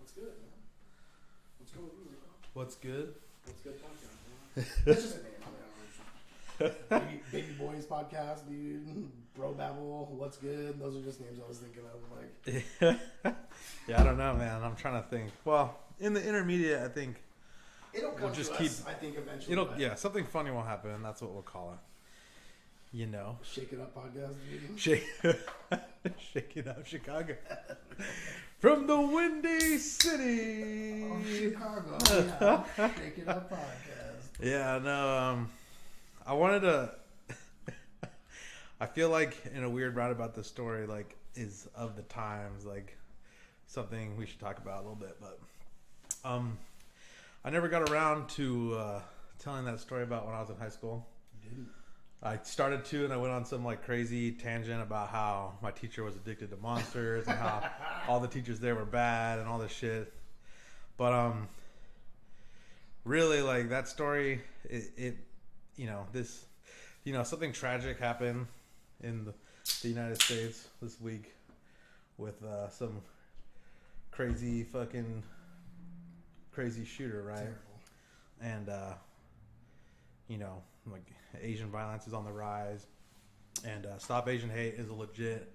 What's good, man? What's going on? What's good? What's good podcast, man? That's just a name. I don't know. Baby Boys podcast, dude. Bro Babble, what's good? Those are just names I was thinking of. Like, yeah, I don't know, man. I'm trying to think. Well, in the intermediate, I think it'll come we'll just to keep. us, I think eventually. Yeah, something funny will happen, and that's what we'll call it. You know, Shake It Up podcast, dude. Shake It Up, Chicago. From the Windy City. Oh, Chicago. Yeah. Shake It Up podcast. Yeah, no. I wanted to. I feel like in a weird roundabout, the story like is of the times, like something we should talk about a little bit. But I never got around to telling that story about when I was in high school. You didn't. I started to, and I went on some like crazy tangent about how my teacher was addicted to monsters and how all the teachers there were bad and all this shit. But really, like that story, it you know, this, you know, something tragic happened in the United States this week with some crazy shooter, right? Terrible. And you know, like Asian violence is on the rise, and Stop Asian Hate is a legit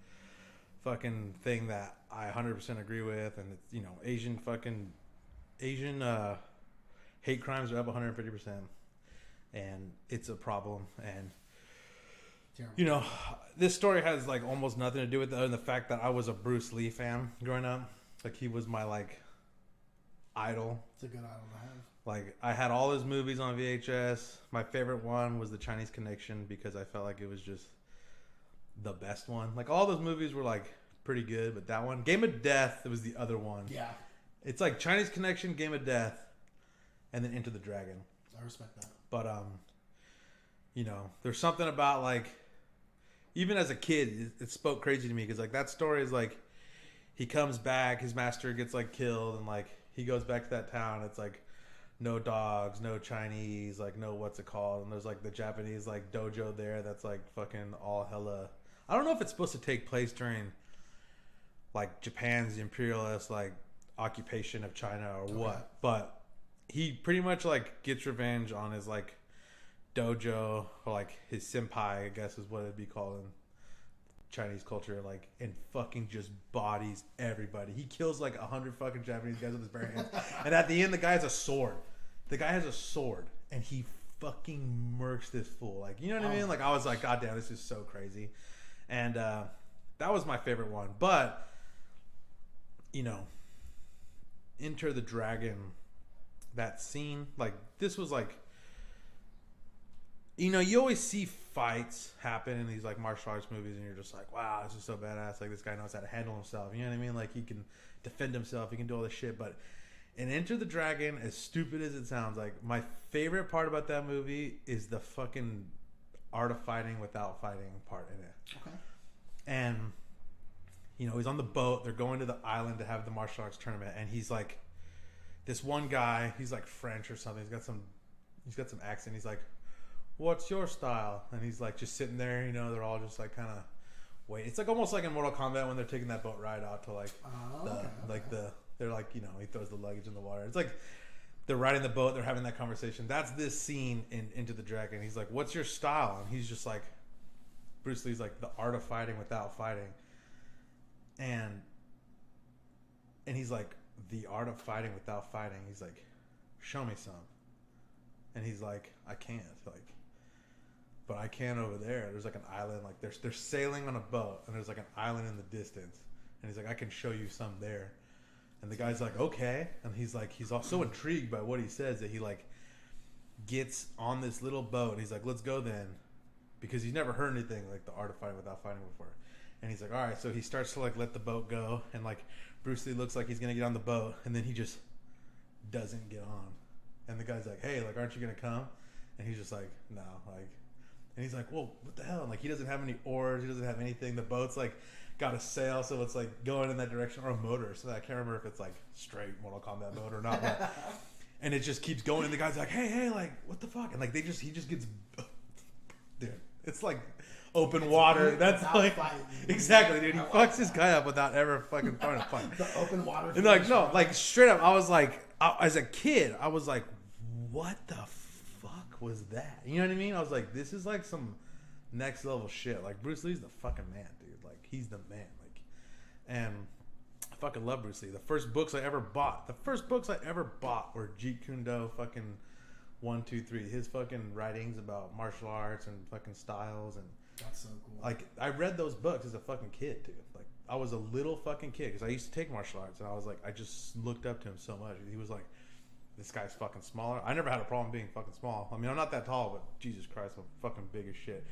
fucking thing that I 100% agree with. And it's, you know, Asian hate crimes are up 150%, and it's a problem. And Terrible. you know, this story has like almost nothing to do with it other than the fact that I was a Bruce Lee fan growing up. Like he was my like idol. It's a good idol to have. Like, I had all his movies on VHS. My favorite one was The Chinese Connection because I felt like it was just the best one. Like, all those movies were, like, pretty good, but that one... Game of Death was the other one. Yeah. It's like Chinese Connection, Game of Death, and then Into the Dragon. I respect that. But, you know, there's something about, like... Even as a kid, it spoke crazy to me because, like, that story is, like... He comes back, his master gets, like, killed, and, like, he goes back to that town. It's, like... No dogs, no Chinese, like no what's it called, and there's like the Japanese like dojo there that's like fucking all hella. I don't know if it's supposed to take place during like Japan's imperialist like occupation of China or what, but he pretty much like gets revenge on his like dojo or like his senpai, I guess is what it'd be called in Chinese culture, like, and fucking just bodies everybody. He kills like 100 fucking Japanese guys with his bare hands, and at the end the guy has a sword. The guy has a sword, and he fucking murks this fool. Like, you know what I mean? Like, I was like, God damn, this is so crazy. And that was my favorite one. But, you know, Enter the Dragon, that scene, like, this was like, you know, you always see fights happen in these like martial arts movies, and you're just like, wow, this is so badass. Like, this guy knows how to handle himself. You know what I mean? Like, he can defend himself. He can do all this shit. But in Enter the Dragon, as stupid as it sounds, like, my favorite part about that movie is the fucking art of fighting without fighting part in it. Okay. And, you know, he's on the boat. They're going to the island to have the martial arts tournament, and he's like, this one guy, he's like French or something. He's got some accent. He's like, what's your style? And he's like just sitting there, you know, they're all just like kind of wait. It's like almost like in Mortal Kombat when they're taking that boat ride out to like they're like, you know, he throws the luggage in the water. It's like they're riding the boat, they're having that conversation. That's this scene in Into the Dragon. He's like, what's your style? And he's just like, Bruce Lee's like, the art of fighting without fighting. And he's like, the art of fighting without fighting. He's like, show me some. And he's like, I can't. Like, but I can over there. There's like an island, like they're sailing on a boat, and there's like an island in the distance. And he's like, I can show you some there. And the guy's like, okay. And he's like, he's so intrigued by what he says that he like gets on this little boat. And he's like, let's go then, because he's never heard anything like the art of fighting without fighting before. And he's like, all right. So he starts to like let the boat go, and like Bruce Lee looks like he's gonna get on the boat, and then he just doesn't get on. And the guy's like, hey, like, aren't you gonna come? And he's just like, no, like. And he's like, well, what the hell? And like, he doesn't have any oars. He doesn't have anything. The boat's like got a sail, so it's like going in that direction, or a motor. So I can't remember if it's like straight Mortal Kombat mode or not. But, and it just keeps going. And the guy's like, hey, like, what the fuck? And like, he just gets, dude, it's like open water. That's like fighting. exactly, dude. He fucks this guy up without ever fucking throwing a punch. The open water. And like no, like straight up, I was like, as a kid, I was like, what the fuck was that? You know what I mean? I was like, this is like some next level shit. Like Bruce Lee's the fucking man, dude. Like he's the man. Like, and I fucking love Bruce Lee. The first books I ever bought were Jeet Kune Do fucking 1, 2, 3. His fucking writings about martial arts and fucking styles and. That's so cool. Like I read those books as a fucking kid, dude. Like I was a little fucking kid because I used to take martial arts, and I was like, I just looked up to him so much. He was like, this guy's fucking smaller. I never had a problem being fucking small. I mean, I'm not that tall, but Jesus Christ, I'm fucking big as shit.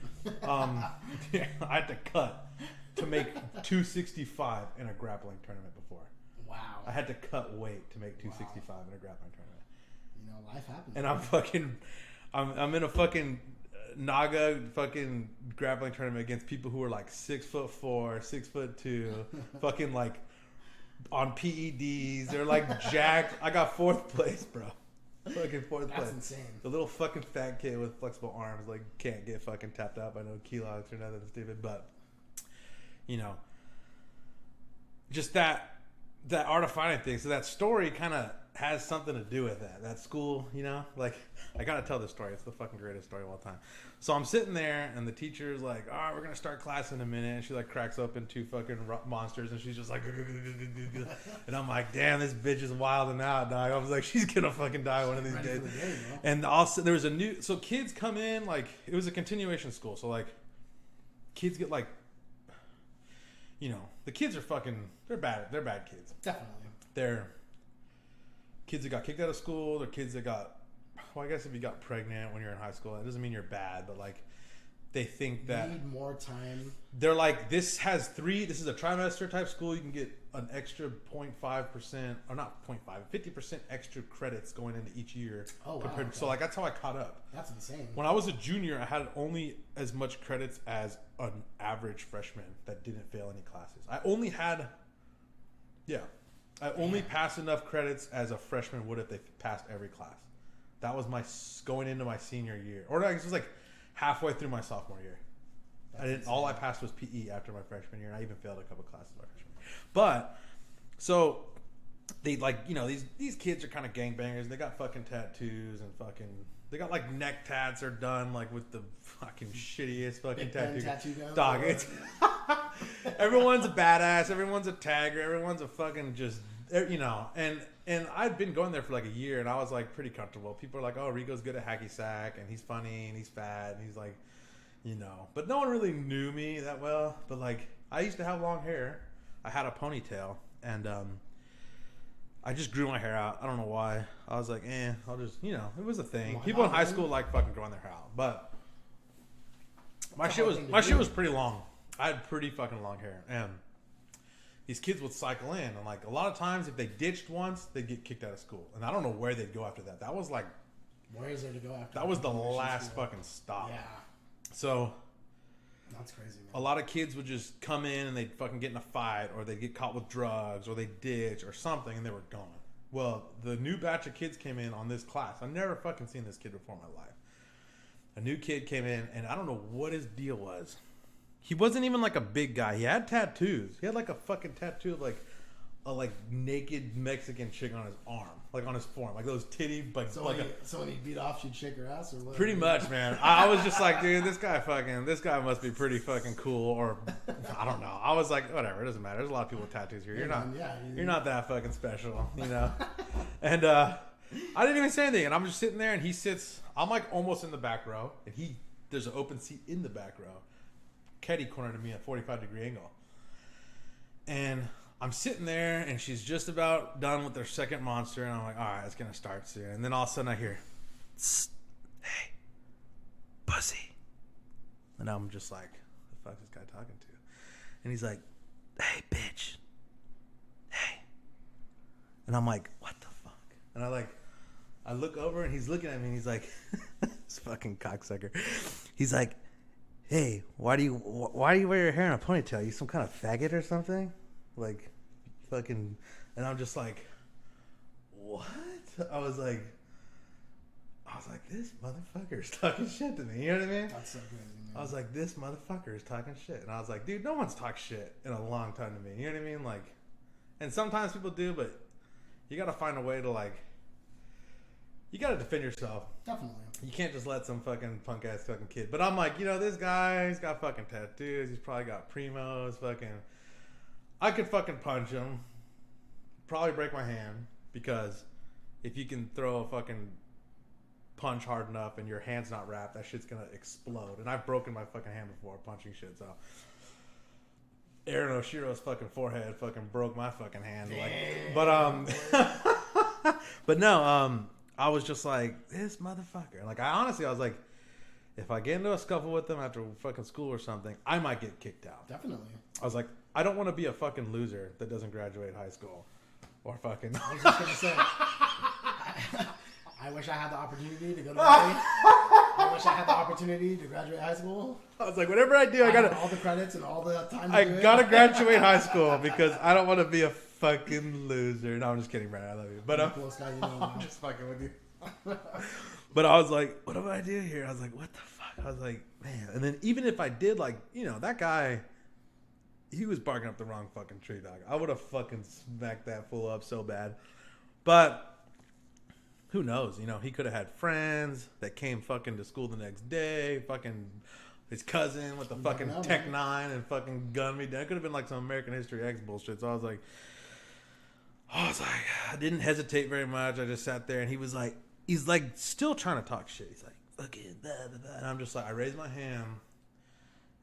Yeah, I had to cut to make 265 in a grappling tournament before. Wow. I had to cut weight to make 265 in a grappling tournament. You know, life happens. And I'm fucking, I'm in a fucking Naga fucking grappling tournament against people who are like 6'4", 6'2", fucking like on PEDs. They're like jacked. I got 4th place, bro. Fucking 4th place. That's insane. The little fucking fat kid with flexible arms like can't get fucking tapped out by no kilos or nothing stupid. But you know, just that art of fighting thing. So that story kind of has something to do with that school, you know, like I gotta tell this story. It's the fucking greatest story of all time. So I'm sitting there and the teacher's like, all right, we're gonna start class in a minute, and she like cracks open 2 fucking monsters and she's just like and I'm like, damn, this bitch is wilding out, dog. I was like, she's gonna fucking die one of these days. And also there was a new, so kids come in, like it was a continuation school, so like kids get like, you know, the kids are fucking, they're bad kids. Definitely. They're kids that got kicked out of school. They're kids that got, well, I guess if you got pregnant when you're in high school, it doesn't mean you're bad, but like they think that you need more time. They're like, this is a trimester type school. You can get an extra 0.5%, or not 0.5, 50% extra credits going into each year. Oh, wow. Okay. So like that's how I caught up. That's insane. When I was a junior, I had only as much credits as an average freshman that didn't fail any classes. I only passed enough credits as a freshman would if they passed every class. That was my going into my senior year, or it was like halfway through my sophomore year. All I passed was PE after my freshman year, and I even failed a couple classes my freshman year. But so they like, you know, these kids are kind of gangbangers. They got fucking tattoos and fucking. They got like neck tats are done like with the fucking shittiest fucking tattoo gun. Dog, it's everyone's a badass, everyone's a tagger, everyone's a fucking just, you know, and I'd been going there for like a year and I was like pretty comfortable. People are like, oh, Rico's good at hacky sack and he's funny and he's fat and he's like, you know, but no one really knew me that well. But like I used to have long hair. I had a ponytail and I just grew my hair out. I don't know why. I was like, I'll just, you know, it was a thing. People in high school like fucking growing their hair out. But my shit was pretty long. I had pretty fucking long hair. And these kids would cycle in. And like a lot of times if they ditched once, they'd get kicked out of school. And I don't know where they'd go after that. That was like, where is there to go after that? Was the last fucking stop. Yeah. So that's crazy, man. A lot of kids would just come in and they'd fucking get in a fight, or they'd get caught with drugs, or they'd ditch or something, and they were gone. Well, the new batch of kids came in on this class. I've never fucking seen this kid before in my life. A new kid came in, and I don't know what his deal was. He wasn't even like a big guy. He had tattoos. He had like a fucking tattoo of like a like naked Mexican chick on his arm, like on his forearm, like those titty, like so like when he beat off, she'd shake her ass, or what? Pretty much, man. I was just like, dude, this guy must be pretty fucking cool, or I don't know. I was like, whatever, it doesn't matter. There's a lot of people with tattoos here. You're not that fucking special, you know. And I didn't even say anything, and I'm just sitting there, and he sits. I'm like almost in the back row, and there's an open seat in the back row. Ketty cornered to me at 45-degree angle, and I'm sitting there, and she's just about done with their second monster, and I'm like, all right, it's going to start soon. And then all of a sudden I hear, hey, pussy. And I'm just like, the fuck is this guy talking to? And he's like, hey, bitch. Hey. And I'm like, what the fuck? And I look over, and he's looking at me, and he's like, this fucking cocksucker. He's like, hey, why do you wear your hair in a ponytail? You some kind of faggot or something? Like, fucking, and I'm just like, what? I was like, I was like, this motherfucker is talking shit to me. You know what I mean? That's so crazy, man. I was like, this motherfucker is talking shit. And I was like, dude, no one's talked shit in a long time to me. You know what I mean? Like, and sometimes people do, but you got to find a way to, like, you got to defend yourself. Definitely. You can't just let some fucking punk ass fucking kid. But I'm like, you know, this guy, he's got fucking tattoos. He's probably got primos. Fucking, I could fucking punch him. Probably break my hand, because if you can throw a fucking punch hard enough and your hand's not wrapped, that shit's gonna explode. And I've broken my fucking hand before punching shit. So Aaron Oshiro's fucking forehead fucking broke my fucking hand. Like, but no, I was just like, this motherfucker. Like, I was like, if I get into a scuffle with them after fucking school or something, I might get kicked out. Definitely. I was like, I don't want to be a fucking loser that doesn't graduate high school. Or fucking. I was just gonna say, I wish I had the opportunity to go to I wish I had the opportunity to graduate high school. I was like, whatever I do, I gotta all the credits and all the time. I gotta graduate high school because I don't want to be a fucking loser. No, I'm just kidding, Brandon. I love you, but I'm just fucking with you. But I was like, what do I do here? I was like, what the fuck? I was like, man. And then even if I did, like, you know, that guy, he was barking up the wrong fucking tree, dog. I would have fucking smacked that fool up so bad. But who knows? You know, he could have had friends that came fucking to school the next day. Fucking his cousin with the fucking Tech 9 and fucking gunned me down. It could have been like some American History X bullshit. So I was like, I didn't hesitate very much. I just sat there, and he's like still trying to talk shit. He's like, fucking blah, blah, blah. And I'm just like, I raised my hand.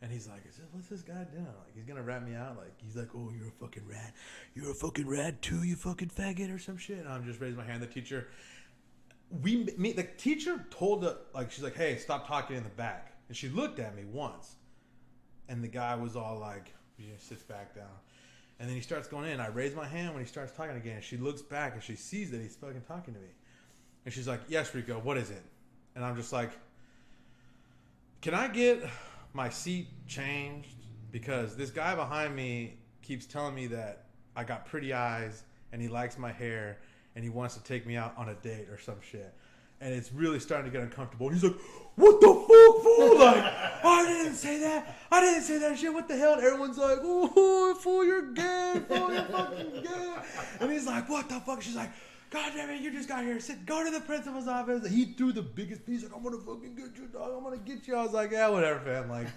And he's like, what's this guy doing? Like, he's going to rat me out? Like, he's like, oh, you're a fucking rat. You're a fucking rat too, you fucking faggot or some shit. And I'm just raising my hand. The teacher, the teacher told her, like, she's like, hey, stop talking in the back. And she looked at me once. And the guy was all like, he just sits back down. And then he starts going in. I raise my hand when he starts talking again. She looks back and she sees that he's fucking talking to me. And she's like, yes, Rico, what is it? And I'm just like, can I get my seat changed, because this guy behind me keeps telling me that I got pretty eyes and he likes my hair and he wants to take me out on a date or some shit. And it's really starting to get uncomfortable. And he's like, what the fuck, fool? Like, I didn't say that. I didn't say that shit. What the hell? And everyone's like, oh, fool, you're gay. Fool, you're fucking gay. And he's like, what the fuck? She's like, God damn it, you just got here. Go to the principal's office. He threw the biggest piece. Like, I'm going to fucking get you, dog. I'm going to get you. I was like, yeah, whatever, fam. Like,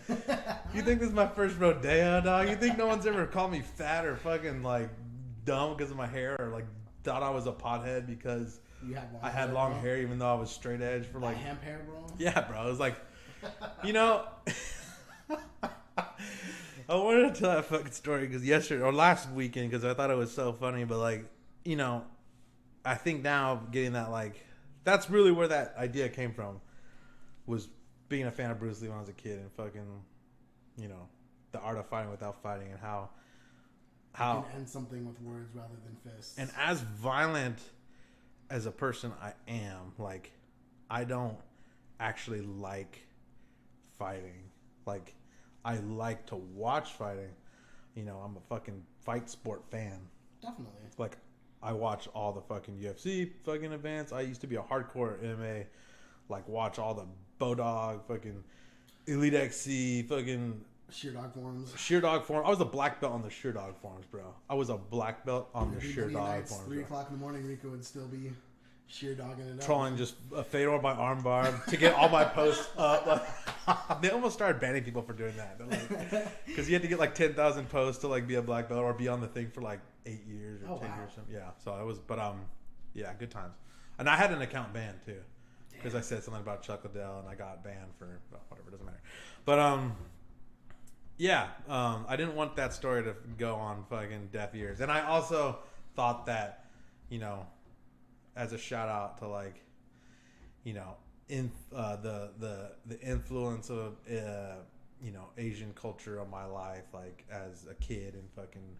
you think this is my first rodeo, dog? You think no one's ever called me fat or fucking, like, dumb because of my hair, or, like, thought I was a pothead because I had long hair even though I was straight edge for, like... hemp hair, bro? Yeah, bro. It was like, you know... I wanted to tell that fucking story because yesterday, or last weekend, because I thought it was so funny, but, like, you know... I think now getting that, like, that's really where that idea came from, was being a fan of Bruce Lee when I was a kid, and fucking, you know, the art of fighting without fighting, and how you can end something with words rather than fists. And as violent as a person I am, like, I don't actually like fighting. Like, I like to watch fighting. You know, I'm a fucking fight sport fan. Definitely. Like, I watch all the fucking UFC fucking events. I used to be a hardcore MMA, like, watch all the Bodog, fucking Elite XC, fucking Sheer Dog forums. Sheer Dog forum. I was a black belt on the Sheer Dog forums, bro. I was a black belt on the Sheer Dog forums. 3 o'clock in the morning, Rico would still be sheer dogging it up. Trolling just a Fedor by armbar to get all my posts up. They almost started banning people for doing that. Because you had to get like 10,000 posts to like be a black belt or be on the thing for like 8 years or 10 years. Yeah. So it was, but yeah, good times. And I had an account banned too. Because I said something about Chuck Liddell and I got banned for whatever, it doesn't matter. But yeah, I didn't want that story to go on fucking deaf ears. And I also thought that, you know, as a shout out to, like, you know, in the influence of you know, Asian culture on my life, like as a kid, and fucking,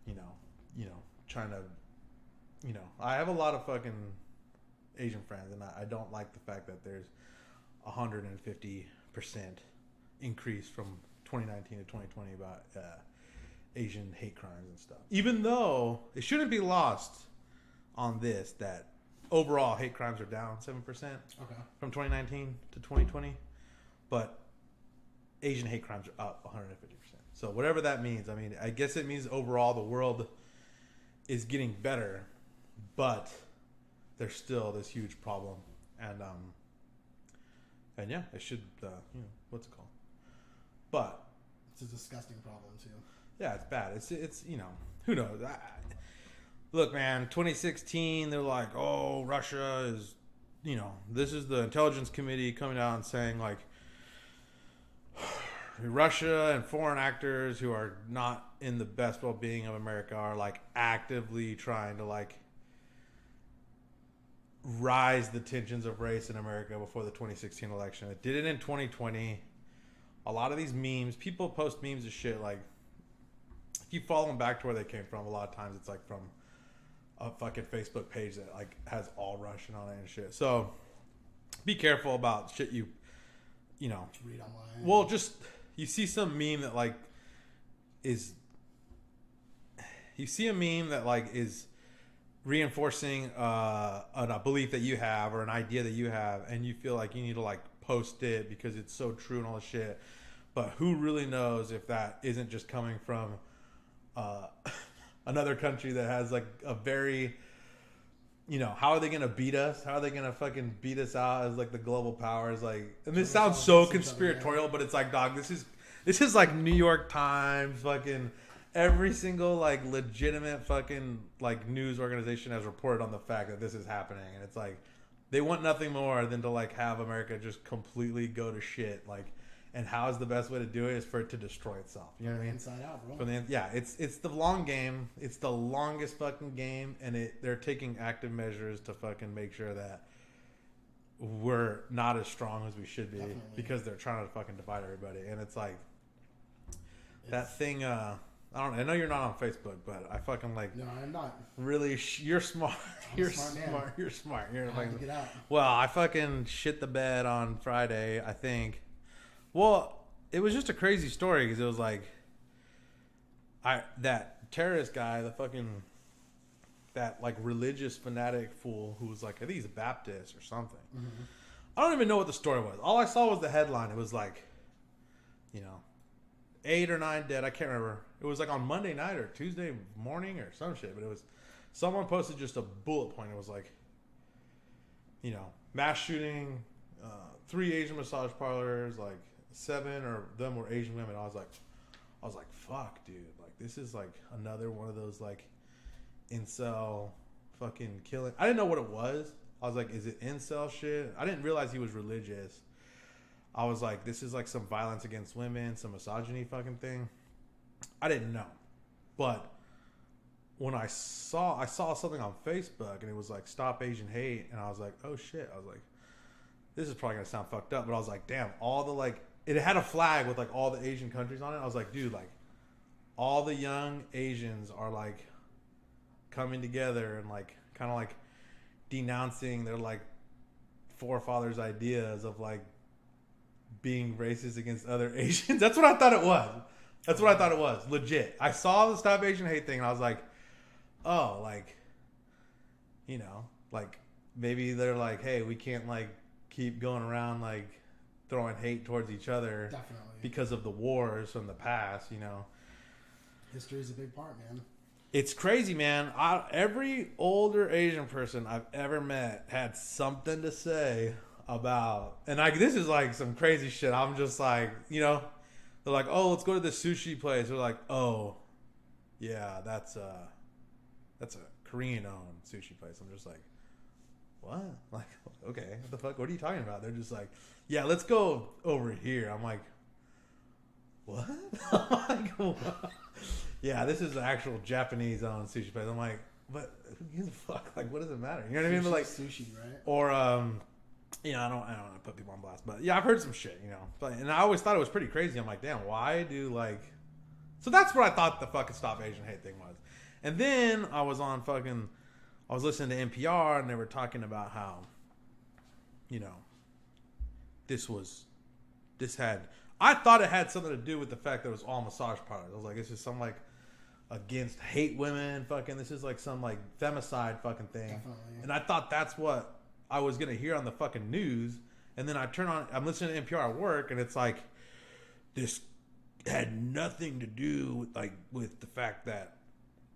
you know, trying to, you know, I have a lot of fucking Asian friends, and I don't like the fact that there's 150% increase from 2019 to 2020 about Asian hate crimes and stuff. Even though it shouldn't be lost on this that overall hate crimes are down 7% from 2019 to 2020, but Asian hate crimes are up 150%. So whatever that means, I mean, I guess it means overall the world is getting better, but there's still this huge problem, and yeah, it should, what's it called? But it's a disgusting problem too. Yeah, it's bad. It's who knows? Look, man, 2016, they're like, oh, Russia is, this is the intelligence committee coming out and saying, like, Russia and foreign actors who are not in the best well-being of America are, like, actively trying to, like, rise the tensions of race in America before the 2016 election. It did it in 2020. A lot of these memes, people post memes of shit, like, if you follow them back to where they came from, a lot of times it's, like, from a fucking Facebook page that, like, has all Russian on it and shit. So be careful about shit you read online. Well, just you see some meme that, like, is reinforcing a belief that you have or an idea that you have, and you feel like you need to, like, post it because it's so true and all this shit. But who really knows if that isn't just coming from another country that has, like, a very, how are they going to beat us? How are they going to fucking beat us out as, like, the global powers? Like, and this sounds so conspiratorial, but it's like, dog, this is like New York Times, fucking every single, like, legitimate fucking, like, news organization has reported on the fact that this is happening. And it's like, they want nothing more than to, like, have America just completely go to shit. Like, and how is the best way to do it is for it to destroy itself. You know what I mean? Inside out, bro. It's the long game. It's the longest fucking game, and they're taking active measures to fucking make sure that we're not as strong as we should be. Definitely. Because they're trying to fucking divide everybody. And it's like that thing. I know you're not on Facebook, but I fucking, like. No, I'm not. Really, you're smart. You're smart. You're smart. You're like. Get out. Well, I fucking shit the bed on Friday, I think. Well, it was just a crazy story because it was like, that terrorist guy, that, like, religious fanatic fool who was, like, I think he's a Baptist or something. Mm-hmm. I don't even know what the story was. All I saw was the headline. It was like, 8 or 9 dead. I can't remember. It was like on Monday night or Tuesday morning or some shit. But it was, someone posted just a bullet point. It was like, mass shooting, 3 Asian massage parlors, like 7 of them were Asian women. I was like, fuck, dude. Like, this is, like, another one of those, like, incel fucking killing. I didn't know what it was. I was like, is it incel shit? I didn't realize he was religious. I was like, this is, like, some violence against women, some misogyny fucking thing. I didn't know. But when I saw something on Facebook, and it was like, Stop Asian Hate, and I was like, oh shit. I was like, this is probably gonna sound fucked up, but I was like, damn, all the, like, it had a flag with, like, all the Asian countries on it. I was like, dude, like, all the young Asians are, like, coming together and, like, kind of, like, denouncing their, like, forefathers' ideas of, like, being racist against other Asians. That's what I thought it was. Legit. I saw the Stop Asian Hate thing, and I was like, oh, like, like, maybe they're like, hey, we can't, like, keep going around, like, throwing hate towards each other. Definitely. Because of the wars from the past, History's a big part, man. It's crazy, man. Every older Asian person I've ever met had something to say about, and, like, this is, like, some crazy shit. I'm just like, they're like, oh, let's go to this sushi place. They're like, oh, yeah, that's a Korean-owned sushi place. I'm just like, what? Like, okay, what the fuck? What are you talking about? They're just like, yeah, let's go over here. I'm like, what? I'm like, what? Yeah, this is an actual Japanese-owned sushi place. I'm like, but who gives a fuck? Like, what does it matter? You know what I mean? But, like, sushi, right? Or, I don't want to put people on blast, but yeah, I've heard some shit, But, and I always thought it was pretty crazy. I'm like, damn, why do, like, so that's what I thought the fucking Stop Asian Hate thing was. And then I was listening to NPR, and they were talking about how, I thought it had something to do with the fact that it was all massage parlors. I was like, it's just some, like, against hate women. Fucking, this is like some like femicide fucking thing. Definitely. And I thought that's what I was gonna hear on the fucking news. And then I'm listening to NPR at work, and it's like, this had nothing to do with the fact that,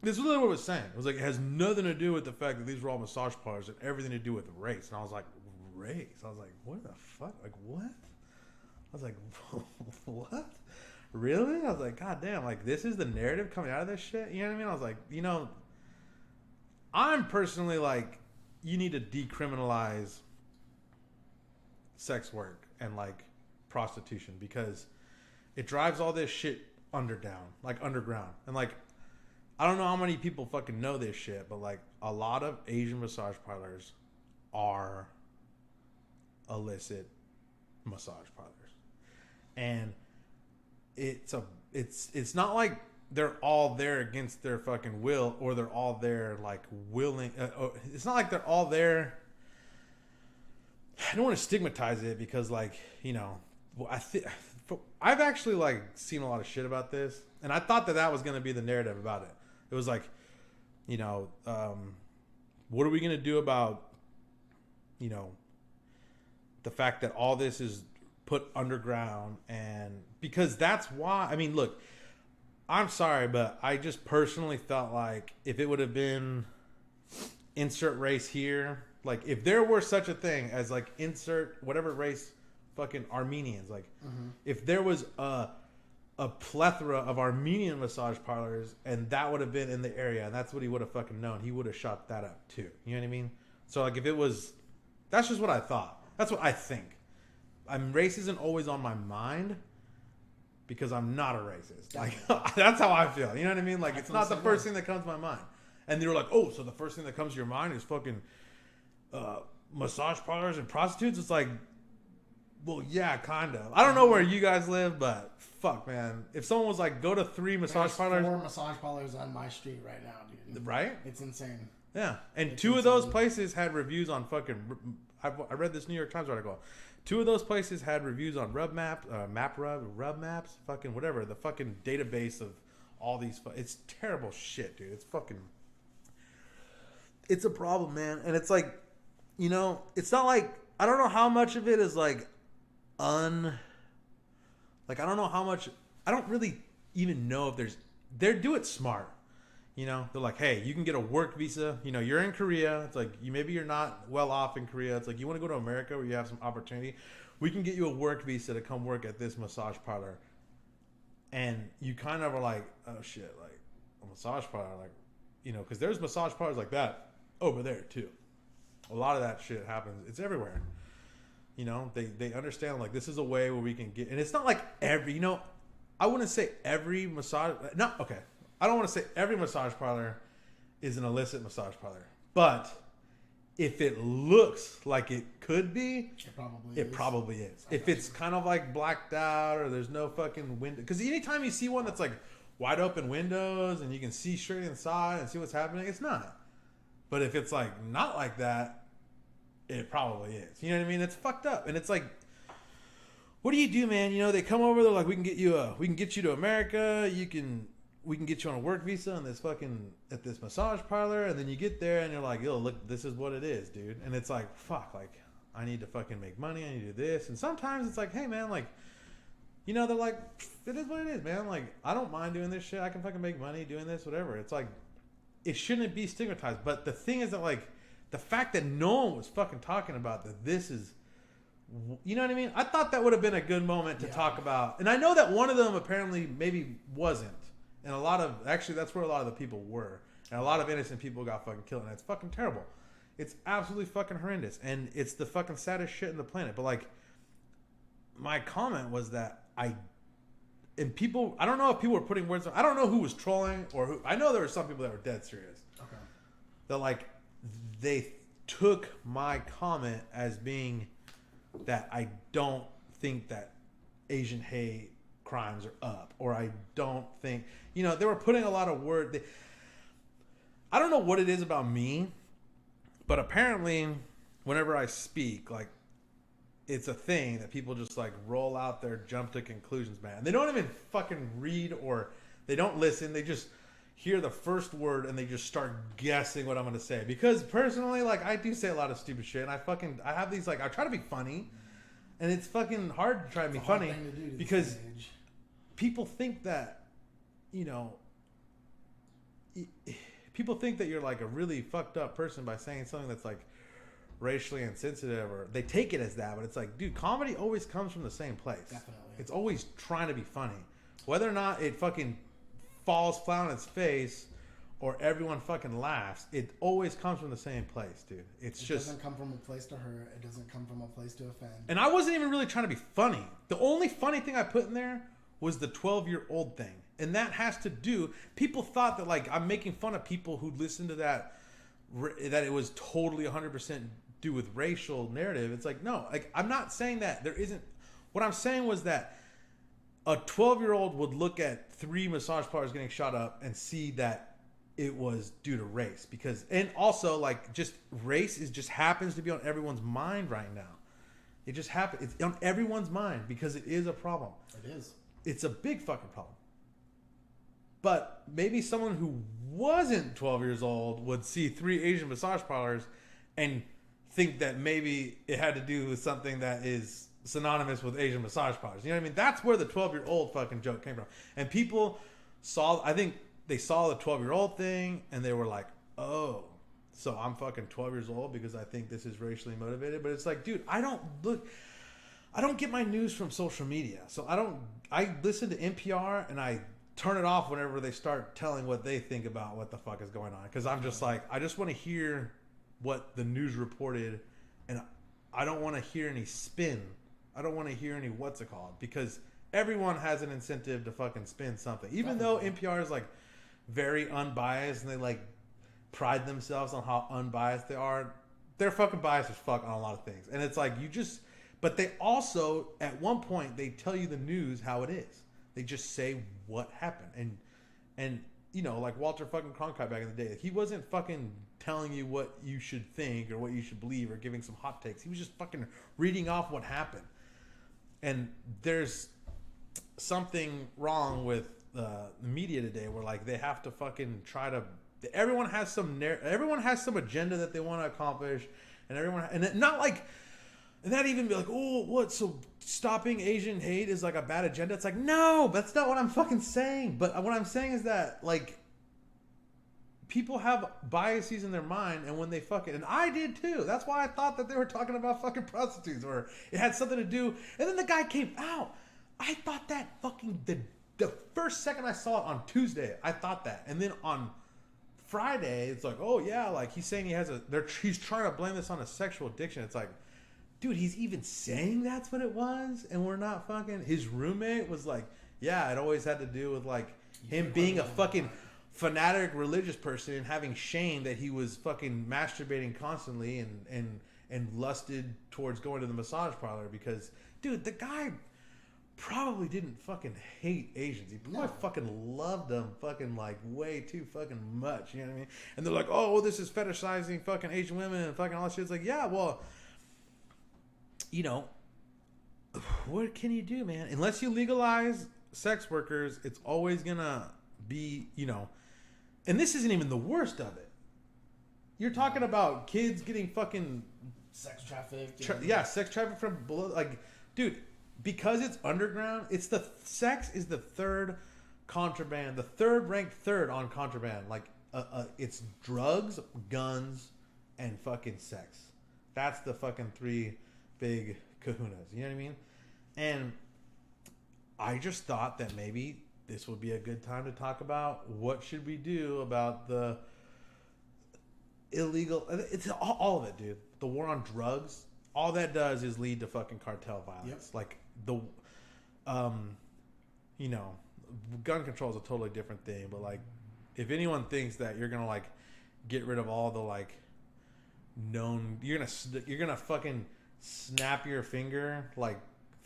this is literally what it was saying. It was like, it has nothing to do with the fact that these were all massage parlors and everything to do with race. And I was like, race? I was like, what the fuck? Like, what? I was like, what? Really? I was like, God damn, like, this is the narrative coming out of this shit? You know what I mean? I was like, I'm personally like, you need to decriminalize sex work and like prostitution, because it drives all this shit underground. And like, I don't know how many people fucking know this shit, but like, a lot of Asian massage parlors are illicit massage parlors. And it's not like they're all there against their fucking will, or they're all there like willing. It's not like they're all there. I don't want to stigmatize it, because like, I've actually like seen a lot of shit about this, and I thought that was going to be the narrative about it. It was like, what are we going to do about, the fact that all this is put underground? And because that's why, I mean, look, I'm sorry, but I just personally felt like if it would have been insert race here, like if there were such a thing as like insert whatever race, fucking Armenians, like if there was a plethora of Armenian massage parlors and that would have been in the area and that's what he would have fucking known, he would have shot that up too. You know what I mean? So like if it was, that's just what I thought. That's what I think. Race isn't always on my mind because I'm not a racist. Like that's how I feel. You know what I mean? Like it's not the first thing that comes to my mind. And they were like, oh, so the first thing that comes to your mind is fucking massage parlors and prostitutes? It's like, well, yeah, kind of. I don't know where you guys live, but fuck, man. If someone was like, go to 3 massage parlors. 4 massage parlors on my street right now, dude. Right? It's insane. Yeah. And 2 of those places had reviews on fucking... I read this New York Times article. 2 of those places had reviews on Rub Maps, fucking whatever. The fucking database of all these... It's terrible shit, dude. It's fucking... It's a problem, man. And it's like, it's not like... I don't know how much of it is like... Like, I don't know how much... I don't really even know if there's... They do it smart. They're like, hey, you can get a work visa. You're in Korea. It's like, maybe you're not well off in Korea. It's like, you want to go to America where you have some opportunity. We can get you a work visa to come work at this massage parlor. And you kind of are like, oh shit, like a massage parlor, like, because there's massage parlors like that over there too. A lot of that shit happens. It's everywhere. They understand like this is a way where we can get, and it's not like every, I wouldn't say every massage, okay. I don't want to say every massage parlor is an illicit massage parlor, but if it looks like it could be, it probably is. If it's kind of like blacked out or there's no fucking window, because anytime you see one that's like wide open windows and you can see straight inside and see what's happening, it's not. But if it's like not like that, it probably is. You know what I mean? It's fucked up, and it's like, what do you do, man? They come over, they're like, we can get you to America. We can get you on a work visa on this fucking at this massage parlor, and then you get there and you're like, yo, look, this is what it is, dude. And it's like, fuck, like I need to fucking make money. I need to do this. And sometimes it's like, hey, man, like, they're like, it is what it is, man. Like, I don't mind doing this shit. I can fucking make money doing this, whatever. It's like, it shouldn't be stigmatized. But the thing is that like the fact that no one was fucking talking about that this is, you know what I mean? I thought that would have been a good moment to talk about. And I know that one of them apparently maybe wasn't. And that's where a lot of the people were. And a lot of innocent people got fucking killed. And it's fucking terrible. It's absolutely fucking horrendous. And it's the fucking saddest shit in the planet. But like, my comment was that I don't know if people were putting words on, I don't know who was trolling or who. I know there were some people that were dead serious. Okay. That like, they took my comment as being that I don't think that Asian hate crimes are up, or I don't think, they were putting a lot of I don't know what it is about me, but apparently whenever I speak, like, it's a thing that people just like roll out there, jump to conclusions, man. They don't even fucking read, or they don't listen. They just, hear the first word and they just start guessing what I'm going to say. Because personally, like, I do say a lot of stupid shit. And I have these, like, I try to be funny. And it's fucking hard to try to be funny. Because people think that, you know, people think that you're, like, a really fucked up person by saying something that's, like, racially insensitive, or they take it as that. But it's like, dude, comedy always comes from the same place. Definitely. It's always trying to be funny. Whether or not it fucking falls flat on its face or everyone fucking laughs, it always comes from the same place, dude. It doesn't come from a place to hurt. It doesn't come from a place to offend. And I wasn't even really trying to be funny. The only funny thing I put in there was the 12-year-old thing. And that has to do, people thought that, like, I'm making fun of people who listen to that it was totally 100% do with racial narrative. It's like, no, like, I'm not saying that there isn't. What I'm saying was that a 12-year-old would look at 3 massage parlors getting shot up and see that it was due to race. Because, and also, like, just race just happens to be on everyone's mind right now. It just happens. It's on everyone's mind because it is a problem. It is. It's a big fucking problem. But maybe someone who wasn't 12 years old would see 3 Asian massage parlors and think that maybe it had to do with something that is synonymous with Asian massage parlors. You know what I mean? That's where the 12-year-old fucking joke came from. And people saw, I think they saw the 12-year-old thing and they were like, oh, so I'm fucking 12 years old because I think this is racially motivated. But it's like, dude, I don't get my news from social media. So I listen to NPR and I turn it off whenever they start telling what they think about what the fuck is going on. Because I'm just like, I just want to hear what the news reported, and I don't want to hear any spin. I don't want to hear any what's it called, because everyone has an incentive to fucking spin something. Even though NPR is like very unbiased and they like pride themselves on how unbiased they are, they're fucking biased as fuck on a lot of things. And it's like but they also, at one point, they tell you the news how it is. They just say what happened. And you know, like Walter fucking Cronkite back in the day, he wasn't fucking telling you what you should think or what you should believe or giving some hot takes. He was just fucking reading off what happened. And there's something wrong with the media today where, like, they have to fucking try to. Everyone has some agenda that they want to accomplish, and not even be like, oh, what? So stopping Asian hate is like a bad agenda? It's like, no, that's not what I'm fucking saying. But what I'm saying is that, like, people have biases in their mind, and when they fucking, and I did too. That's why I thought that they were talking about fucking prostitutes, or it had something to do. And then the guy came out. I thought that fucking the first second I saw it on Tuesday, I thought that, and then on Friday, it's like, oh yeah, like he's saying he's trying to blame this on a sexual addiction. It's like, dude, he's even saying that's what it was, and we're not fucking. His roommate was like, yeah, it always had to do with like him being a fucking fanatic religious person and having shame that he was fucking masturbating constantly and lusted towards going to the massage parlor because, dude, the guy probably didn't fucking hate Asians. He probably fucking loved them fucking like way too fucking much. You know what I mean? And they're like, oh, well, this is fetishizing fucking Asian women and fucking all that shit. It's like, yeah, well, you know, what can you do, man? Unless you legalize sex workers, it's always gonna be, you know, and this isn't even the worst of it. You're talking about kids getting fucking sex trafficked. Sex trafficked from below. Like, dude, because it's underground, sex is the third contraband, the third ranked third on contraband. Like, it's drugs, guns, and fucking sex. That's the fucking 3 big kahunas. You know what I mean? And I just thought that maybe this would be a good time to talk about what should we do about the illegal. It's all of it, dude. The war on drugs. All that does is lead to fucking cartel violence. Yep. Like you know, gun control is a totally different thing. But like, if anyone thinks that you're gonna like get rid of all the like known, you're gonna fucking snap your finger like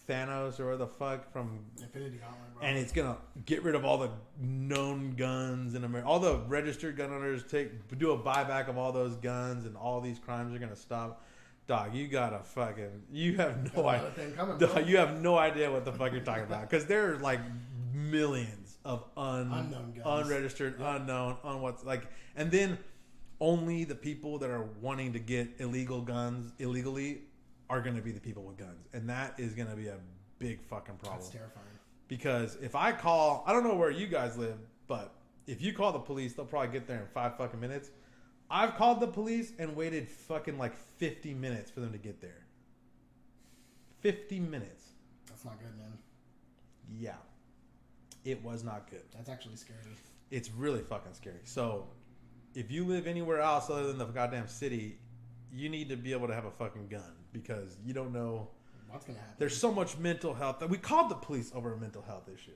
Thanos or the fuck from Infinity Gauntlet, bro. And it's gonna get rid of all the known guns in America. All the registered gun owners do a buyback of all those guns, and all these crimes are gonna stop. Dog, you have no idea. You have no idea what the fuck you're talking about, because there are like millions of unknown guns. unregistered, unknown, on what's like, and then only the people that are wanting to get illegal guns illegally are going to be the people with guns, and that is going to be a big fucking problem. That's terrifying. Because if I call, I don't know where you guys live, but if you call the police, they'll probably get there in 5 fucking minutes. I've called the police and waited fucking like 50 minutes for them to get there. 50 minutes. That's not good, man. Yeah. It was not good. That's actually scary. It's really fucking scary. So, if you live anywhere else other than the goddamn city, you need to be able to have a fucking gun because you don't know what's gonna happen. There's so much mental health. We called the police over a mental health issue.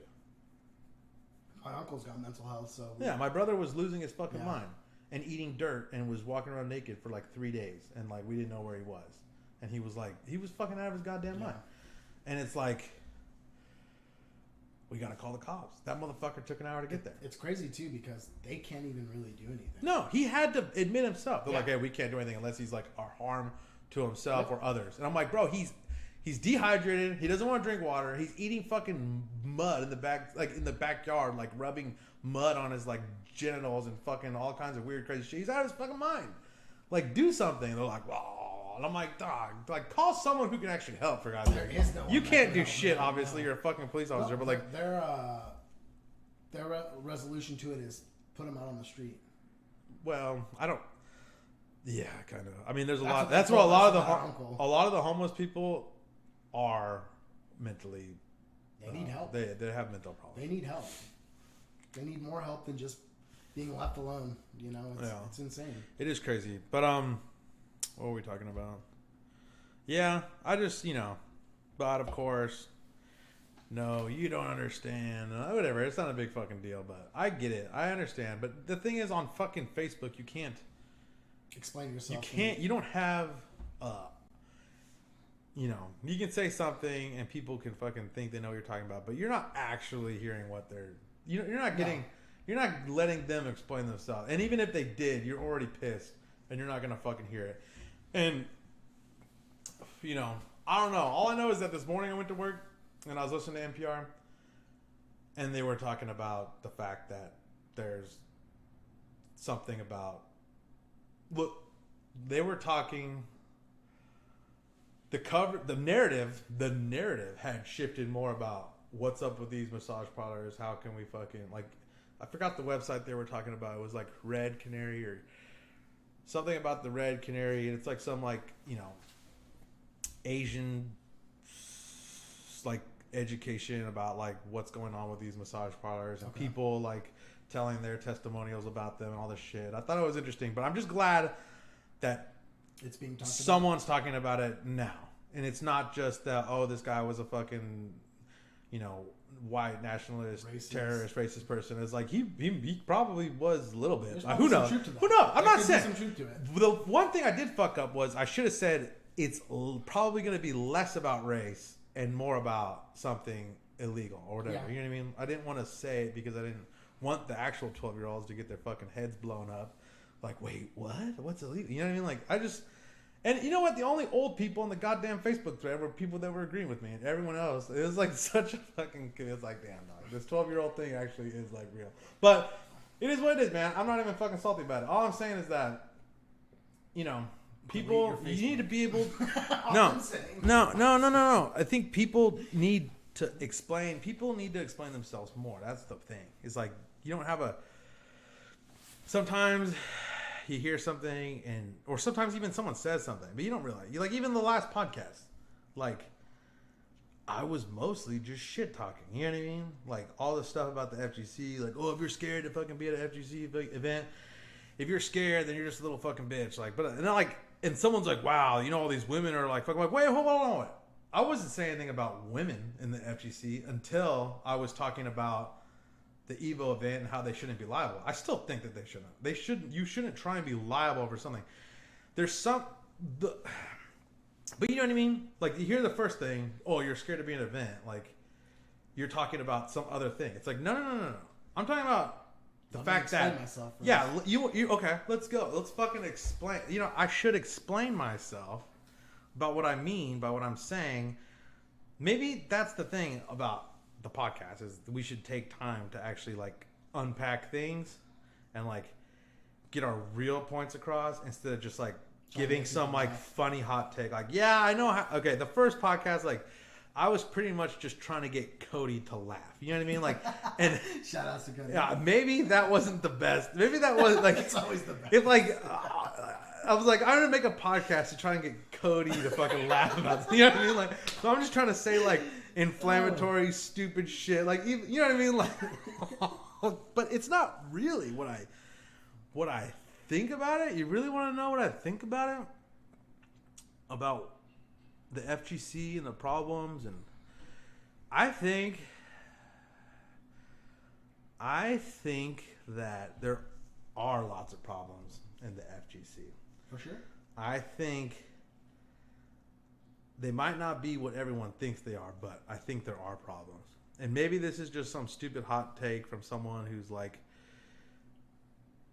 My uncle's got mental health, so... Yeah, my brother was losing his fucking mind and eating dirt and was walking around naked for like 3 days. And like, we didn't know where he was. And he was like, he was fucking out of his goddamn mind. And it's like, we got to call the cops. That motherfucker took an hour to get there. It's crazy too because they can't even really do anything. No, he had to admit himself. They're like, hey, we can't do anything unless he's like a harm to himself or others. And I'm like, bro, he's dehydrated. He doesn't want to drink water. He's eating fucking mud in the back, like in the backyard, like rubbing mud on his like genitals and fucking all kinds of weird, crazy shit. He's out of his fucking mind. Like, do something. And they're like, oh. And I'm like, dog, like, call someone who can actually help for God's sake. There is no one you that can't can do help. shit. Obviously, you're a fucking police officer, but like, their resolution to it is put him out on the street. Well, I don't. Yeah, kind of. I mean, there's a lot. What That's they what told a us lot of the homeless people are mentally. They need help. They have mental problems. They need help. They need more help than just being left alone. You know, it's insane. It is crazy, but what were we talking about? Yeah, I just but of course, no, you don't understand. Whatever, it's not a big fucking deal, but I get it. I understand, but the thing is, on fucking Facebook, you can't explain yourself. You can't. You don't have. You can say something and people can fucking think they know what you're talking about, but you're not actually hearing what they're. You're not getting. No. You're not letting them explain themselves. And even if they did, you're already pissed, and you're not gonna fucking hear it. And I don't know. All I know is that this morning I went to work and I was listening to NPR, and they were talking about the fact that there's something about. Look, they were talking. The narrative had shifted more about what's up with these massage parlors. How can we fucking I forgot the website they were talking about. It was like Red Canary or something about the Red Canary. It's like some Asian education about what's going on with these massage parlors and people telling their testimonials about them and all this shit. I thought it was interesting, but I'm just glad that it's being talked about. Someone's talking about it now. And it's not just that, this guy was a fucking, white nationalist, terrorist, racist person. It's like, he probably was a little bit. Who knows? Who knows? I'm not saying. Some truth to it. The one thing I did fuck up was I should have said it's probably going to be less about race and more about something illegal or whatever. Yeah. You know what I mean? I didn't want to say it because I didn't want the actual 12-year-olds to get their fucking heads blown up. Like, wait, what? What's illegal? You know what I mean? And you know what? The only old people on the goddamn Facebook thread were people that were agreeing with me, and everyone else, it was such a fucking. It's like, damn, dog, this 12-year-old thing actually is real. But it is what it is, man. I'm not even fucking salty about it. All I'm saying is that, people, you need to be able. No. I think people need to explain. People need to explain themselves more. That's the thing. It's like you don't have a. Sometimes. You hear something or sometimes even someone says something, but you don't realize. Even the last podcast, I was mostly just shit talking. You know what I mean? All the stuff about the FGC, if you're scared to fucking be at an FGC event, if you're scared, then you're just a little fucking bitch. And someone's like, wow, all these women are fucking wait, hold on. I wasn't saying anything about women in the FGC until I was talking about the Evo event and how they shouldn't be liable. I still think that they shouldn't. They shouldn't. You shouldn't try and be liable for something. There's but you know what I mean? You hear the first thing, you're scared to be at an event. You're talking about some other thing. It's no. I'm talking about the fact that myself first. Yeah, you okay? Let's go. Let's fucking explain. I should explain myself about what I mean by what I'm saying. Maybe that's the thing about the podcast is we should take time to actually like unpack things and like get our real points across instead of just like giving some like funny hot take. Like, yeah, I know how. Okay, the first podcast, like, I was pretty much just trying to get Cody to laugh. You know what I mean? Like, and shout out to Cody. Yeah, maybe that wasn't the best. Maybe that was like it's always the best. If like I was like, I'm gonna make a podcast to try and get Cody to fucking laugh about it. You know what I mean? Like, so I'm just trying to say like inflammatory, stupid shit. Like, even, you know what I mean? Like, but it's not really what I think about it. You really want to know what I think about it? About the FGC and the problems, and I think that there are lots of problems in the FGC. For sure. I think they might not be what everyone thinks they are, but I think there are problems. And maybe this is just some stupid hot take from someone who's like,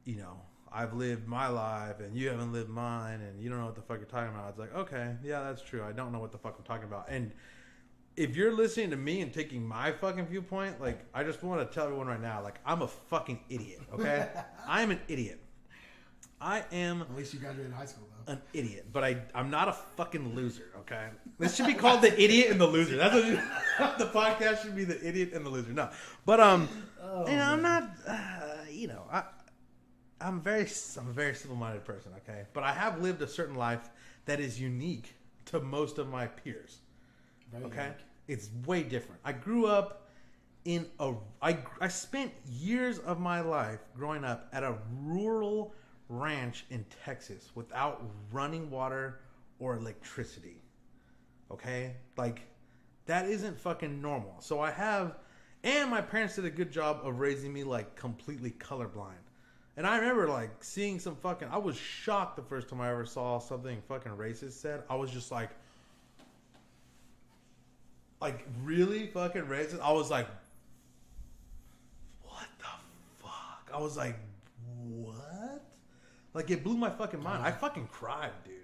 you know, I've lived my life and you haven't lived mine and you don't know what the fuck you're talking about. It's like, okay, yeah, that's true. I don't know what the fuck I'm talking about. And if you're listening to me and taking my fucking viewpoint, like, I just want to tell everyone right now, like, I'm a fucking idiot, okay? I'm an idiot. I am... At least you graduated high school, though. An idiot. But I'm not a fucking loser, okay? This should be called The Idiot and the Loser. That's what the podcast should be, The Idiot and the Loser. No. But, you know, I'm not... you know, I'm a very simple-minded person, okay? But I have lived a certain life that is unique to most of my peers. Very okay? unique. It's way different. I grew up in I spent years of my life growing up at a rural ranch in Texas without running water or electricity. Okay? Like, that isn't fucking normal. So and my parents did a good job of raising me, like, completely colorblind. And I remember, like, seeing some fucking... I was shocked the first time I ever saw something fucking racist said. I was just like, really fucking racist? I was like, what the fuck? I was like, what? Like, it blew my fucking mind. I fucking cried, dude.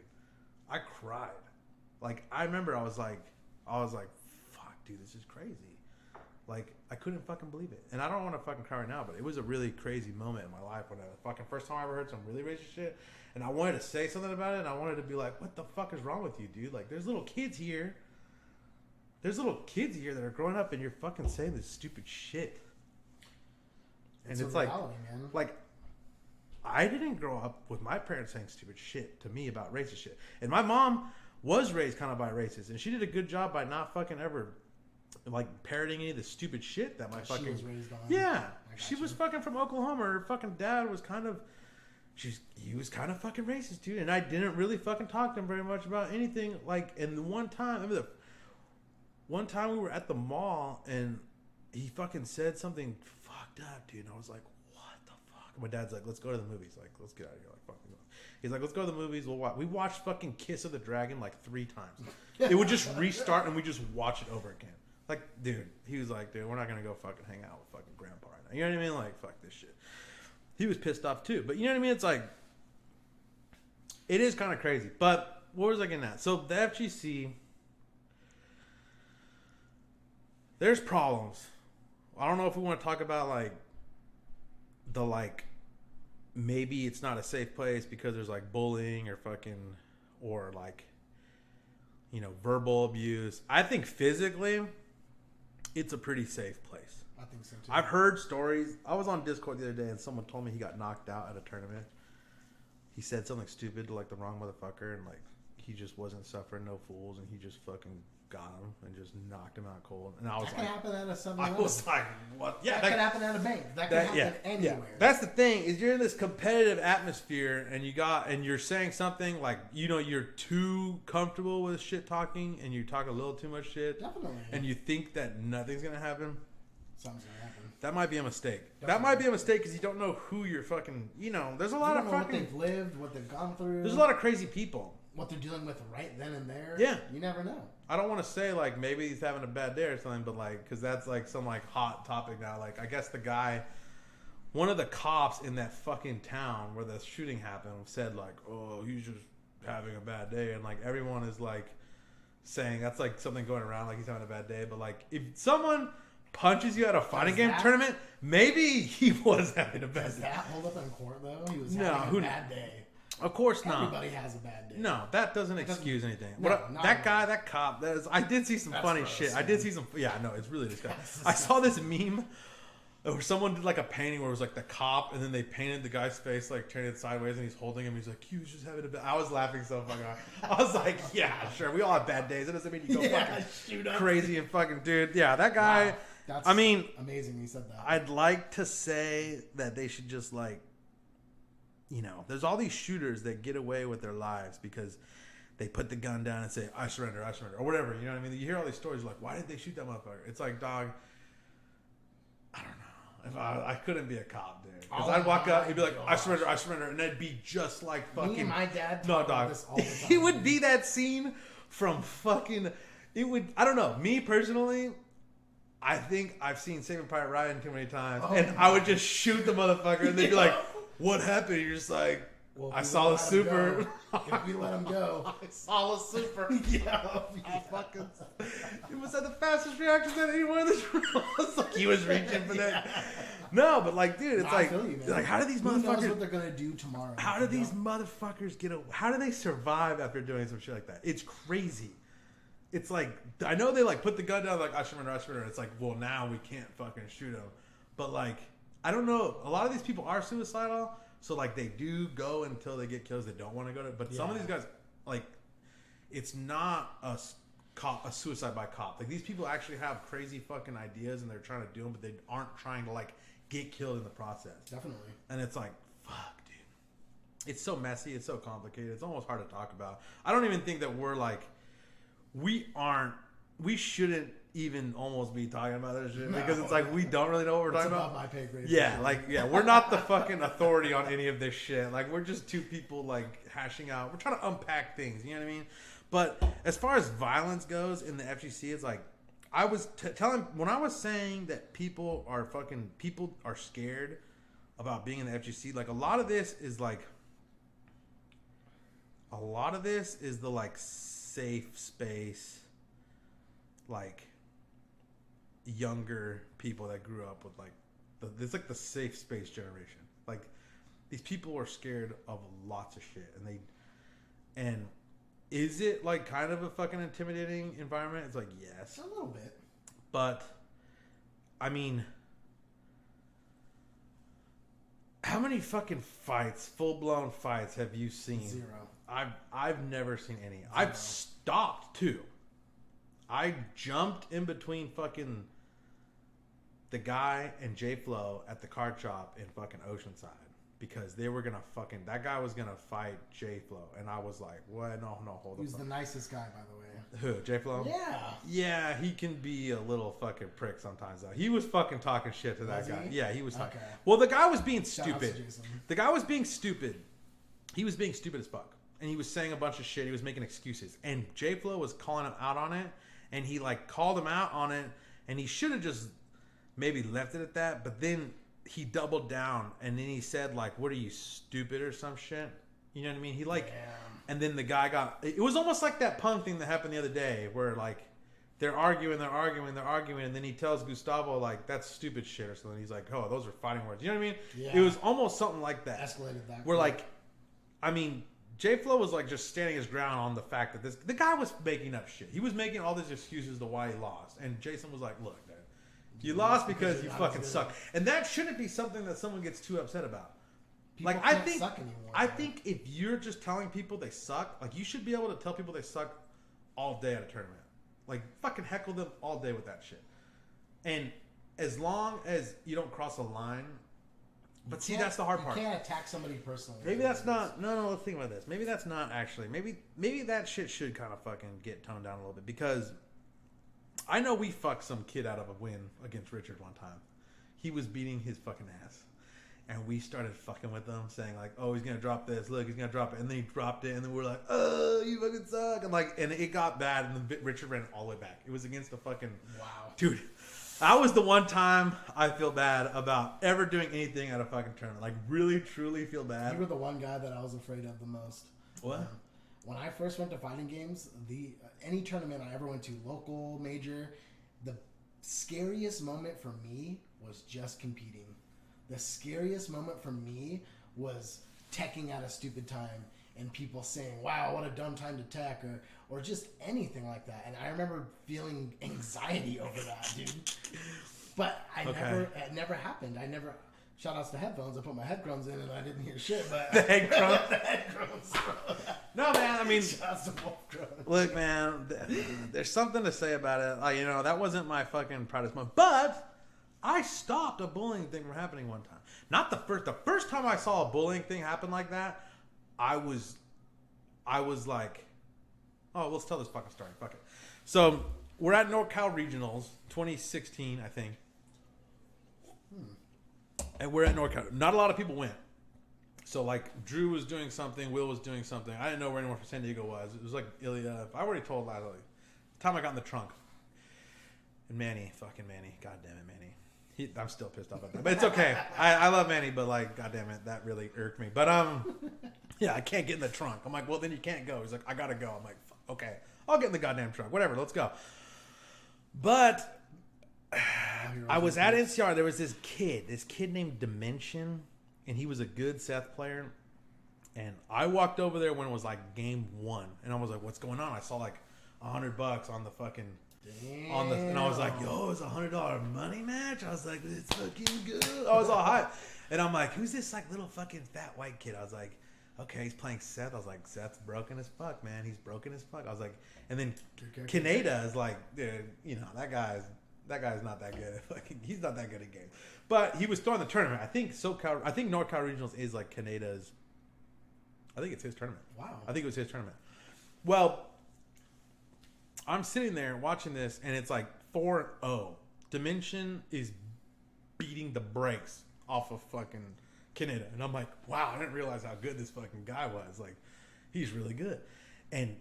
I cried. Like, I remember I was like, fuck, dude, this is crazy. Like, I couldn't fucking believe it. And I don't want to fucking cry right now, but it was a really crazy moment in my life when first time I ever heard some really racist shit. And I wanted to say something about it, and I wanted to be like, what the fuck is wrong with you, dude? Like, there's little kids here. There's little kids here that are growing up, and you're fucking saying this stupid shit. And it's like, reality, man. Like, I didn't grow up with my parents saying stupid shit to me about racist shit. And my mom was raised kind of by racists, and she did a good job by not fucking ever... like parroting any of the stupid shit that my fucking... She was raised on. Yeah. She was fucking from Oklahoma. Her fucking dad was kind of... He was kind of fucking racist, dude. And I didn't really fucking talk to him very much about anything. Like, and the one time... I mean, one time we were at the mall, and he fucking said something fucked up, dude. And I was like, what the fuck? And my dad's like, let's go to the movies. Like, let's get out of here. Like, fuck. He's like, let's go to the movies. We'll watch. We watched fucking Kiss of the Dragon like 3 times. It would just restart, and we just watch it over again. Like, dude, he was like, dude, we're not going to go fucking hang out with fucking grandpa right now. You know what I mean? Like, fuck this shit. He was pissed off too. But you know what I mean? It's like, it is kind of crazy. But what was I getting at? So the FGC, there's problems. I don't know if we want to talk about like, maybe it's not a safe place because there's like bullying or like, you know, verbal abuse. I think physically... it's a pretty safe place. I think so too. I've heard stories. I was on Discord the other day and someone told me he got knocked out at a tournament. He said something stupid to like the wrong motherfucker, and like he just wasn't suffering no fools, and he just fucking got him and just knocked him out cold. And I was that like, could happen at a 7-Eleven. I was like, what? Yeah, that could happen at a bank. That could happen anywhere. Yeah. That's the thing, is you're in this competitive atmosphere, and you're saying something like, you know, you're too comfortable with shit talking, and you talk a little too much shit. Definitely. And you think that nothing's gonna happen. Something's gonna happen. That might be a mistake. Definitely. That might be a mistake because you don't know who you're fucking. You know, there's a lot of fucking. What they've lived, what they've gone through. There's a lot of crazy people. What they're dealing with right then and there. Yeah. You never know. I don't want to say like maybe he's having a bad day or something, but like because that's like some like hot topic now. Like I guess the guy, one of the cops in that fucking town where the shooting happened, said like, oh, he's just having a bad day, and like everyone is like saying that's like something going around like he's having a bad day. But like if someone punches you at a fighting game tournament, maybe he was having a bad day. Does that hold up in court though? He was No, having a bad day. Of course not. Everybody has a bad day. No, that doesn't excuse anything. No, That guy, that cop, I did see some funny gross, shit. man. I did see some. Yeah, no, it's really disgusting. I saw this meme where someone did like a painting where it was like the cop, and then they painted the guy's face like turning it sideways, and he's holding him. He's like, he was just having a bad. I was laughing so fucking hard. I was like, yeah, sure, we all have bad days. It doesn't mean you go fucking crazy and fucking dude. Yeah, that guy. Wow. That's amazing. He said that. I'd like to say that they should just like. There's all these shooters that get away with their lives because they put the gun down and say, I surrender, or whatever. You know what I mean? You hear all these stories like, why did they shoot that motherfucker? It's like, dog, I don't know. If I couldn't be a cop, dude. Because I'd walk up, he'd be like, I surrender. And that'd be just like fucking. Me and my dad no, talk dog. about this all the time. It would be that scene from fucking. It would. I don't know. Me personally. I think I've seen Saving Private Ryan too many times. And I would just shoot the motherfucker and they'd be like, what happened? You're just like, well, I saw the super. If we let him go. I saw the super. Yeah. Fucking. It was at the fastest reaction that anyone in this room was like, he was reaching for that. Yeah. No, but like, dude, it's like how do these motherfuckers? Who knows what they're gonna do tomorrow? How do these motherfuckers how do they survive after doing some shit like that? It's crazy. It's like, I know they like put the gun down like, I surrender. It's like, well, now we can't fucking shoot him. But like, I don't know. A lot of these people are suicidal. So like they do go until they get killed. They don't want to go to, but some of these guys, like, it's not a suicide by cop. Like these people actually have crazy fucking ideas and they're trying to do them, but they aren't trying to like get killed in the process. Definitely. And it's like, fuck, dude. It's so messy. It's so complicated. It's almost hard to talk about. I don't even think that we're like, we shouldn't even almost be talking about this shit because it's like we don't really know what we're talking about. My pay grade. Yeah, we're not the fucking authority on any of this shit. Like we're just two people like hashing out. We're trying to unpack things. You know what I mean? But as far as violence goes in the FGC, it's like I was telling when I was saying that people are scared about being in the FGC. Like a lot of this is the like safe space, like younger people that grew up with like it's like the safe space generation. Like these people are scared of lots of shit, and is it like kind of a fucking intimidating environment? It's like yes, a little bit, but I mean, how many fucking fights, full blown fights, have you seen? Zero. I've never seen any. I've stopped too. I jumped in between fucking the guy and J Flo at the card shop in fucking Oceanside because they were gonna that guy was gonna fight J Flo, and I was like, what? No, hold on. He's the nicest guy, by the way. Who? J Flo? Yeah. Yeah, he can be a little fucking prick sometimes though. He was fucking talking shit to that guy. Yeah, he was talking. Okay. Well, the guy was being stupid. The guy was being stupid. He was being stupid as fuck. And he was saying a bunch of shit. He was making excuses. And J Flo was calling him out on it. And he like called him out on it. And he should have just maybe left it at that. But then he doubled down. And then he said like, what are you, stupid or some shit? You know what I mean? He like, and then the guy it was almost like that Punk thing that happened the other day. Where like, they're arguing. And then he tells Gustavo like, that's stupid shit or something. He's like, oh, those are fighting words. You know what I mean? Yeah. It was almost something like that. Escalated that. Where like, I mean, J Flo was like just standing his ground on the fact that the guy was making up shit. He was making all these excuses to why he lost. And Jason was like, look, man, you lost because you fucking suck. And that shouldn't be something that someone gets too upset about. People like I think if you're just telling people they suck, like you should be able to tell people they suck all day at a tournament. Like fucking heckle them all day with that shit. And as long as you don't cross a line. But see, that's the hard part. You can't attack somebody personally. Maybe that's not. No. Let's think about this. Maybe that's not actually. Maybe that shit should kind of fucking get toned down a little bit because I know we fucked some kid out of a win against Richard one time. He was beating his fucking ass, and we started fucking with him, saying like, "Oh, he's gonna drop this. Look, he's gonna drop it." And then he dropped it, and then we're like, "Oh, you fucking suck!" And it got bad, and then Richard ran all the way back. It was against the fucking dude. That was the one time I feel bad about ever doing anything at a fucking tournament. Like, really, truly feel bad. You were the one guy that I was afraid of the most. What? When I first went to fighting games, any tournament I ever went to, local, major, the scariest moment for me was just competing. The scariest moment for me was teching at a stupid time and people saying, wow, what a dumb time to tech, or just anything like that. And I remember feeling anxiety over that, dude. But it never happened. Shout outs to headphones. I put my headphones in and I didn't hear shit. But the headphones. The headphones. No, man. I mean, look, man. There's something to say about it. Like, that wasn't my fucking proudest moment. But I stopped a bullying thing from happening one time. Not the first. The first time I saw a bullying thing happen like that, I was like, oh, let's tell this fucking story. Fuck it. So we're at NorCal Regionals 2016, I think. And we're at NorCal. Not a lot of people went. So, like, Drew was doing something. Will was doing something. I didn't know where anyone from San Diego was. It was like Ilya. I already told last time I got in the trunk. And Manny. Fucking Manny. God damn it, Manny. I'm still pissed off about that. But it's okay. I love Manny, but, like, God damn it. That really irked me. But, yeah, I can't get in the trunk. I'm like, well, then you can't go. He's like, I gotta go. I'm like, okay. I'll get in the goddamn trunk. Whatever. Let's go. But I was at NCR. There was this kid named Dimension, and he was a good Seth player. And I walked over there when it was like game 1, and I was like, "What's going on?" I saw like $100 on the fucking and I was like, "Yo, it's $100 money match." I was like, "It's fucking good." I was all hyped, and I'm like, "Who's this like little fucking fat white kid?" I was like, "Okay, he's playing Seth." I was like, "Seth's broken as fuck, man. He's broken as fuck." I was like, and then Kaneda is like, dude, that guy's not that good. He's not that good at games. But he was throwing the tournament. I think NorCal Regionals is like Kaneda's. I think it's his tournament. Wow. I think it was his tournament. Well, I'm sitting there watching this, and it's like 4-0. Dimension is beating the brakes off of fucking Kaneda. And I'm like, wow, I didn't realize how good this fucking guy was. Like, he's really good. And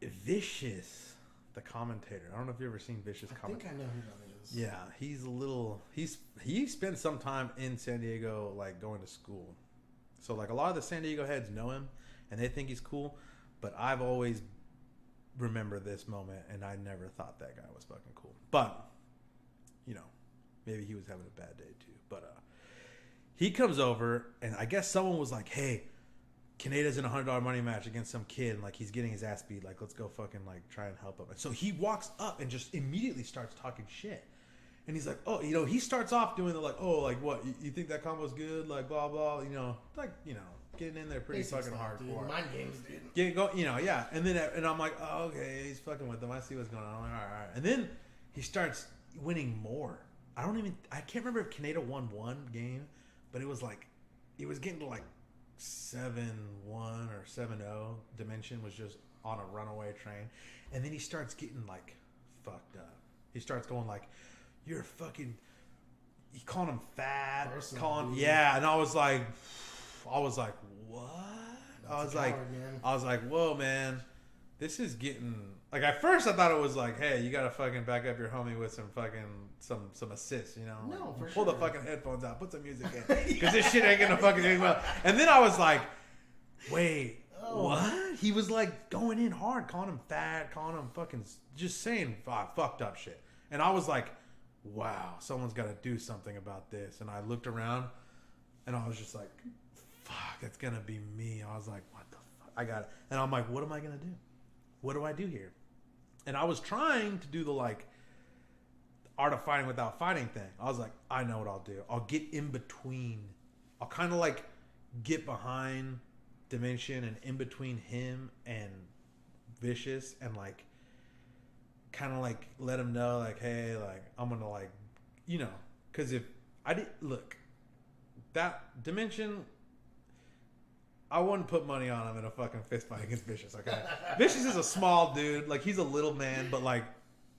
Vicious, the commentator. I don't know if you've ever seen Vicious commentator. I think I know who that is. Yeah, he's a little. He spent some time in San Diego, like going to school. So like a lot of the San Diego heads know him, and they think he's cool. But I've always remember this moment, and I never thought that guy was fucking cool. But maybe he was having a bad day too. But he comes over, and I guess someone was like, "Hey, Kaneda's in a $100 money match against some kid, and like he's getting his ass beat. Like, let's go fucking like try and help him." And so he walks up and just immediately starts talking shit. And he's like, "Oh, he starts off doing the like, oh, like what? You think that combo's good? Like blah blah, getting in there pretty fucking hardcore. Mind games, dude. Yeah. And I'm like, oh, okay, he's fucking with them. I see what's going on. I'm like, all right. And then he starts winning more. I can't remember if Kaneda won one game, but it was getting to like 7-1 or 7-0. Dimension was just on a runaway train. And then he starts getting like fucked up. He starts going like, you're fucking, he calling him fat, and I was like, what? I was like, whoa, man, this is getting, like, at first I thought it was like, hey, you gotta fucking back up your homie with some fucking, some assists, No, for pull sure. the fucking headphones out, put some music in, because this shit ain't gonna fucking do well. And then I was like, wait, what? He was like going in hard, calling him fat, calling him fucking, just saying fucked up shit. And I was like, wow, someone's got to do something about this. And I looked around, and I was just like, fuck, that's going to be me. I was like, what the fuck? I got it. And I'm like, what am I going to do? What do I do here? And I was trying to do the, like, art of fighting without fighting thing. I was like, I know what I'll do. I'll get in between. I'll kind of, like, get behind Dimension and in between him and Vicious and, like, kind of like let him know like, hey, like I'm gonna like, because if I did look that Dimension, I wouldn't put money on him in a fucking fist fight against Vicious. Okay, Vicious is a small dude, like he's a little man, but like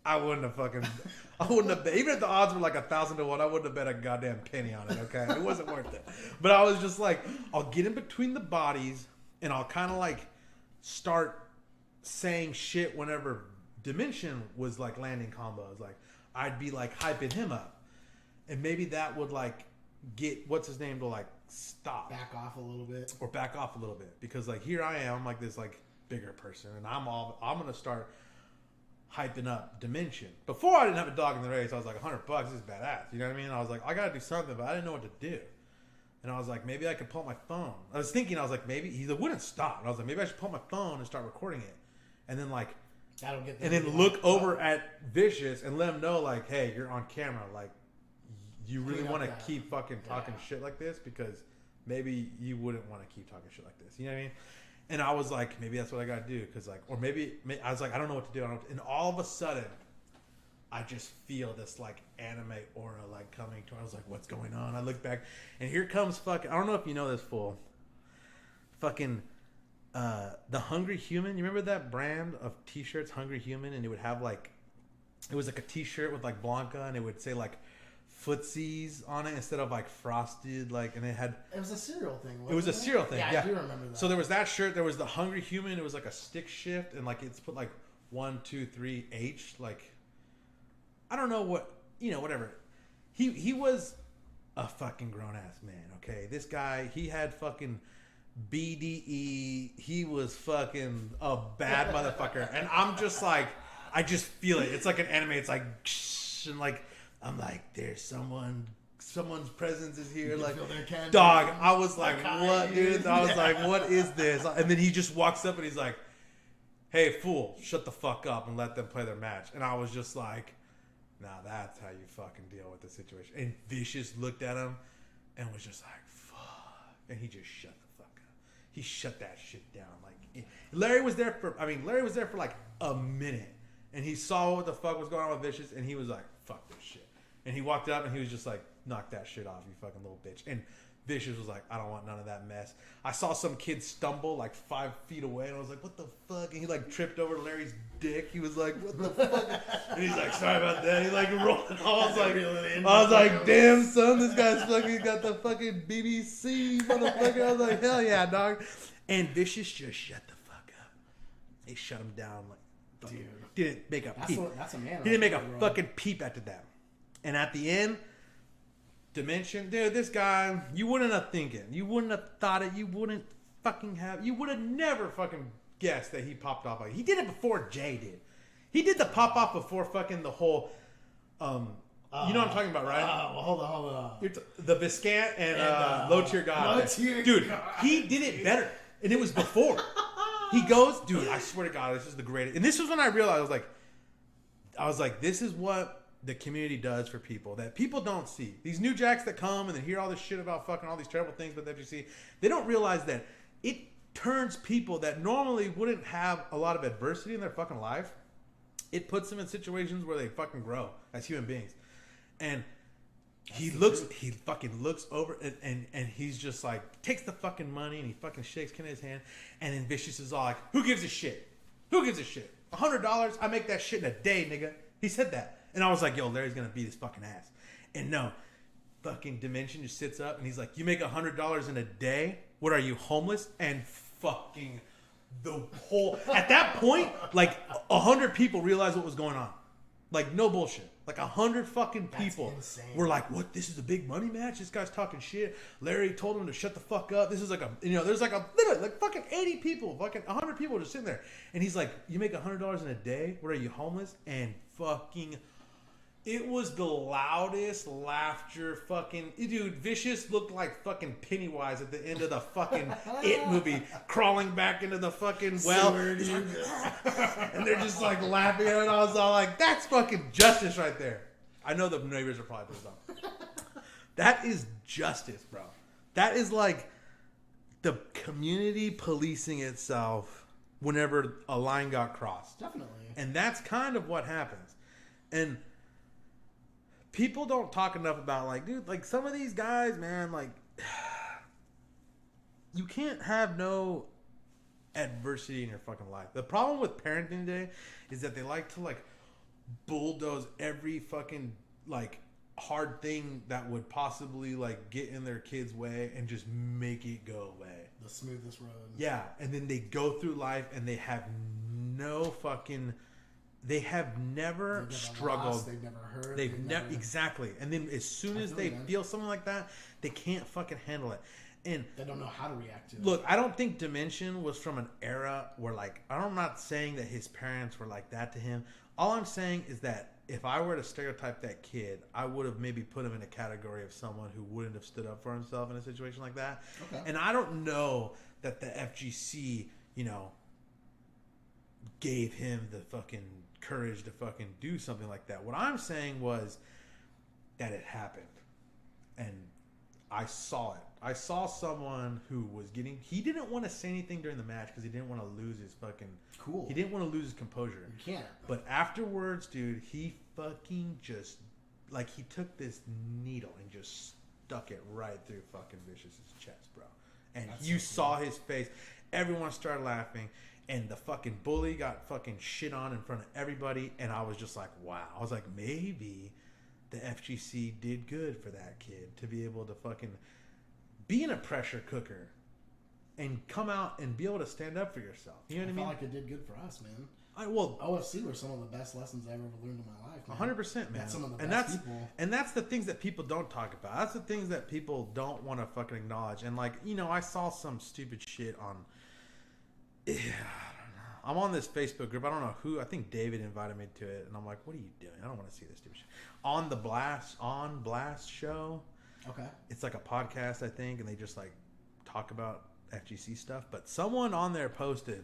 I wouldn't have bet, even if the odds were like 1,000 to 1, I wouldn't have bet a goddamn penny on it. Okay, it wasn't worth it. But I was just like, I'll get in between the bodies and I'll kind of like start saying shit whenever Dimension was like landing combos. Like I'd be like hyping him up, and maybe that would like get what's his name to like stop, back off a little bit, because like here I am like this like bigger person, and I'm gonna start hyping up Dimension. Before I didn't have a dog in the race, I was like, $100, this is badass. You know what I mean? I was like, I gotta do something, but I didn't know what to do. And I was like, maybe I could pull up my phone. I was thinking, I was like, maybe he wouldn't stop. And I was like, maybe I should pull up my phone and start recording it. And then like, and then look over at Vicious and let him know like, hey, you're on camera. Like, you really want to keep fucking talking shit like this, because maybe you wouldn't want to keep talking shit like this. You know what I mean? And I was like, maybe that's what I got to do. Cause like, or maybe I was like, I don't know what to do. And all of a sudden I just feel this like anime aura like coming to. I was like, what's going on? I look back, and here comes fucking. I don't know if you know this fool. Fucking, the Hungry Human. You remember that brand of T-shirts, Hungry Human, and it would have like, it was like a T-shirt with like Blanca, and it would say like footsies on it instead of like frosted, like, and it was a cereal thing. It was a cereal thing. Yeah, I do remember that. So there was that shirt. There was the Hungry Human. It was like a stick shift, and like it's put like 1, 2, 3 H like. I don't know what, whatever. He was a fucking grown ass man, okay? This guy, he had fucking BDE. He was fucking a bad motherfucker. And I'm just like, I just feel it. It's like an anime. It's like, and like, I'm like, there's someone's presence is here. Like, dog, I was like, what, dude? I was like, what is this? And then he just walks up and he's like, hey, fool, shut the fuck up and let them play their match. And I was just like, now that's how you fucking deal with the situation. And Vicious looked at him and was just like, fuck. And he just shut the fuck up. He shut that shit down. Like, Larry was there for like a minute. And he saw what the fuck was going on with Vicious, and he was like, fuck this shit. And he walked up and he was just like, knock that shit off, you fucking little bitch. And Vicious was like, I don't want none of that mess. I saw some kid stumble like 5 feet away, and I was like, what the fuck? And he like tripped over Larry's dick. He was like, what the fuck? And he's like, sorry about that. He like rolled. I was like, damn son, this guy's fucking got the fucking BBC motherfucker. I was like, hell yeah, dog. And Vicious just shut the fuck up. They shut him down like, dude, didn't make a peep. That's a man. He didn't make a fucking peep after that. And at the end, Dimension, dude, this guy, you wouldn't have thinking. You wouldn't have thought it. You wouldn't fucking have. You would have never fucking guessed that he popped off. He did it before Jay did. He did the pop off before fucking the whole. You know what I'm talking about, right? Well, hold on. The Viscant and Low Tier God. Dude, he did it better, and it was before. He goes, dude. I swear to God, this is the greatest. And this was when I realized, I was like, this is what the community does for people that people don't see. These new jacks that come and they hear all this shit about fucking all these terrible things about the FGC, they don't realize that it turns people that normally wouldn't have a lot of adversity in their fucking life, it puts them in situations where they fucking grow as human beings. And he fucking looks over and he's just like, takes the fucking money and he fucking shakes Ken in his hand, and then Vicious is all like, who gives a shit? Who gives a shit? $100? I make that shit in a day, nigga. He said that. And I was like, yo, Larry's going to beat his fucking ass. And no, fucking Dimension just sits up and he's like, you make $100 in a day? What are you, homeless? And fucking the whole... At that point, like 100 people realized what was going on. Like, no bullshit. Like 100 fucking people were like, what? This is a big money match? This guy's talking shit. Larry told him to shut the fuck up. This is like a, there's like a, literally like fucking 80 people, fucking 100 people just sitting there. And he's like, you make $100 in a day? What are you, homeless? And fucking... It was the loudest laughter fucking... Dude, Vicious looked like fucking Pennywise at the end of the fucking It movie, crawling back into the fucking well. And they're just like laughing at it. I was all like, that's fucking justice right there. I know the neighbors are probably pissed off. That is justice, bro. That is like the community policing itself whenever a line got crossed. Definitely. And that's kind of what happens. And... people don't talk enough about, like, dude, like, some of these guys, man, like, you can't have no adversity in your fucking life. The problem with parenting today is that they like to, like, bulldoze every fucking, like, hard thing that would possibly, like, get in their kid's way and just make it go away. The smoothest road. Yeah, and then they go through life and they have no fucking... They have never struggled. Lost, they've never heard. They've never exactly. And then as soon as they feel something like that, they can't fucking handle it. And they don't know how to react to it. Look, I don't think Dimension was from an era where, like, I'm not saying that his parents were like that to him. All I'm saying is that if I were to stereotype that kid, I would have maybe put him in a category of someone who wouldn't have stood up for himself in a situation like that. Okay. And I don't know that the FGC, gave him the fucking courage to fucking do something like that. What I'm saying was that it happened. And I saw it. I saw someone who was he didn't want to say anything during the match because he didn't want to lose his fucking... Cool. He didn't want to lose his composure. You can't. But afterwards, dude, he fucking just... Like, he took this needle and just stuck it right through fucking Vicious's chest, bro. And That's you so saw his face. Everyone started laughing. And the fucking bully got fucking shit on in front of everybody. And I was just like, wow. I was like, maybe the FGC did good for that kid to be able to fucking be in a pressure cooker and come out and be able to stand up for yourself. You know what I mean? I felt like it did good for us, man. Well, OFC were some of the best lessons I've ever learned in my life. 100%, man. That's some of the best people. And that's the things that people don't talk about. That's the things that people don't want to fucking acknowledge. And like, I saw some stupid shit on... I don't know. I'm on this Facebook group. I don't know who. I think David invited me to it. And I'm like, what are you doing? I don't want to see this stupid shit. On Blast show. Okay. It's like a podcast, I think. And they just like talk about FGC stuff. But someone on there posted,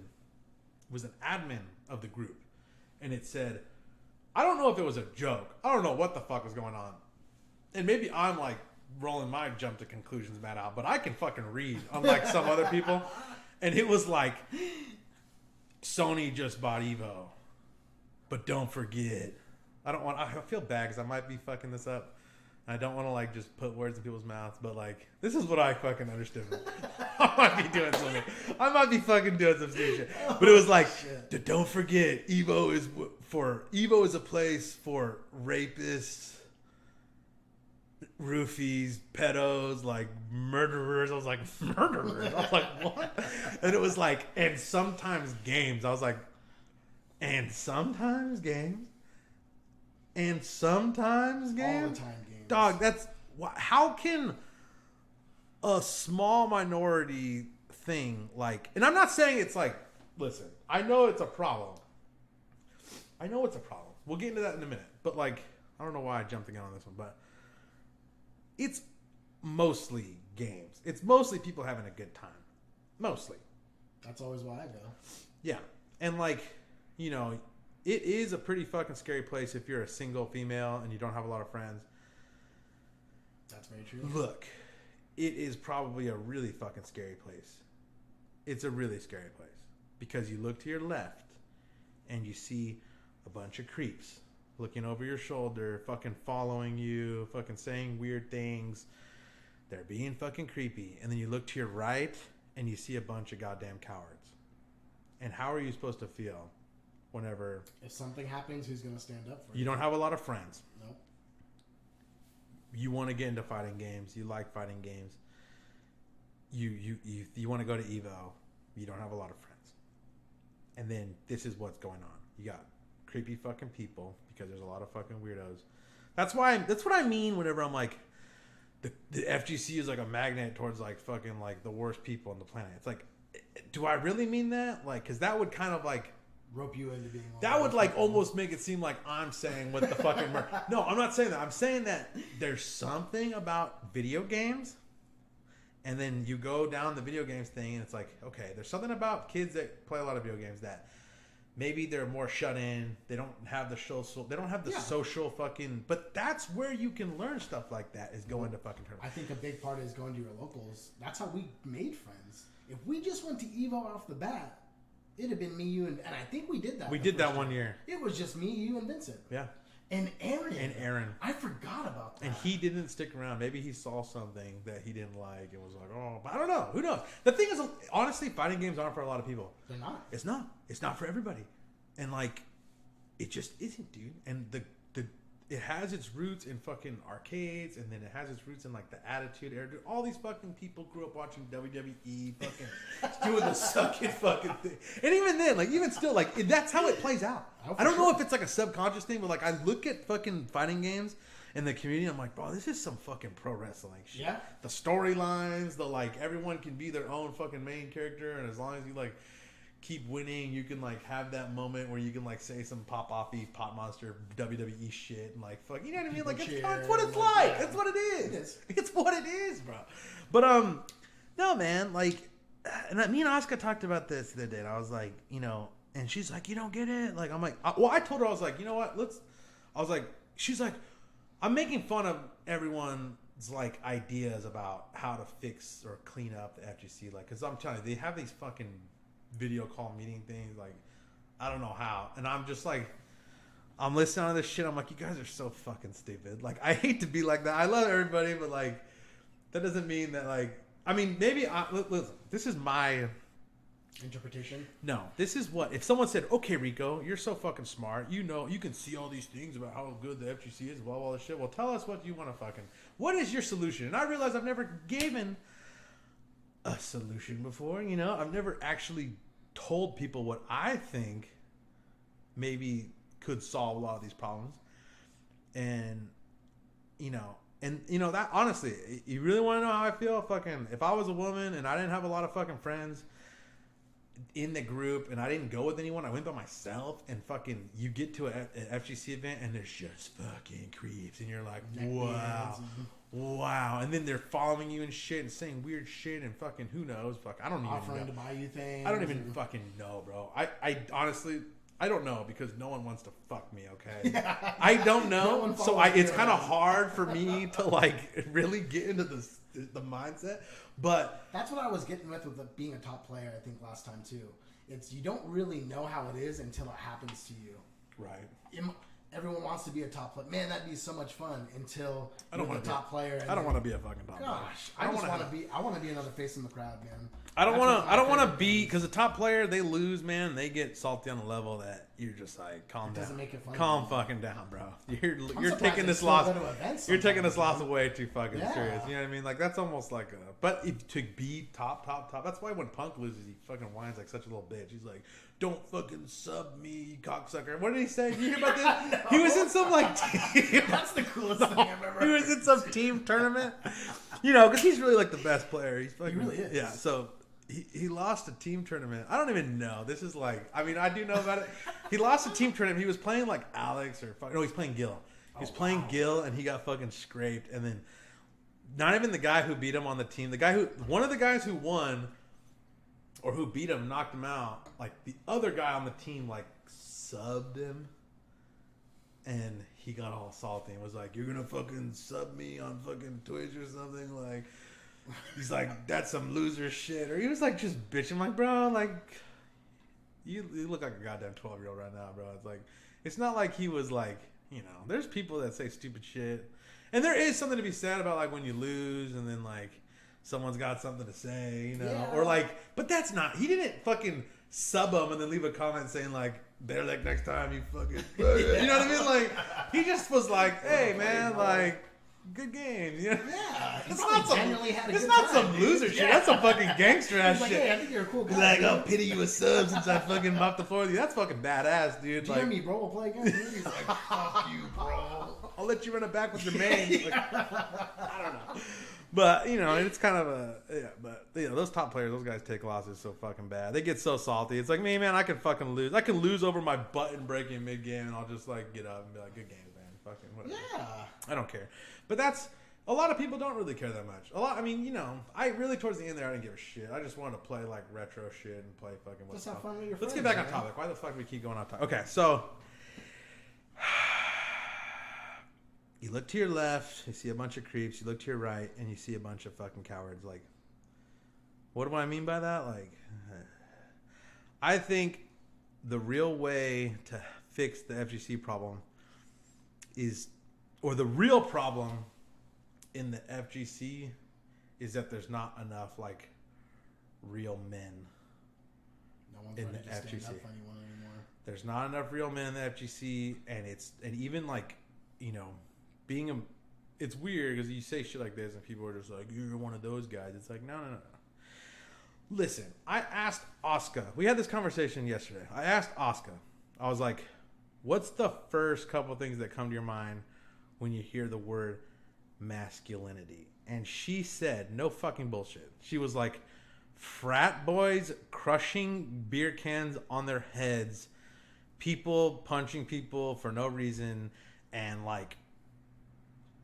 was an admin of the group. And it said, I don't know if it was a joke. I don't know what the fuck was going on. And maybe I'm like rolling my jump to conclusions mad out. But I can fucking read, unlike some other people. And it was like, Sony just bought Evo, but don't forget. I feel bad because I might be fucking this up. I don't want to like just put words in people's mouths, but like this is what I fucking understood. I might be doing something. I might be fucking doing some stupid shit. But it was like, don't forget, Evo is a place for rapists, roofies, pedos, like murderers. I was like, murderers? I was like, what? And it was like, and sometimes games. I was like, and sometimes games? And sometimes games? All the time games. Dog, how can a small minority thing like, and I'm not saying it's like, listen, I know it's a problem. We'll get into that in a minute. But like, I don't know why I jumped again on this one, but it's mostly games. It's mostly people having a good time. Mostly. That's always why I go. Yeah. And like, it is a pretty fucking scary place if you're a single female and you don't have a lot of friends. That's very true. Look, it is probably a really fucking scary place. It's a really scary place. Because you look to your left and you see a bunch of creeps looking over your shoulder, fucking following you, fucking saying weird things. They're being fucking creepy. And then you look to your right and you see a bunch of goddamn cowards. And how are you supposed to feel whenever... If something happens, who's going to stand up for you? You don't have a lot of friends. Nope. You want to get into fighting games. You like fighting games. You want to go to Evo. You don't have a lot of friends. And then this is what's going on. You got creepy fucking people because there's a lot of fucking weirdos. That's what I mean whenever I'm like, the FGC is like a magnet towards like fucking like the worst people on the planet. It's like, do I really mean that? Like, because that would kind of like rope you into being one that would like almost make it seem like I'm saying what the fucking no, I'm not saying that. I'm saying that there's something about video games, and then you go down the video games thing and it's like, okay, there's something about kids that play a lot of video games that maybe they're more shut in. They don't have the social fucking, but that's where you can learn stuff like that is going to fucking tournaments. I think a big part is going to your locals. That's how we made friends. If we just went to Evo off the bat, it'd have been me, you, and I think we did that. We did that one year. It was just me, you, and Vincent. Yeah. And Aaron. I forgot about that. And he didn't stick around. Maybe he saw something that he didn't like and was like, oh, but I don't know. Who knows? The thing is, honestly, fighting games aren't for a lot of people. They're not. It's not. It's not for everybody. And like, it just isn't, dude. And it has its roots in fucking arcades, and then it has its roots in like the Attitude Era. Dude, all these fucking people grew up watching WWE, fucking doing the sucking fucking thing. And even then, like even still, like that's how it plays out. I don't know if it's like a subconscious thing, but like I look at fucking fighting games in the community. I'm like, bro, this is some fucking pro wrestling shit. Yeah. The storylines, the like, everyone can be their own fucking main character, and as long as you like keep winning, you can like have that moment where you can like say some pop-offy pop monster WWE shit and like fuck, you know what I mean? Like it's what it's like. Yeah. It's what it is. It's what it is, bro. But no, man, like, and me and Oscar talked about this the other day, and I was like, you know, and she's like, you don't get it. Like, I'm like, well, I told her, I was like, you know what? I was like, she's like, I'm making fun of everyone's like ideas about how to fix or clean up the FGC, like, because I'm telling you, they have these fucking video call meeting things, like, I don't know how, and I'm just like, I'm listening to this shit, I'm like, you guys are so fucking stupid. Like, I hate to be like that. I love everybody, but like, that doesn't mean that, like, I mean, maybe listen, this is my interpretation. No, this is what, if someone said, okay, Rico, you're so fucking smart, you know, you can see all these things about how good the FGC is, blah, blah, this shit. Well, tell us what you want to fucking, what is your solution? And I realize I've never given a solution before, you know, I've never actually told people what I think maybe could solve a lot of these problems. And that, honestly, you really want to know how I feel? Fucking, if I was a woman and I didn't have a lot of fucking friends in the group and I didn't go with anyone, I went by myself, and fucking, you get to an FGC event and there's just fucking creeps, and you're like, wow, and then they're following you and shit and saying weird shit and fucking who knows, fuck, I don't even offering know. to buy you things. I don't even fucking know, bro. I honestly, I don't know, because no one wants to fuck me, okay? Yeah. I don't know, so it's kind of hard for me to like really get into the mindset. But that's what I was getting with being a top player, I think, last time too. It's, you don't really know how it is until it happens to you. Right. Everyone wants to be a top player. Man, that'd be so much fun until you're a top player. I don't want to be a fucking top player. Gosh, I want to be another face in the crowd, man. I don't want to be, because the top player, they lose, man. They get salty on a level that you're just like, calm down. Doesn't make it fun. Calm fucking down, bro. You're taking this loss. You're taking this loss away too fucking serious. You know what I mean? Like, that's almost like a. But to be top, that's why when Punk loses, he fucking whines like such a little bitch. He's like, "Don't fucking sub me, you cocksucker." What did he say? You hear about this? No. He was in some like team. That's the coolest thing I've ever heard. He was in some team tournament. You know, because he's really like the best player. He's fucking, he really is. Yeah. So. He lost a team tournament. I don't even know. This is like, I mean, I do know about it. He lost a team tournament. He was playing like Alex or no, he's playing Gil. He was playing Gil, and he got fucking scraped. And then not even the guy who beat him on the team. One of the guys who won or who beat him, knocked him out. Like, the other guy on the team like subbed him, and he got all salty and was like, "You're gonna fucking sub me on fucking Twitch or something?" Like. He's like, "That's some loser shit," or he was like just bitching, like, "Bro, like, you look like a goddamn 12-year-old right now, bro." It's like, it's not like he was like, you know, there's people that say stupid shit, and there is something to be said about like when you lose and then like someone's got something to say, you know, or like, but that's not. He didn't fucking sub him and then leave a comment saying like, "Better luck next time, you fucking," you know what I mean? Like, he just was like, "Hey man, like." Good games, you know? Yeah. It's not some loser shit. That's some fucking gangster ass shit. Hey, I think you're a cool guy. Like, I'll pity you a sub since I fucking mopped the floor with you. That's fucking badass, dude. Do you hear me, bro? We'll play again. He's like, "Fuck you, bro. I'll let you run it back with your main." Like, I don't know. But, you know, it's kind of a, yeah, but, you know, those top players, those guys take losses so fucking bad. They get so salty. It's like, me, man, I can fucking lose. I can lose over my button breaking mid-game, and I'll just, like, get up and be like, "Good game, man. Fucking whatever." Yeah. I don't care. But that's, a lot of people don't really care that much. I mean, you know, I really, towards the end there, I didn't give a shit. I just wanted to play, like, retro shit and play fucking what's Just have fun with your Let's friends, get back on man. topic. Why the fuck do we keep going off topic? Okay, so, you look to your left, you see a bunch of creeps. You look to your right, and you see a bunch of fucking cowards. Like, what do I mean by that? Like, I think the real way to fix the FGC problem is, or the real problem in the FGC is that there's not enough like real men in the FGC. There's not enough real men in the FGC, and even like, you know, it's weird because you say shit like this and people are just like, "You're one of those guys." It's like, no. Listen, I asked Oscar. We had this conversation yesterday. I asked Oscar. I was like, "What's the first couple things that come to your mind when you hear the word masculinity. And she said, no fucking bullshit. She was like, frat boys crushing beer cans on their heads, people punching people for no reason, and like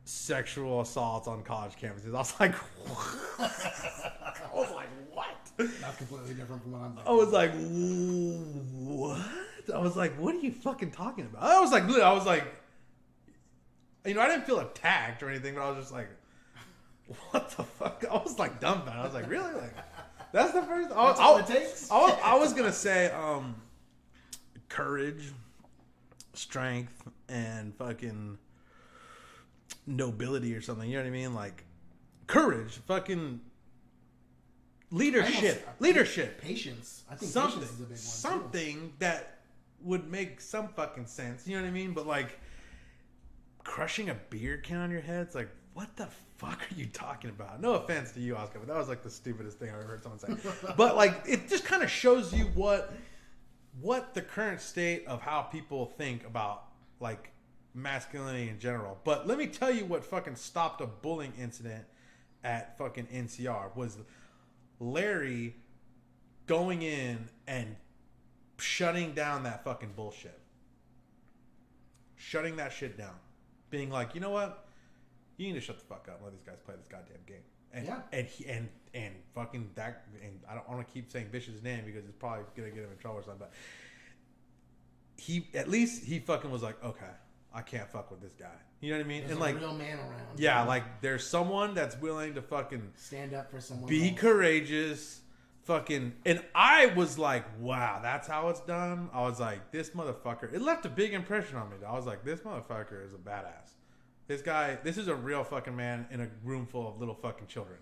sexual assaults on college campuses. I was like, what? I was like, what? That's completely different from what I'm thinking. I was like, what? I was like, what are you fucking talking about? I was like, you know, I didn't feel attacked or anything, but I was just like, what the fuck? I was like dumbfounded. I was like, really? Like, that's the first. That's all it takes. I was gonna say, courage, strength, and fucking nobility or something. You know what I mean? Like, courage, fucking leadership. Patience. I think Something, patience is a big one. something that would make some fucking sense. You know what I mean? But like, crushing a beer can on your head, it's like, what the fuck are you talking about? No offense to you, Oscar, but that was like the stupidest thing I ever heard someone say. But like, it just kind of shows you what the current state of how people think about like masculinity in general. But let me tell you what fucking stopped a bullying incident at fucking NCR was Larry going in and shutting down that fucking bullshit. Shutting that shit down. Being like, you know what? You need to shut the fuck up and let these guys play this goddamn game. And and fucking that, and I don't want to keep saying Bishop's name because it's probably gonna get him in trouble or something, but he fucking was like, okay, I can't fuck with this guy. You know what I mean? There's and a like, real man around. yeah, like there's someone that's willing to fucking stand up for someone. Be else. courageous. Fucking, and I was like, wow, that's how it's done. I was like, this motherfucker. It left a big impression on me. I was like, this motherfucker is a badass. This guy, this is a real fucking man in a room full of little fucking children.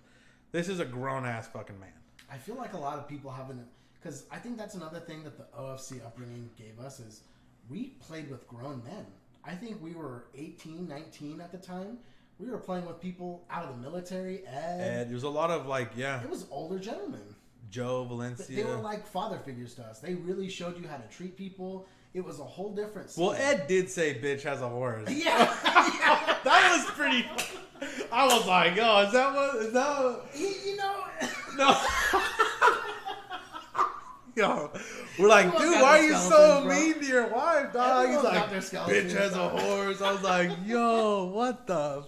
This is a grown ass fucking man. I feel like a lot of people haven't, because I think that's another thing that the OFC upbringing gave us is we played with grown men. I think we were 18, 19 at the time. We were playing with people out of the military. Ed. There was a lot of like, yeah. It was older gentlemen. Joe Valencia. They were like father figures to us. They really showed you how to treat people. It was a whole different scene. Well, Ed did say bitch has a horse. Yeah. That was pretty. I was like, oh, is that what? You know. No. Yo, we're like, dude, why are you so mean to your wife, dog? He's like, bitch has a horse. I was like, yo, what the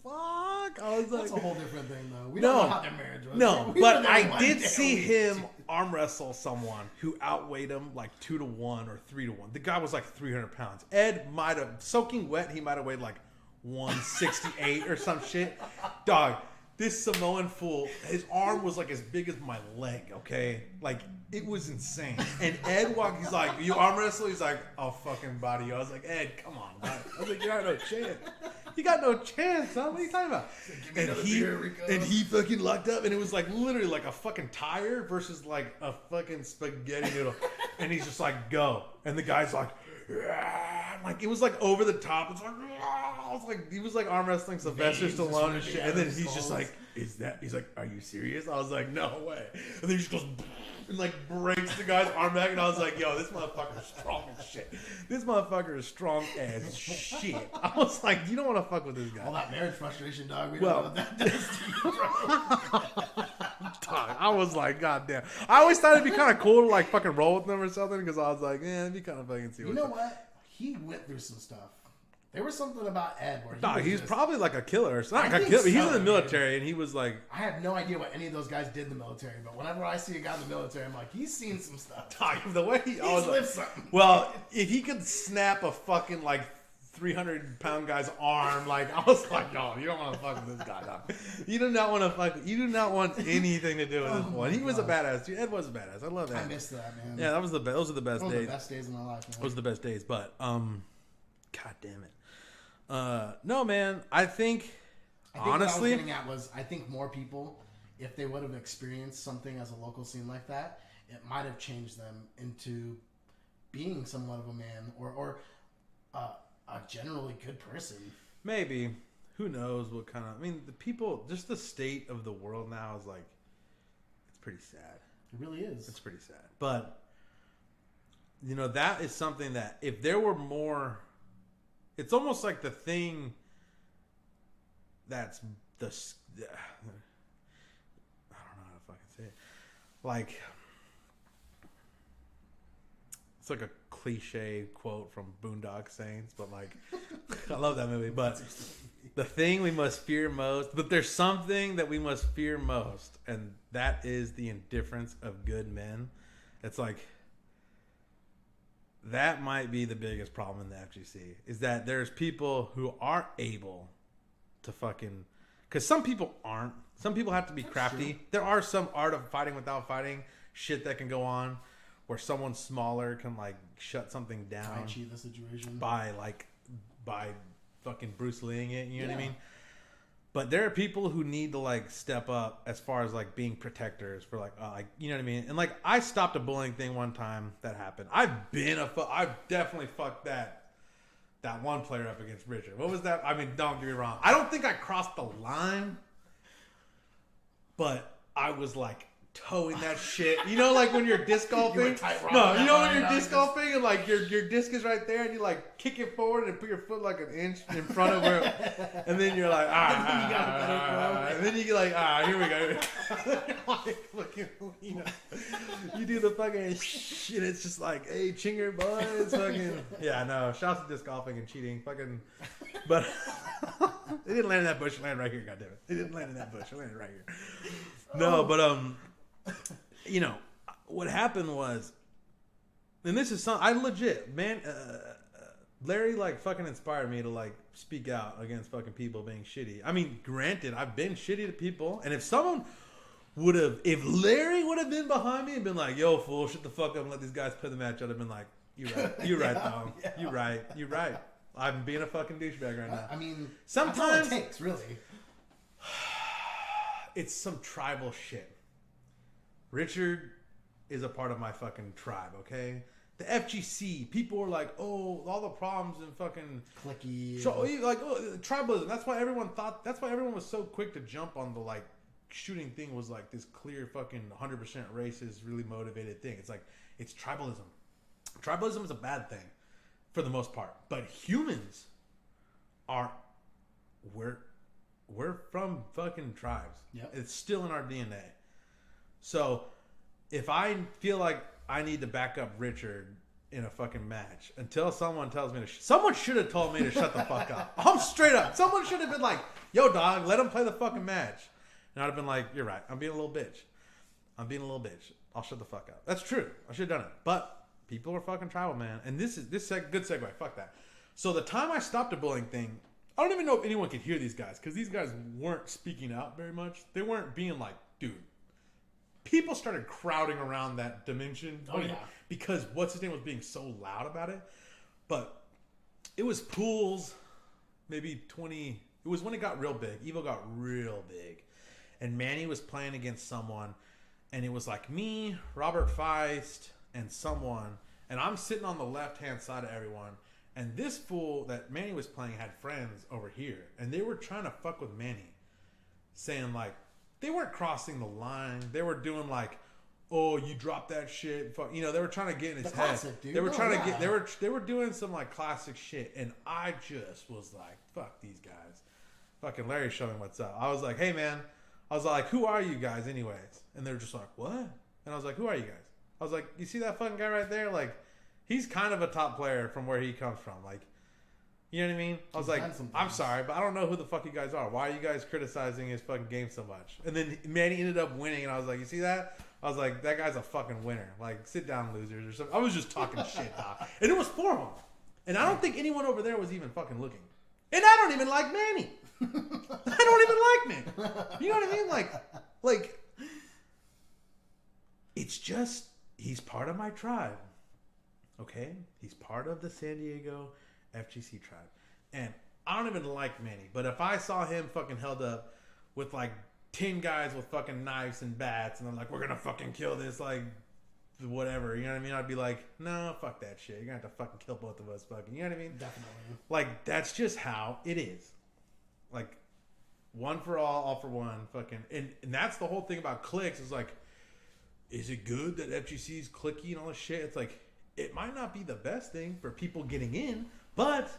fuck? I was like, that's a whole different thing, though. We don't know how their marriage was. No, but I did see him arm wrestle someone who outweighed him like 2-1 or 3-1. The guy was like 300 pounds. Ed might have, soaking wet, he might have weighed like 168 or some shit. Dog, this Samoan fool, his arm was like as big as my leg, okay? Like, it was insane. And Ed walked, he's like, you arm wrestle? He's like, I'll fucking body you. I was like, Ed, come on, man. I was like, you got no chance. You got no chance, son. What are you talking about? And he fucking locked up, and it was like literally like a fucking tire versus like a fucking spaghetti noodle. And he's just like, go. And the guy's like, it was like over the top. It's like, I was like, he was like arm wrestling Sylvester Stallone and shit. And then he's just like, he's like, are you serious? I was like, no way. And then he just goes and like breaks the guy's arm back, and I was like, yo, this motherfucker is strong as shit. This motherfucker is strong as shit. I was like, you don't want to fuck with this guy. All that marriage frustration, dog. We don't know what that does to you, bro. Dog, I was like, god damn. I always thought it'd be kind of cool to like fucking roll with them or something, because I was like, it'd be kind of fucking see. You know what? He went through some stuff. There was something about Ed where he's probably like a killer. It's not like a killer. He's in the military, and he was like, I have no idea what any of those guys did in the military, but whenever I see a guy in the military, I'm like, he's seen some stuff. Dog, the way he's lived something. Well, if he could snap a fucking like 300-pound guy's arm, like I was like, no, you don't want to fuck with this guy, dog. You do not want to fuck. You do not want anything to do with this one. He was a badass. Dude, Ed was a badass. I love that. I miss that, man. Yeah, that was the best. Those are the best days. The best days of my life. Man. Those are the best days. But god damn it. No, man. I think honestly, what I was getting at was I think more people, if they would have experienced something as a local scene like that, it might have changed them into being somewhat of a man or a generally good person. Maybe. Who knows what kind of... I mean, the people... Just the state of the world now is like... It's pretty sad. It really is. It's pretty sad. But, you know, that is something that if there were more... It's almost like the thing that's the I don't know how to fucking say it. Like, it's like a cliche quote from Boondock Saints, but like, I love that movie. But the thing we must fear most, but there's something that we must fear most, and that is the indifference of good men. It's like, that might be the biggest problem in the FGC, is that there's people who aren't able to fucking, because some people aren't. Some people have to be crafty. True. There are some art of fighting without fighting shit that can go on, where someone smaller can like shut something down the situation by fucking Bruce Leeing it. You know what I mean? But there are people who need to like step up as far as like being protectors for like you know what I mean? And like, I stopped a bullying thing one time that happened. I've definitely fucked that one player up against Richard. What was that? I mean, don't get me wrong. I don't think I crossed the line, but I was like towing that shit. You know, like when you're disc golfing? When you're disc golfing and like your disc is right there and you like kick it forward and put your foot like an inch in front of where, and then you're like, and then you get like, here we go. Like, fucking, you know, you do the fucking shit. It's just like, hey, chinger boys, fucking, yeah, no, shouts to disc golfing and cheating, fucking, but it didn't land in that bush. It landed right here, goddammit. It didn't land in that bush. It landed right here. No, but you know, what happened was, and this is I legit, man, Larry like fucking inspired me to like speak out against fucking people being shitty. I mean, granted, I've been shitty to people, and if Larry would have been behind me and been like, yo, fool, shut the fuck up and let these guys play the match, I'd have been like, you're right, Tom. Yeah. You're right. I'm being a fucking douchebag right now. I mean, sometimes that's all it takes, really. It's some tribal shit. Richard is a part of my fucking tribe, okay? The FGC, people are like, oh, all the problems and fucking clicky. So, like, tribalism. That's why everyone was so quick to jump on the like shooting thing was like this clear fucking 100% racist, really motivated thing. It's like, it's tribalism. Tribalism is a bad thing for the most part, but humans are, we're from fucking tribes. Yep. It's still in our DNA. So if I feel like I need to back up Richard in a fucking match until someone tells me someone should have told me to shut the fuck up. I'm straight up. Someone should have been like, yo, dog, let him play the fucking match. And I'd have been like, you're right. I'm being a little bitch. I'll shut the fuck up. That's true. I should have done it. But people are fucking tribal, man. And this is good segue. Fuck that. So the time I stopped the bullying thing, I don't even know if anyone could hear these guys, because these guys weren't speaking out very much. They weren't being like, dude. People started crowding around that dimension. Oh, yeah. Because what's his name was being so loud about it. But it was pools, maybe 20. It was when it got real big. Evo got real big. And Manny was playing against someone. And it was like me, Robert Feist, and someone. And I'm sitting on the left-hand side of everyone. And this fool that Manny was playing had friends over here. And they were trying to fuck with Manny. Saying like, they weren't crossing the line. They were doing like, oh, you dropped that shit. Fuck. You know, they were trying to get in his head. Classic, dude. They were trying to get, they were doing some like classic shit. And I just was like, fuck these guys. Fucking Larry showed me what's up. I was like, hey man. I was like, who are you guys anyways? And they're just like, what? And I was like, who are you guys? I was like, you see that fucking guy right there? Like, he's kind of a top player from where he comes from. Like, you know what I mean? I was like, I'm sorry, but I don't know who the fuck you guys are. Why are you guys criticizing his fucking game so much? And then Manny ended up winning, and I was like, you see that? I was like, that guy's a fucking winner. Like, sit down, losers, or something. I was just talking shit, dog. And it was 4 of them. And I don't think anyone over there was even fucking looking. And I don't even like Manny. I don't even like Manny. You know what I mean? Like, it's just, he's part of my tribe. Okay? He's part of the San Diego FGC tribe. And I don't even like Manny, but if I saw him fucking held up with like 10 guys with fucking knives and bats and I'm like, we're gonna fucking kill this, like, whatever, you know what I mean? I'd be like, no, fuck that shit. You're gonna have to fucking kill both of us, fucking, you know what I mean? Definitely. Like, that's just how it is. Like, one for all for one, fucking, and that's the whole thing about clicks is like, is it good that FGC's clicky and all this shit? It's like, it might not be the best thing for people getting in, but,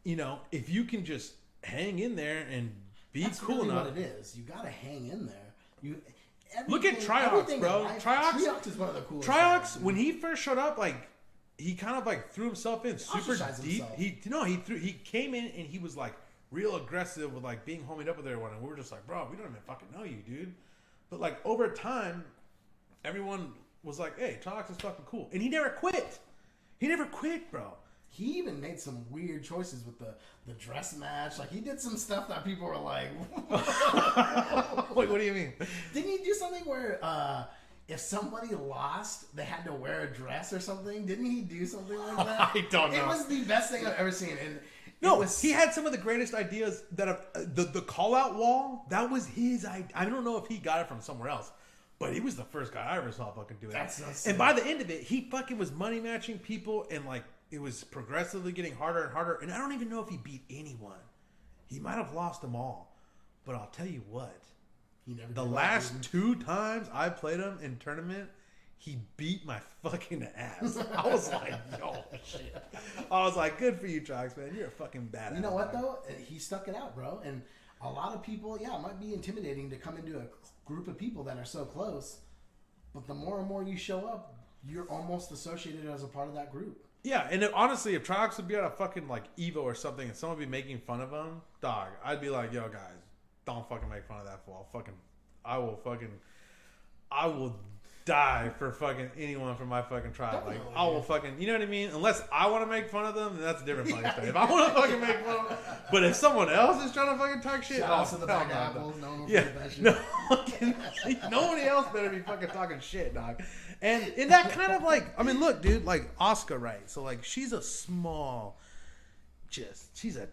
you know, if you can just hang in there and be That's cool really enough. what it is. You gotta hang in there. Look at Triox, bro. Triox is one of the coolest. Triox, when he first showed up, like he kind of like threw himself in super Ostracized deep. himself. He came in and he was like real aggressive with like being homied up with everyone, and we were just like, bro, we don't even fucking know you, dude. But like over time, everyone was like, hey, Triox is fucking cool, and he never quit. He never quit, bro. He even made some weird choices with the dress match. Like, he did some stuff that people were like... Wait, what do you mean? Didn't he do something where if somebody lost, they had to wear a dress or something? Didn't he do something like that? I don't know. It was the best thing I've ever seen. And no, he had some of the greatest ideas that the call-out wall, that was his idea. I don't know if he got it from somewhere else, but he was the first guy I ever saw fucking do that. That's so sick. And by the end of it, he fucking was money matching people, and like it was progressively getting harder and harder. And I don't even know if he beat anyone. He might have lost them all. But I'll tell you what. He never The did last that, 2 times I played him in tournament, he beat my fucking ass. I was like, yo, shit. I was like, good for you, Trox, man. You're a fucking badass. You know what, though? He stuck it out, bro. And a lot of people, yeah, it might be intimidating to come into a group of people that are so close. But the more and more you show up, you're almost associated as a part of that group. Yeah, and honestly, if Trox would be at a fucking like Evo or something and someone would be making fun of him, dog, I'd be like, yo, guys, don't fucking make fun of that fool. I will die for fucking anyone from my fucking tribe. Like, I will fucking, you know what I mean? Unless I want to make fun of them, then that's a different fucking story. If I want to fucking make fun of them, but if someone else is trying to fucking talk shit, Shout out to the back apples. No one will yeah, that shit. nobody else better be fucking talking shit, dog. And that kind of like, I mean, look, dude, like Asuka, right? So like, she's a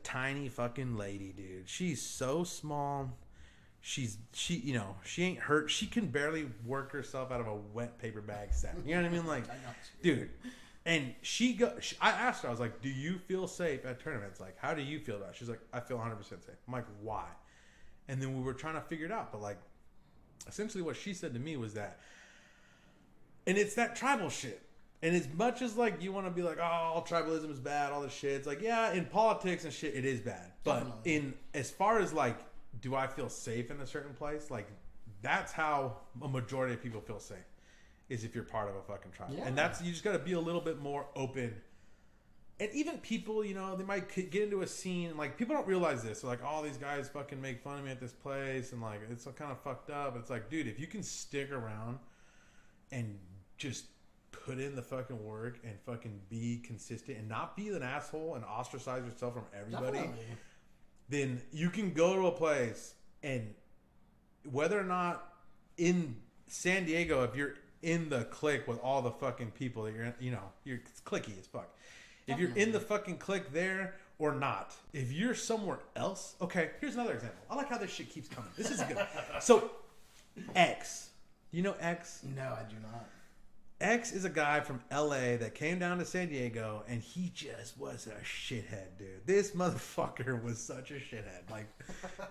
tiny fucking lady, dude. She's so small. She ain't hurt. She can barely work herself out of a wet paper bag set. You know what I mean? Like, dude. And I asked her, I was like, do you feel safe at tournaments? Like, how do you feel about it? She's like, I feel 100% safe. I'm like, why? And then we were trying to figure it out. But like, essentially what she said to me was that, and it's that tribal shit. And as much as like you want to be like, oh, tribalism is bad, all this shit. It's like, yeah, in politics and shit, it is bad. But as far as like, do I feel safe in a certain place? Like, that's how a majority of people feel safe, is if you're part of a fucking tribe. Yeah. And you just got to be a little bit more open. And even people, they might get into a scene, and like, people don't realize this. They're like, oh, these guys fucking make fun of me at this place, and like, it's kind of fucked up. It's like, dude, if you can stick around and just put in the fucking work and fucking be consistent and not be an asshole and ostracize yourself from everybody, definitely, then you can go to a place, and whether or not in San Diego, if you're in the clique with all the fucking people that you're cliquey as fuck. If you're in the fucking clique there or not, if you're somewhere else, okay, here's another example. I like how this shit keeps coming. This is good. So, X. Do you know X? No, I do not. X is a guy from LA that came down to San Diego, and he just was a shithead, dude. This motherfucker was such a shithead. Like,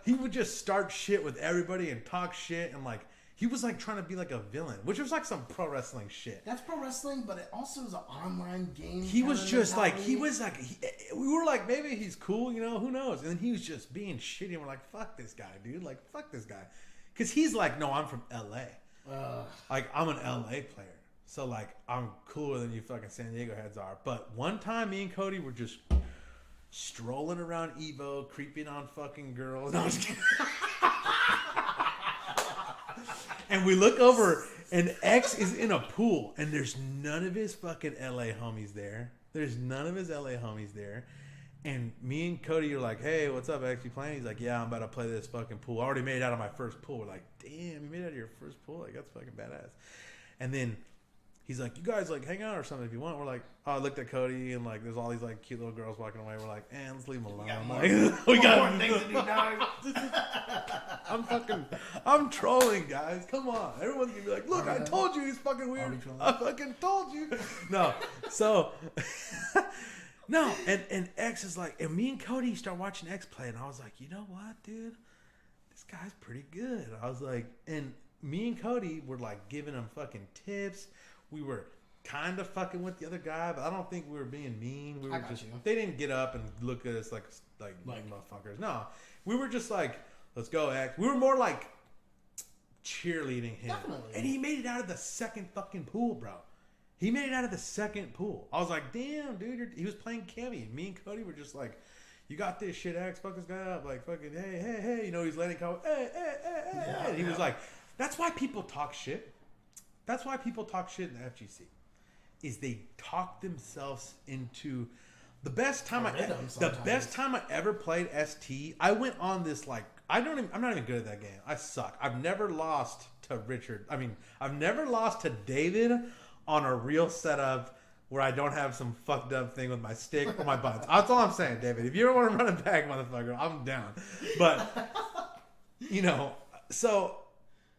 he would just start shit with everybody and talk shit, and like, he was like trying to be like a villain, which was like some pro wrestling shit. That's pro wrestling, but it also is an online game. He was just like, we were like, maybe he's cool, who knows? And then he was just being shitty, and we're like, fuck this guy, dude. Like, fuck this guy. Because he's like, no, I'm from LA. Like, I'm an LA player. So, like, I'm cooler than you fucking San Diego heads are. But one time, me and Cody were just strolling around Evo, creeping on fucking girls. No, I was kidding. And we look over, and X is in a pool, and there's none of his fucking LA homies there. And me and Cody are like, hey, what's up, X? You playing? He's like, yeah, I'm about to play this fucking pool. I already made it out of my first pool. We're like, damn, you made it out of your first pool? Like, that's fucking badass. And then he's like, you guys, like, hang out or something if you want. We're like, oh, I looked at Cody, and, like, there's all these, like, cute little girls walking away. We're like, let's leave them alone. We got more things to do, dog. I'm trolling, guys. Come on. Everyone's going to be like, look, I told you he's fucking weird. I fucking told you. No. So, no. And X is like, and me and Cody start watching X play, and I was like, you know what, dude? This guy's pretty good. I was like, and me and Cody were, like, giving him fucking tips. We were kind of fucking with the other guy, but I don't think we were being mean. We were just, you. they didn't get up and look at us like motherfuckers. No, we were just like, let's go, X. We were more like cheerleading him. Definitely. And he made it out of the second fucking pool, bro. He made it out of the second pool. I was like, damn, dude. He was playing Kimmy. Me and Cody were just like, you got this shit, X. Fuck this guy up. Like, fucking, hey. You know, he's letting go, hey. And he was like, that's why people talk shit. That's why people talk shit in the FGC. Is they talk themselves into the best time I ever played ST. I went on this like I'm not even good at that game. I suck. I've never lost to Richard. I mean, I've never lost to David on a real setup where I don't have some fucked up thing with my stick or my buttons. That's all I'm saying, David. If you don't want to run it back, motherfucker, I'm down. But you know, so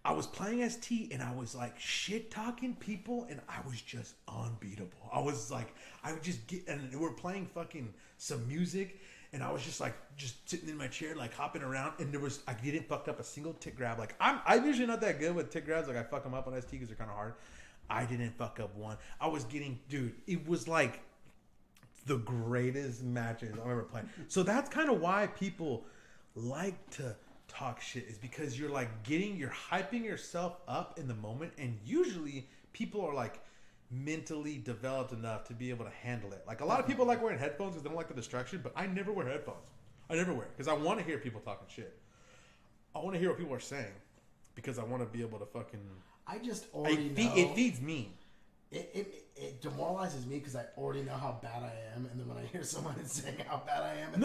I was playing ST and I was like shit talking people and I was just unbeatable. I was like, I would just get, and we're playing fucking some music and I was just like, just sitting in my chair, like hopping around, and I didn't fuck up a single tick grab. Like I'm usually not that good with tick grabs. Like I fuck them up on ST because they're kind of hard. I didn't fuck up one. I was getting, dude, it was like the greatest matches I've ever played. So that's kind of why people like to talk shit, is because you're hyping yourself up in the moment, and usually people are like mentally developed enough to be able to handle it. Like a lot of people like wearing headphones because they don't like the distraction, but I never wear headphones. I never wear it because I want to hear people talking shit. I want to hear what people are saying because I want to be able to fucking. I just already know. It feeds me. It demoralizes me because I already know how bad I am, and then when I hear someone saying how bad I am,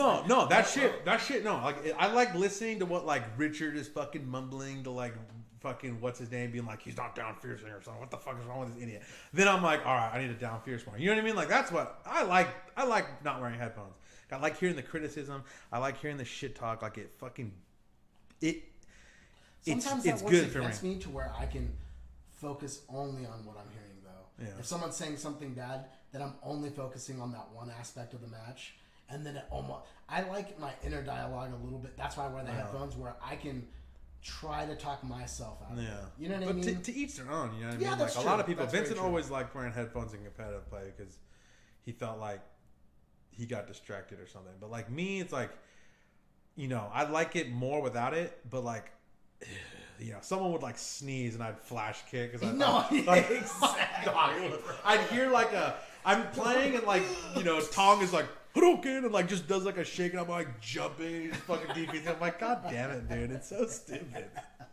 that shit. No, like I like listening to what like Richard is fucking mumbling to like fucking what's his name being like he's not down fiercing or something. What the fuck is wrong with this idiot? Then I'm like, all right, I need to down fierce more. You know what I mean? Like that's what I like. I like not wearing headphones. I like hearing the criticism. I like hearing the shit talk. Like it fucking Sometimes it's that good works for against me to where I can focus only on what I'm hearing. Yeah. If someone's saying something bad, then I'm only focusing on that one aspect of the match, and then I like my inner dialogue a little bit. That's why I wear the headphones, where I can try to talk myself out. Yeah, you know what I mean. But to each their own. You know what I mean? Yeah, that's like true. A lot of people. That's Vincent always liked wearing headphones in competitive play because he felt like he got distracted or something. But like me, it's like, you know, I like it more without it. But like. You know, someone would like sneeze and I'd flash kick because exactly. I'd hear like I'm playing and like, you know, Tong is like Hadouken and like just does like a shake and I'm like jumping, just fucking DP. I'm like, God damn it, dude, it's so stupid.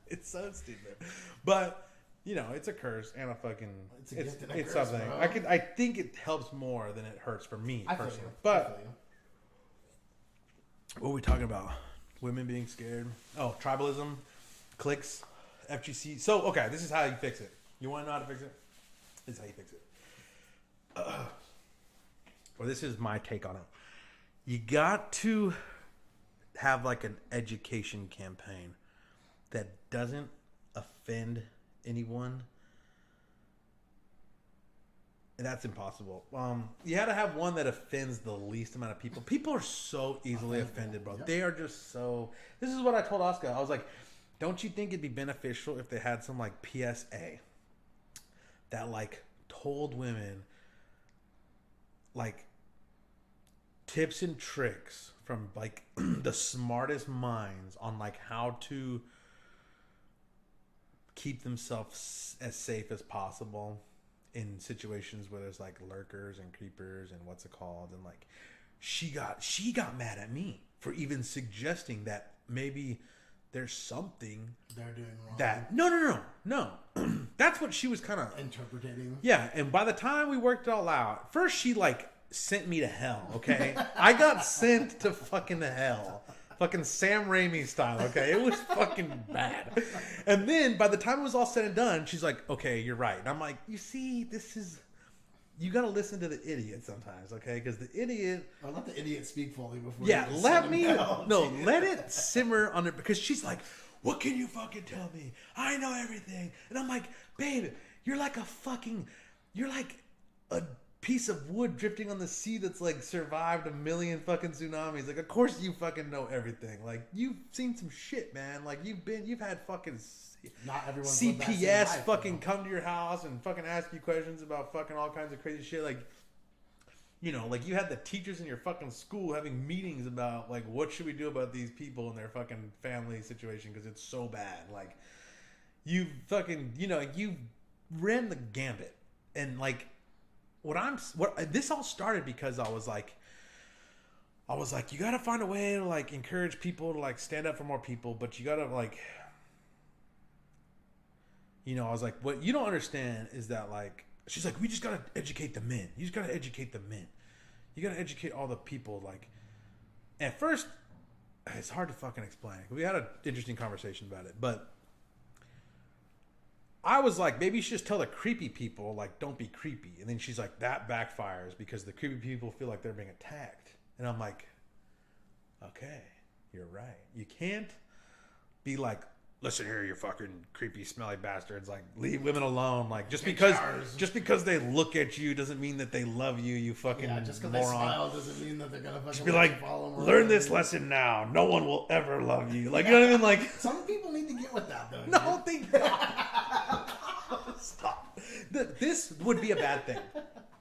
It's so stupid. But you know, it's a curse and a fucking it's something. Bro. I think it helps more than it hurts for me personally. But what are we talking about? Women being scared. Oh, tribalism. Clicks, FGC. So, okay, this is how you fix it. You want to know how to fix it? This is how you fix it. Or this is my take on it. You got to have like an education campaign that doesn't offend anyone. And that's impossible. You had to have one that offends the least amount of people. People are so easily offended, bro. Yep. They are just so... This is what I told Oscar. I was like... Don't you think it'd be beneficial if they had some like PSA that like told women like tips and tricks from like the smartest minds on like how to keep themselves as safe as possible in situations where there's like lurkers and creepers and what's it called, and like she got mad at me for even suggesting that maybe there's something they're doing wrong. That no. That's what she was kind of interpreting. Yeah, and by the time we worked it all out, first she like sent me to hell. Okay, I got sent to fucking hell, fucking Sam Raimi style. Okay, it was fucking bad. And then by the time it was all said and done, she's like, "Okay, you're right." And I'm like, "You see, this is." You gotta listen to the idiot sometimes, okay? Because the idiot... I'll let the idiot speak fully before... Yeah, let it simmer on it. Because she's like, what can you fucking tell me? I know everything. And I'm like, babe, you're like a fucking... You're like a piece of wood drifting on the sea that's like survived a million fucking tsunamis. Like, of course you fucking know everything. Like, you've seen some shit, man. Like, you've had fucking Not everyone's CPS fucking come to your house and fucking ask you questions about fucking all kinds of crazy shit. Like, you know, like you had the teachers in your fucking school having meetings about like what should we do about these people and their fucking family situation because it's so bad. Like, you fucking, you know, you ran the gambit. And like, this all started because I was like, you gotta find a way to like encourage people to like stand up for more people, but you gotta like, you know, I was like, what you don't understand is that like, she's like, we just gotta educate the men. You just gotta educate the men. You gotta educate all the people. Like, at first, it's hard to fucking explain. We had an interesting conversation about it, but I was like, maybe you should just tell the creepy people, like, don't be creepy. And then she's like, that backfires because the creepy people feel like they're being attacked. And I'm like, okay, you're right. You can't be like, listen here, you fucking creepy, smelly bastards. Like, leave women alone. Like, just because they look at you doesn't mean that they love you. You fucking just because moron. they smile doesn't mean that they're gonna fucking just be like, follow them learn this lesson now. No one will ever love you. Like, you know what I mean? Like, some people need to get with that though. no, they stop. This would be a bad thing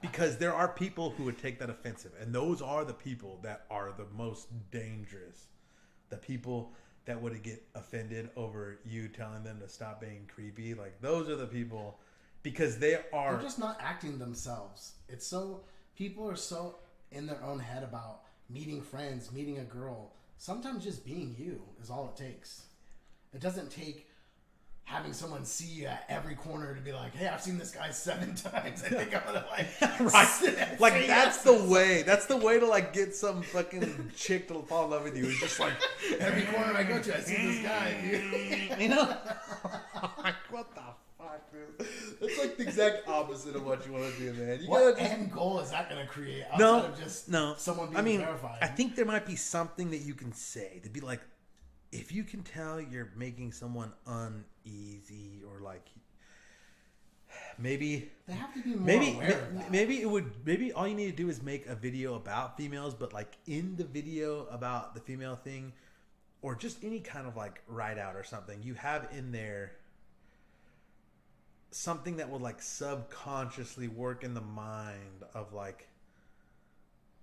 because there are people who would take that offensive, and those are the people that are the most dangerous. The people that would get offended over you telling them to stop being creepy. Like, those are the people, because they're just not acting themselves. It's so, people are so in their own head about meeting friends, meeting a girl. Sometimes just being you is all it takes. It doesn't take having someone see you at every corner to be like, hey, I've seen this guy 7 times. I think I'm gonna like, right. Like, that's the way. That's the way to like get some fucking chick to fall in love with you. It's just like every corner I go to, I see this guy. You know? Like, what the fuck, dude? That's like the exact opposite of what you want to do, man. What end goal is that gonna create outside of just someone being terrified? I think there might be something that you can say to be like, if you can tell you're making someone uneasy, or like, maybe they have to be more aware of that. Maybe all you need to do is make a video about females, but like in the video about the female thing, or just any kind of like write out or something, you have in there something that will like subconsciously work in the mind of like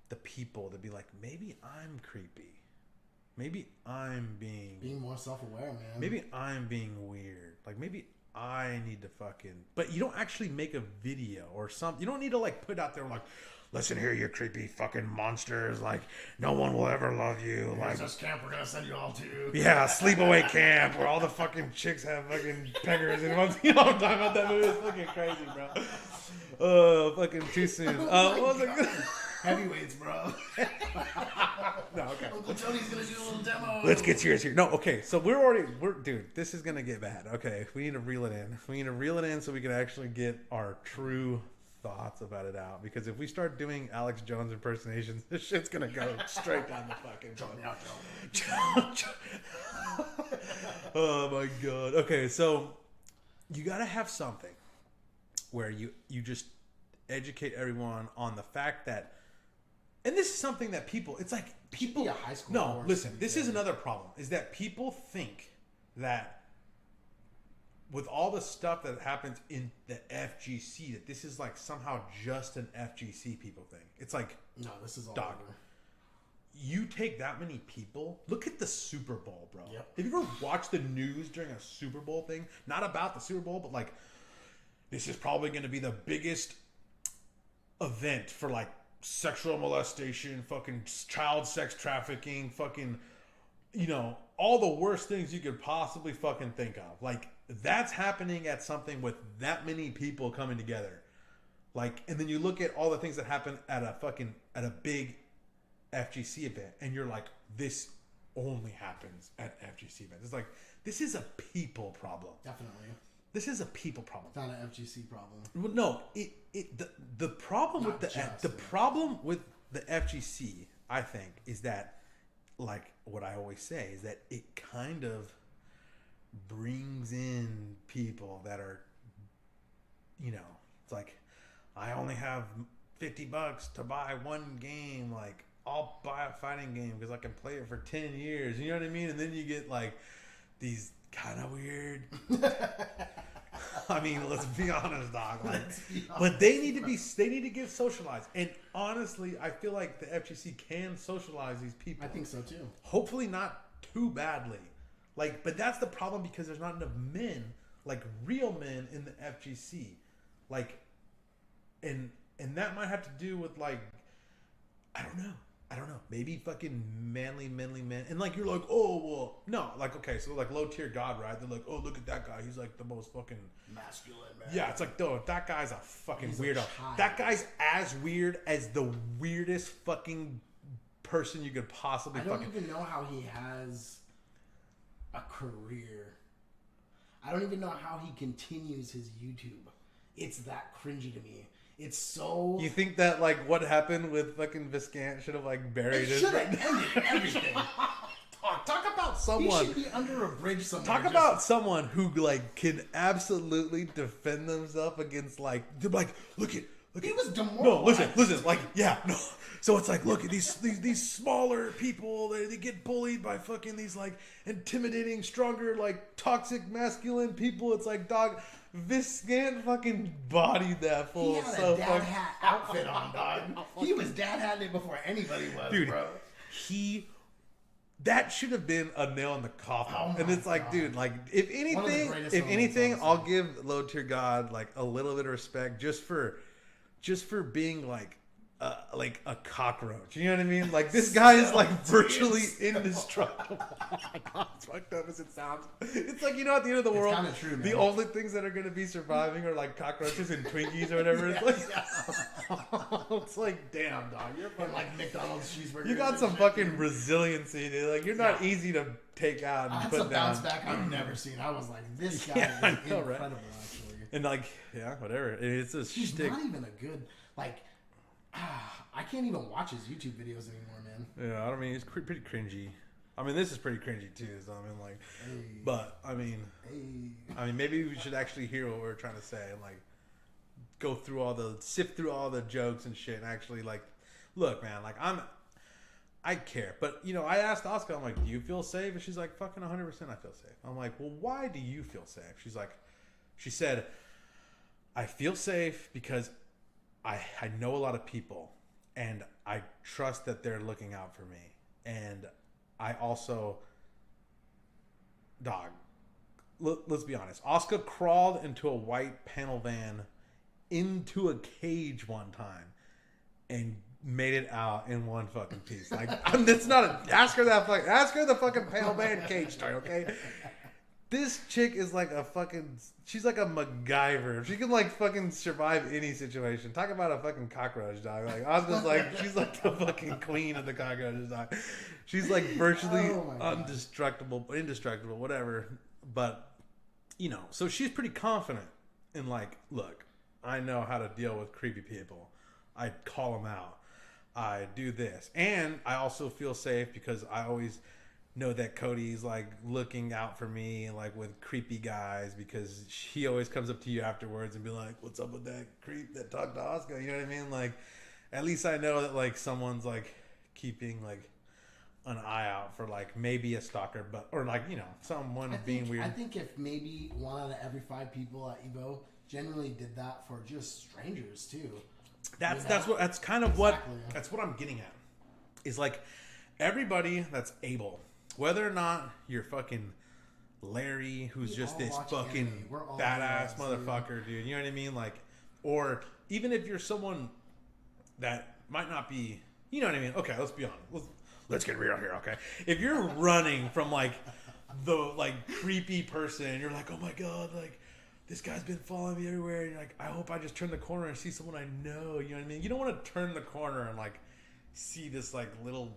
the people to be like, maybe I'm creepy. Maybe I'm being more self-aware, man. Maybe I'm being weird. Like, maybe I need to fucking... But you don't actually make a video or something. You don't need to, like, put out there, like, listen here, you creepy fucking monsters. Like, no one will ever love you. Here's Like, this camp we're gonna send you all to. Yeah, sleepaway camp where all the fucking chicks have fucking peggers. And you know what I'm talking about? That movie is fucking crazy, bro. Fucking too soon. What was it? Heavyweights, bro. No, okay. Uncle Tony's gonna do a little demo. Let's get serious here. No, okay. So dude, this is gonna get bad. Okay, we need to reel it in. We need to reel it in so we can actually get our true thoughts about it out. Because if we start doing Alex Jones impersonations, this shit's gonna go straight down the fucking. Oh my god. Okay, so you gotta have something where you just educate everyone on the fact that. And this is something that people, it's like people. A high school no, listen, this is another problem, is that people think that with all the stuff that happens in the FGC, that this is like somehow just an FGC people thing. It's like, no, this is all dog. over. You take that many people, look at the Super Bowl, bro. Yep. Have you ever watched the news during a Super Bowl thing? Not about the Super Bowl, but like, this is probably going to be the biggest event for like, sexual molestation, fucking child sex trafficking, fucking, you know, all the worst things you could possibly fucking think of. Like, that's happening at something with that many people coming together. Like, and then you look at all the things that happen at a big FGC event, and you're like, this only happens at FGC events. It's like, this is a people problem. Definitely. This is a people problem. It's not an FGC problem. Well, no, the problem Not with the problem with the FGC, I think, is that, like what I always say, is that it kind of brings in people that are, you know, it's like, I only have $50 to buy one game. Like, I'll buy a fighting game because I can play it for 10 years. You know what I mean? And then you get like these kind of weird. I mean, let's be honest, dog. Like, but they need to get socialized. And honestly, I feel like the FGC can socialize these people. I think so too. Hopefully not too badly. Like, but that's the problem because there's not enough men, like real men in the FGC. Like, and that might have to do with like, I don't know. Maybe fucking manly men. And like, you're like, oh, well, no. Like, okay, so like low tier god, right? They're like, oh, look at that guy. He's like the most fucking masculine, man. Yeah, it's like, dude, that guy's a fucking He's weirdo. That guy's as weird as the weirdest fucking person you could possibly I don't even know how he has a career. I don't even know how he continues his YouTube. It's that cringy to me. It's so... You think that, like, what happened with fucking Viscant should have, like, buried it? It should have ended everything. Talk about someone... He should be under a bridge somewhere. Talk about someone who, like, can absolutely defend themselves against, like... They're like, look at... He was demoralized. No, listen. Like, yeah, no. So it's like, look at these smaller people. They get bullied by fucking these, like, intimidating, stronger, like, toxic, masculine people. It's like, dog... Viscant fucking bodied that fool. He had a dad hat outfit on, dog. He was dad hatted before anybody was, dude, bro. That should have been a nail in the coffin. Oh and it's like, God. Dude, like if anything, I'll give low tier God like a little bit of respect just for being like a cockroach. You know what I mean? Like this guy is like virtually indestructible. Oh my God, it's fucked up as it sounds. It's like, you know, at the end of the world, kind of true, man. The only things that are going to be surviving are like cockroaches and Twinkies or whatever. It's like, it's like, damn, dog, you're fucking, like McDonald's cheeseburger. You got some fucking resiliency, dude. Like you're not easy to take out and put down. That's a bounce back I've never seen. I was like, this guy is incredible, right? Actually. And like, yeah, whatever. It's a He's shtick. not even a good like. I can't even watch his YouTube videos anymore, man. Yeah, I mean, it's pretty cringy. I mean, this is pretty cringy too. So I mean, like, but I mean, maybe we should actually hear what we're trying to say and like sift through all the jokes and shit and actually like, look, man, like I care, but you know, I asked Oscar, I'm like, do you feel safe? And she's like, fucking 100%, I feel safe. I'm like, well, why do you feel safe? She said, I feel safe because I know a lot of people and I trust that they're looking out for me. And I also, dog, let's be honest. Oscar crawled into a white panel van into a cage one time and made it out in one fucking piece. Like, that's not ask her the fucking panel van cage story, okay? This chick is like she's like a MacGyver. She can like fucking survive any situation. Talk about a fucking cockroach, dog. Like Oscar's like, she's like the fucking queen of the cockroaches, dog. She's like virtually indestructible, whatever. But, you know, so she's pretty confident in like, look, I know how to deal with creepy people. I call them out. I do this. And I also feel safe because I always know that Cody's like looking out for me like with creepy guys because he always comes up to you afterwards and be like, what's up with that creep that talked to Oscar? You know what I mean? Like, at least I know that like someone's like keeping like an eye out for like maybe a stalker, but or like, you know, someone being weird. I think if maybe 1 out of every 5 people at Evo generally did that for just strangers too. That's kind of what I'm getting at. Is like everybody that's able, whether or not you're fucking Larry, who's just this fucking badass motherfucker, dude. You know what I mean? Like, or even if you're someone that might not be, you know what I mean? Okay, let's be honest. Let's get real here, okay? If you're running from like the like creepy person, and you're like, oh my God, like this guy's been following me everywhere. And you're like, I hope I just turn the corner and see someone I know. You know what I mean? You don't want to turn the corner and like see this like little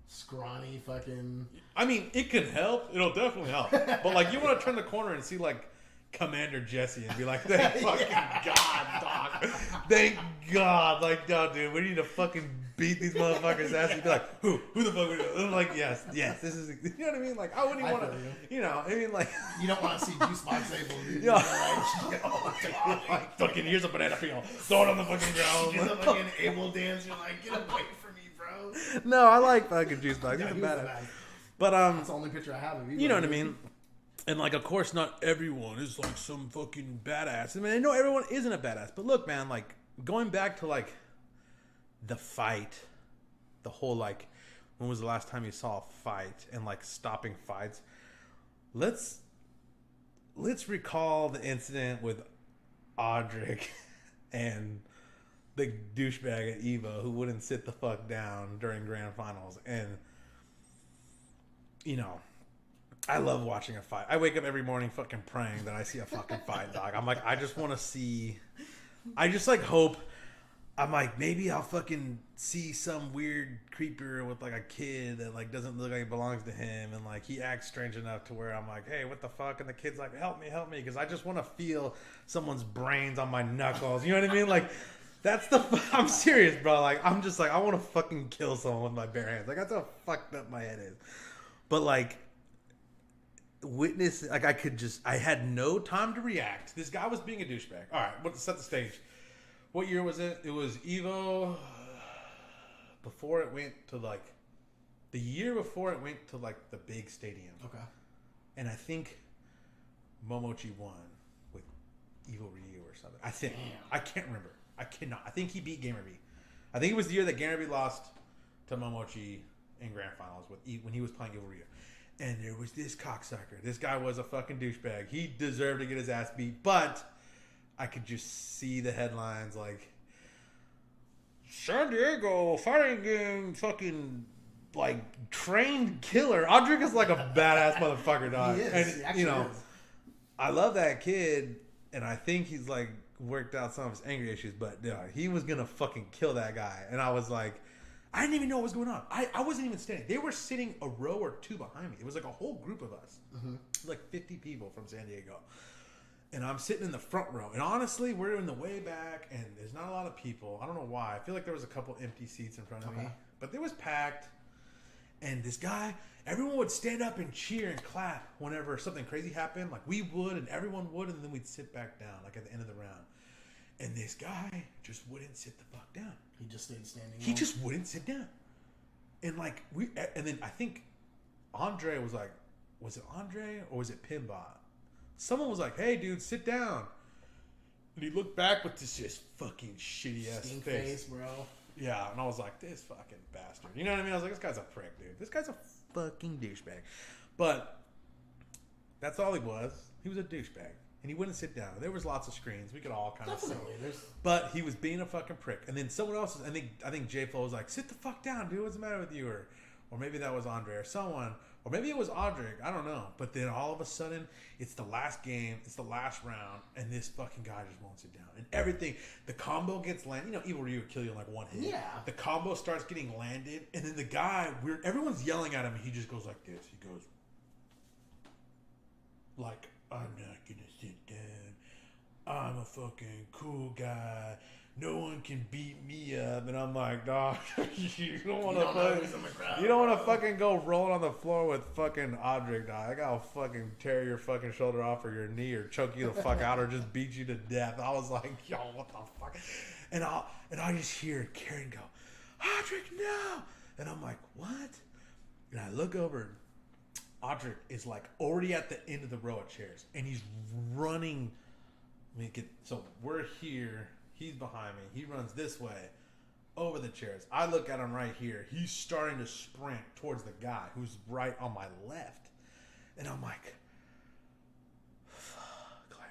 scrawny fucking. I mean, it can help. It'll definitely help. But like, you want to turn the corner and see like Commander Jesse and be like, thank fucking God, dog. Thank God. Like, no, dude, we need to fucking beat these motherfuckers' ass. And be like, who the fuck are you? I'm like, yes, this is, you know what I mean? Like, I wouldn't even want to, you know, I mean, like. You don't want to see Juice Box able, dude. Yeah. Like, fucking, here's a banana peel. Throw it on the fucking ground. You're the fucking able dance. You're like, get away from me, bro. No, I like fucking Juice Box. He's a badass. But, that's the only picture I have of you. You know what I mean? And, like, of course, not everyone is, like, some fucking badass. I mean, I know everyone isn't a badass. But look, man, like, going back to, like, the fight, the whole, like, when was the last time you saw a fight and, like, stopping fights? Let's recall the incident with Audric and the douchebag at Evo who wouldn't sit the fuck down during grand finals. And, you know, I love watching a fight. I wake up every morning fucking praying that I see a fucking fight, dog. I'm like, I just want to see. I just like hope. I'm like, maybe I'll fucking see some weird creeper with like a kid that like doesn't look like it belongs to him, and like he acts strange enough to where I'm like, hey, what the fuck? And the kid's like, help me, because I just want to feel someone's brains on my knuckles. You know what I mean? Like, that's the. I'm serious, bro. Like, I'm just like, I want to fucking kill someone with my bare hands. Like, that's how fucked up my head is. But like. Witness, like I had no time to react. This guy was being a douchebag. All right, let's set the stage. What year was it? It was Evo before it went to like the year before it went to like the big stadium. Okay. And I think Momochi won with Evo Ryu or something. I think. Damn. I can't remember. I cannot. I think he beat Gamerby. I think it was the year that Gamerby lost to Momochi in grand finals when he was playing Evo Ryu. And there was this cocksucker. This guy was a fucking douchebag. He deserved to get his ass beat. But I could just see the headlines like, San Diego fighting game fucking like trained killer. Audric is like a badass motherfucker, dog. He is. And, He actually you know, is. I love that kid. And I think he's like worked out some of his anger issues. But yeah, he was going to fucking kill that guy. And I was like, I didn't even know what was going on. I wasn't even standing. They were sitting a row or two behind me. It was like a whole group of us. Mm-hmm. Like 50 people from San Diego. And I'm sitting in the front row. And honestly, we're in the way back. And there's not a lot of people. I don't know why. I feel like there was a couple empty seats in front of me. But it was packed. And this guy, everyone would stand up and cheer and clap whenever something crazy happened. Like we would and everyone would. And then we'd sit back down like at the end of the round. And this guy just wouldn't sit the fuck down. He just stayed standing. He just wouldn't sit down. And like and then I think Andre was like, was it Andre or was it Pinbot? Someone was like, hey dude, sit down. And he looked back with this just fucking shitty ass face, bro. Yeah, and I was like, this fucking bastard. You know what I mean? I was like, this guy's a prick, dude. This guy's a fucking douchebag. But that's all he was. He was a douchebag. And he wouldn't sit down. There was lots of screens. We could all kind of see. But he was being a fucking prick. And then someone else, I think J Flo was like, sit the fuck down, dude. What's the matter with you? Or maybe that was Andre or someone. Or maybe it was Audric. I don't know. But then all of a sudden, it's the last game. It's the last round. And this fucking guy just won't sit down. And everything, the combo gets landed. You know, Evil Ryu would kill you in like one hit. Yeah. The combo starts getting landed. And then the guy, everyone's yelling at him. And he just goes like this. He goes, like, I'm not going to sit down. I'm a fucking cool guy. No one can beat me up. And I'm like, dog, you don't want to fucking go rolling on the floor with fucking Audric, dog. I gotta fucking tear your fucking shoulder off or your knee or choke you the fuck out or just beat you to death. I was like, yo, what the fuck? And I just hear Karen go, Audric, no. And I'm like, what? And I look over. Audric is like already at the end of the row of chairs, and he's running. So we're here. He's behind me. He runs this way over the chairs. I look at him right here. He's starting to sprint towards the guy who's right on my left, and I'm like, fuck. Like,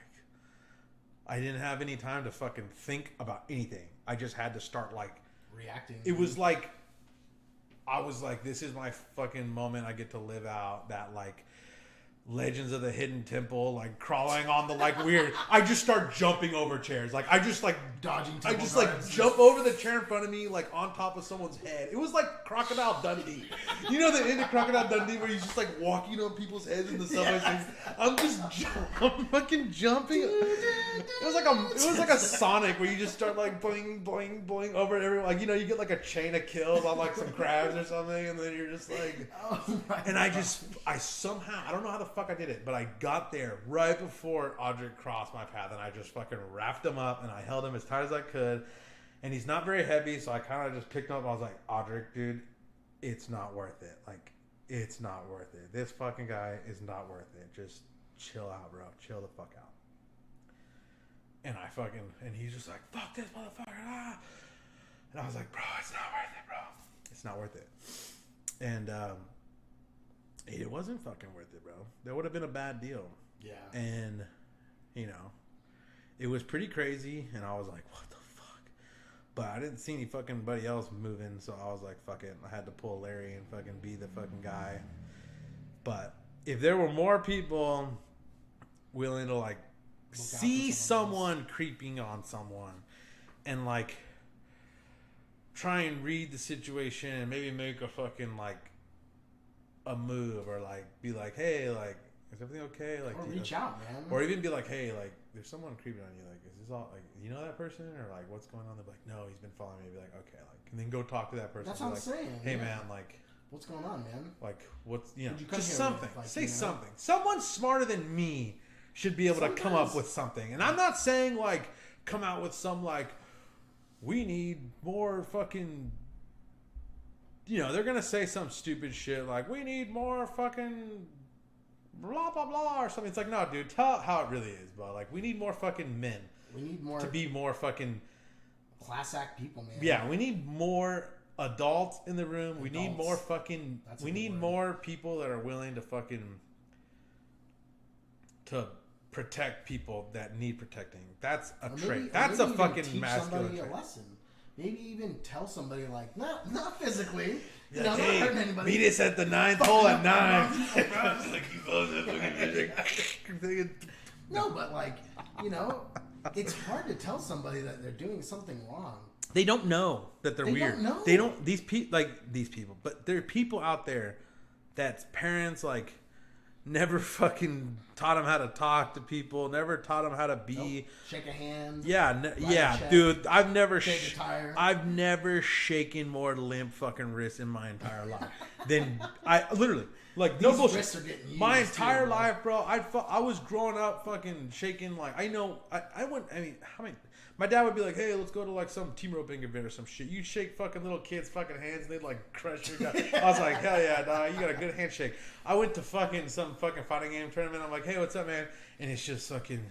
I didn't have any time to fucking think about anything. I just had to start like reacting. It was like. I was like, this is my fucking moment. I get to live out that like Legends of the Hidden Temple, like crawling on the like weird. I just start jumping over chairs. Like I just like Dodging. I just like jump over the chair in front of me, like on top of someone's head. It was like Crocodile Dundee. You know the end of Crocodile Dundee where he's just like walking on people's heads in the subway. Yes. I'm fucking jumping. It was like a Sonic where you just start like boing boing boing over everyone. Like you get like a chain of kills on like some crabs or something, and then you're just like, and I somehow I don't know how the fuck I did it, but I got there right before Audric crossed my path, and I just fucking wrapped him up, and I held him as tight as I could, and he's not very heavy, so I kind of just picked him up. I was like, Audric, dude, it's not worth it. Like, it's not worth it. This fucking guy is not worth it. Just chill out, bro. Chill the fuck out. And and he's just like, fuck this motherfucker. Ah. And I was like, bro, it's not worth it, bro. It's not worth it. And, it wasn't fucking worth it, bro. That would have been a bad deal. Yeah. And, it was pretty crazy, and I was like, what the fuck? But I didn't see any fucking buddy else moving, so I was like, fuck it. I had to pull Larry and fucking be the fucking guy. But if there were more people willing to, like, see someone creeping on someone and, like, try and read the situation and maybe make a fucking, like, a move or like be like, hey, like, is everything okay? Like, or reach out, man. Or even be like, hey, like, there's someone creeping on you. Like, is this all like, you know that person, or like, what's going on? They're like, no, he's been following me. Be like, okay, like, and then go talk to that person. That's what I'm saying. Hey, man, like, what's going on, man? Like, what's just just something. Like, say something. Someone smarter than me should be able to come up with something. And I'm not saying like come out with some like we need more fucking. They're going to say some stupid shit like, we need more fucking blah, blah, blah, or something. It's like, no, dude, tell how it really is, bro. Like, we need more fucking men. We need more... to be more fucking... class act people, man. Yeah, we need more adults in the room. We need more fucking... We need more people that are willing to fucking... to protect people that need protecting. That's a trait. That's a fucking masculine trait. A lesson. Maybe even tell somebody, like, not physically. Like, not hurting anybody. Meet us at the 9th hole at 9. No, but, like, it's hard to tell somebody that they're doing something wrong. They don't know that they're weird. Don't know. They don't, these people, but there are people out there that's parents, like, never fucking taught them how to talk to people. Never taught them how to be. Shake a hand. Yeah, dude. I've never shake a tire. I've never shaken more limp fucking wrists in my entire life than I literally like. These no bullshit. Wrists are getting used my entire too, life, bro. I was growing up fucking shaking like I know. I wouldn't. I mean, how many? My dad would be like, "Hey, let's go to like some team roping event or some shit." You'd shake fucking little kids' fucking hands, and they'd like crush your guy. I was like, "Hell yeah, dog, you got a good handshake." I went to fucking some fucking fighting game tournament. I'm like, "Hey, what's up, man?" And it's just fucking.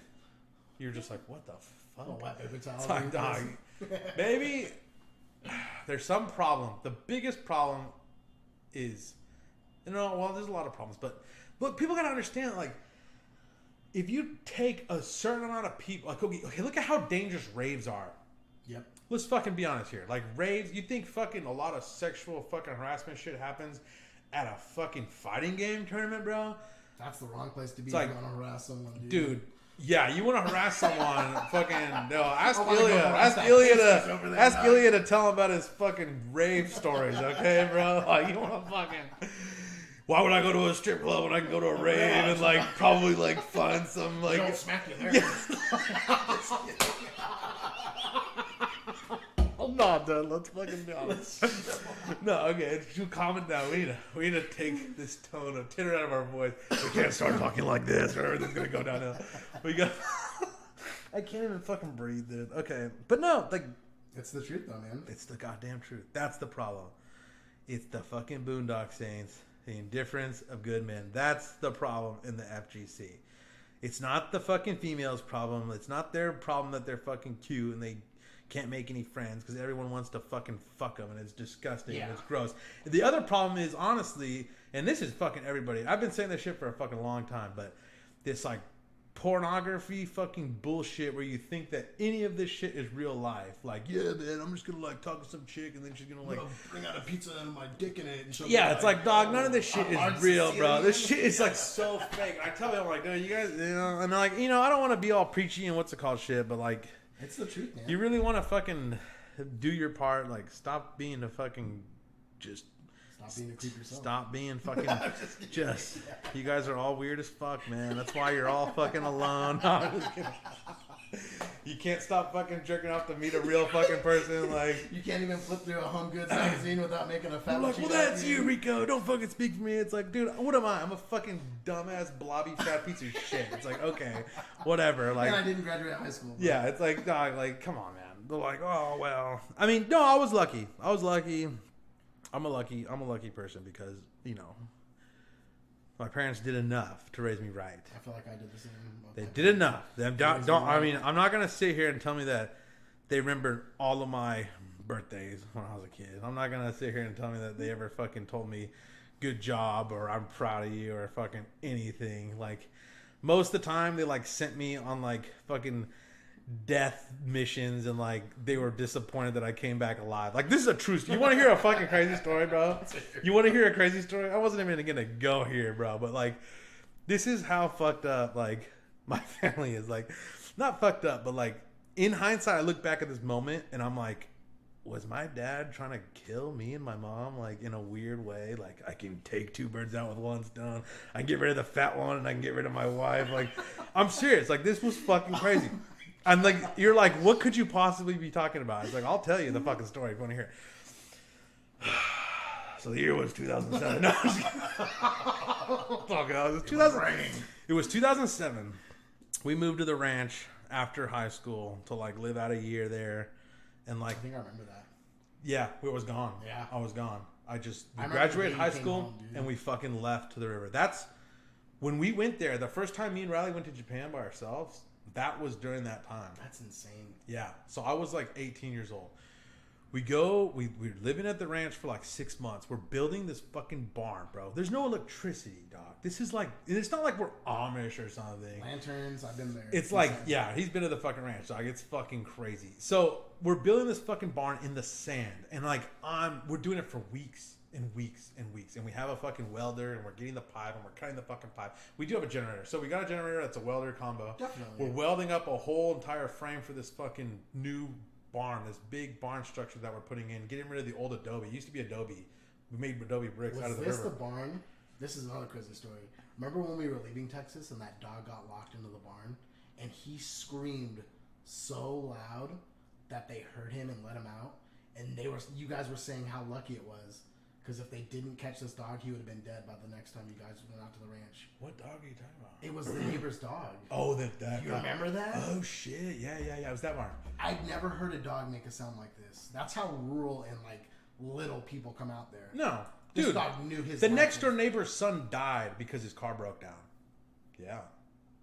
You're just like, "What the fuck?" Oh, what, baby? It's like, dog, maybe there's some problem. The biggest problem is, there's a lot of problems, but look, people gotta understand, like. If you take a certain amount of people, like, okay, look at how dangerous raves are. Yep. Let's fucking be honest here. Like, raves, you think fucking a lot of sexual fucking harassment shit happens at a fucking fighting game tournament, bro? That's the wrong place to be. Like, if you want to harass someone, dude. Dude, yeah, you want to harass someone, fucking, no, ask Ilya to tell him about his fucking rave stories, okay, bro? Like, you want to fucking... Why would I go to a strip club when I can go to a rave and like probably like find some like don't smack you there. Yeah. Oh no, dude, let's fucking be honest. No, okay, calm it down. We need to take this tone of tenor out of our voice. We can't start talking like this or everything's gonna go downhill. I can't even fucking breathe, dude. Okay. But no, like it's the truth though, man. It's the goddamn truth. That's the problem. It's the fucking Boondock Saints. The indifference of good men. That's the problem in the FGC. It's not the fucking females' problem. It's not their problem that they're fucking cute and they can't make any friends because everyone wants to fucking fuck them and it's disgusting and it's gross. The other problem is, honestly, and this is fucking everybody. I've been saying this shit for a fucking long time, but this like pornography fucking bullshit where you think that any of this shit is real life. Like, yeah, man, I'm just gonna like talk to some chick and then she's gonna like bring out a pizza and my dick in it. And yeah, it's like, dog, none of this shit is real, bro. This shit is like so fake. I tell them, I'm like, no, you guys, you know, and like, you know, I don't want to be all preachy and what's it called shit, but like, it's the truth, man. You really want to fucking do your part. Like, stop being a fucking just. Stop being a creep yourself. Stop being fucking just. You guys are all weird as fuck, man. That's why you're all fucking alone. No, I'm just kidding. You can't stop fucking jerking off to meet a real fucking person. Like, you can't even flip through a Home Goods magazine without making a fat. Like, well, that's you, Rico. Don't fucking speak for me. It's like, dude, what am I? I'm a fucking dumbass, blobby, fat piece of shit. It's like, okay, whatever. Like, and I didn't graduate high school. But. Yeah, it's like, dog, like, come on, man. They're like, oh well. I mean, no, I was lucky. I'm a lucky person because, you know, my parents did enough to raise me right. I feel like I did the same. They did enough. I mean, I'm not gonna sit here and tell me that they remembered all of my birthdays when I was a kid. I'm not gonna sit here and tell me that they ever fucking told me good job or I'm proud of you or fucking anything. Like, most of the time they like sent me on like fucking death missions and like they were disappointed that I came back alive. Like, this is a true story. You want to hear a fucking crazy story, bro? You want to hear a crazy story? I wasn't even gonna go here, bro, but like, this is how fucked up like my family is. Like, not fucked up, but like, in hindsight, I look back at this moment and I'm like, was my dad trying to kill me and my mom, like, in a weird way? Like, I can take two birds out with one stone. I can get rid of the fat one and I can get rid of my wife. Like, I'm serious. Like, this was fucking crazy. And like, you're like, what could you possibly be talking about? It's like, I'll tell you the fucking story if you want to hear it. So the year was 2007. No, I'm just kidding. It was 2000. It was 2007. We moved to the ranch after high school to like live out a year there, and like, I think I remember that. Yeah, it was gone. Yeah, I was gone. We graduated high school home, and we fucking left to the river. That's when we went there. The first time me and Riley went to Japan by ourselves. That was during that time. That's insane. Yeah. So I was like 18 years old. We're living at the ranch for like 6 months. We're building this fucking barn, bro. There's no electricity, dog. This is like, it's not like we're Amish or something. Lanterns, I've been there. It's like, yeah, he's been to the fucking ranch, dog. It's fucking crazy. So we're building this fucking barn in the sand. And like, we're doing it for weeks and weeks and weeks. And we have a fucking welder and we're getting the pipe and we're cutting the fucking pipe. We do have a generator. So we got a generator that's a welder combo. Definitely. We're welding up a whole entire frame for this fucking new barn, this big barn structure that we're putting in, getting rid of the old adobe. It used to be adobe. We made adobe bricks out of the river. Was this the barn? This is another crazy story. Remember when we were leaving Texas and that dog got locked into the barn and he screamed so loud that they heard him and let him out? And you guys were saying how lucky it was because if they didn't catch this dog, he would have been dead by the next time you guys went out to the ranch. What dog are you talking about? It was the neighbor's dog. Oh, that. You remember that? Oh shit! Yeah. It was that barn. I'd never heard a dog make a sound like this. That's how rural and like little people come out there. No, this dude. Dog knew his. The next door neighbor's son died because his car broke down. Yeah.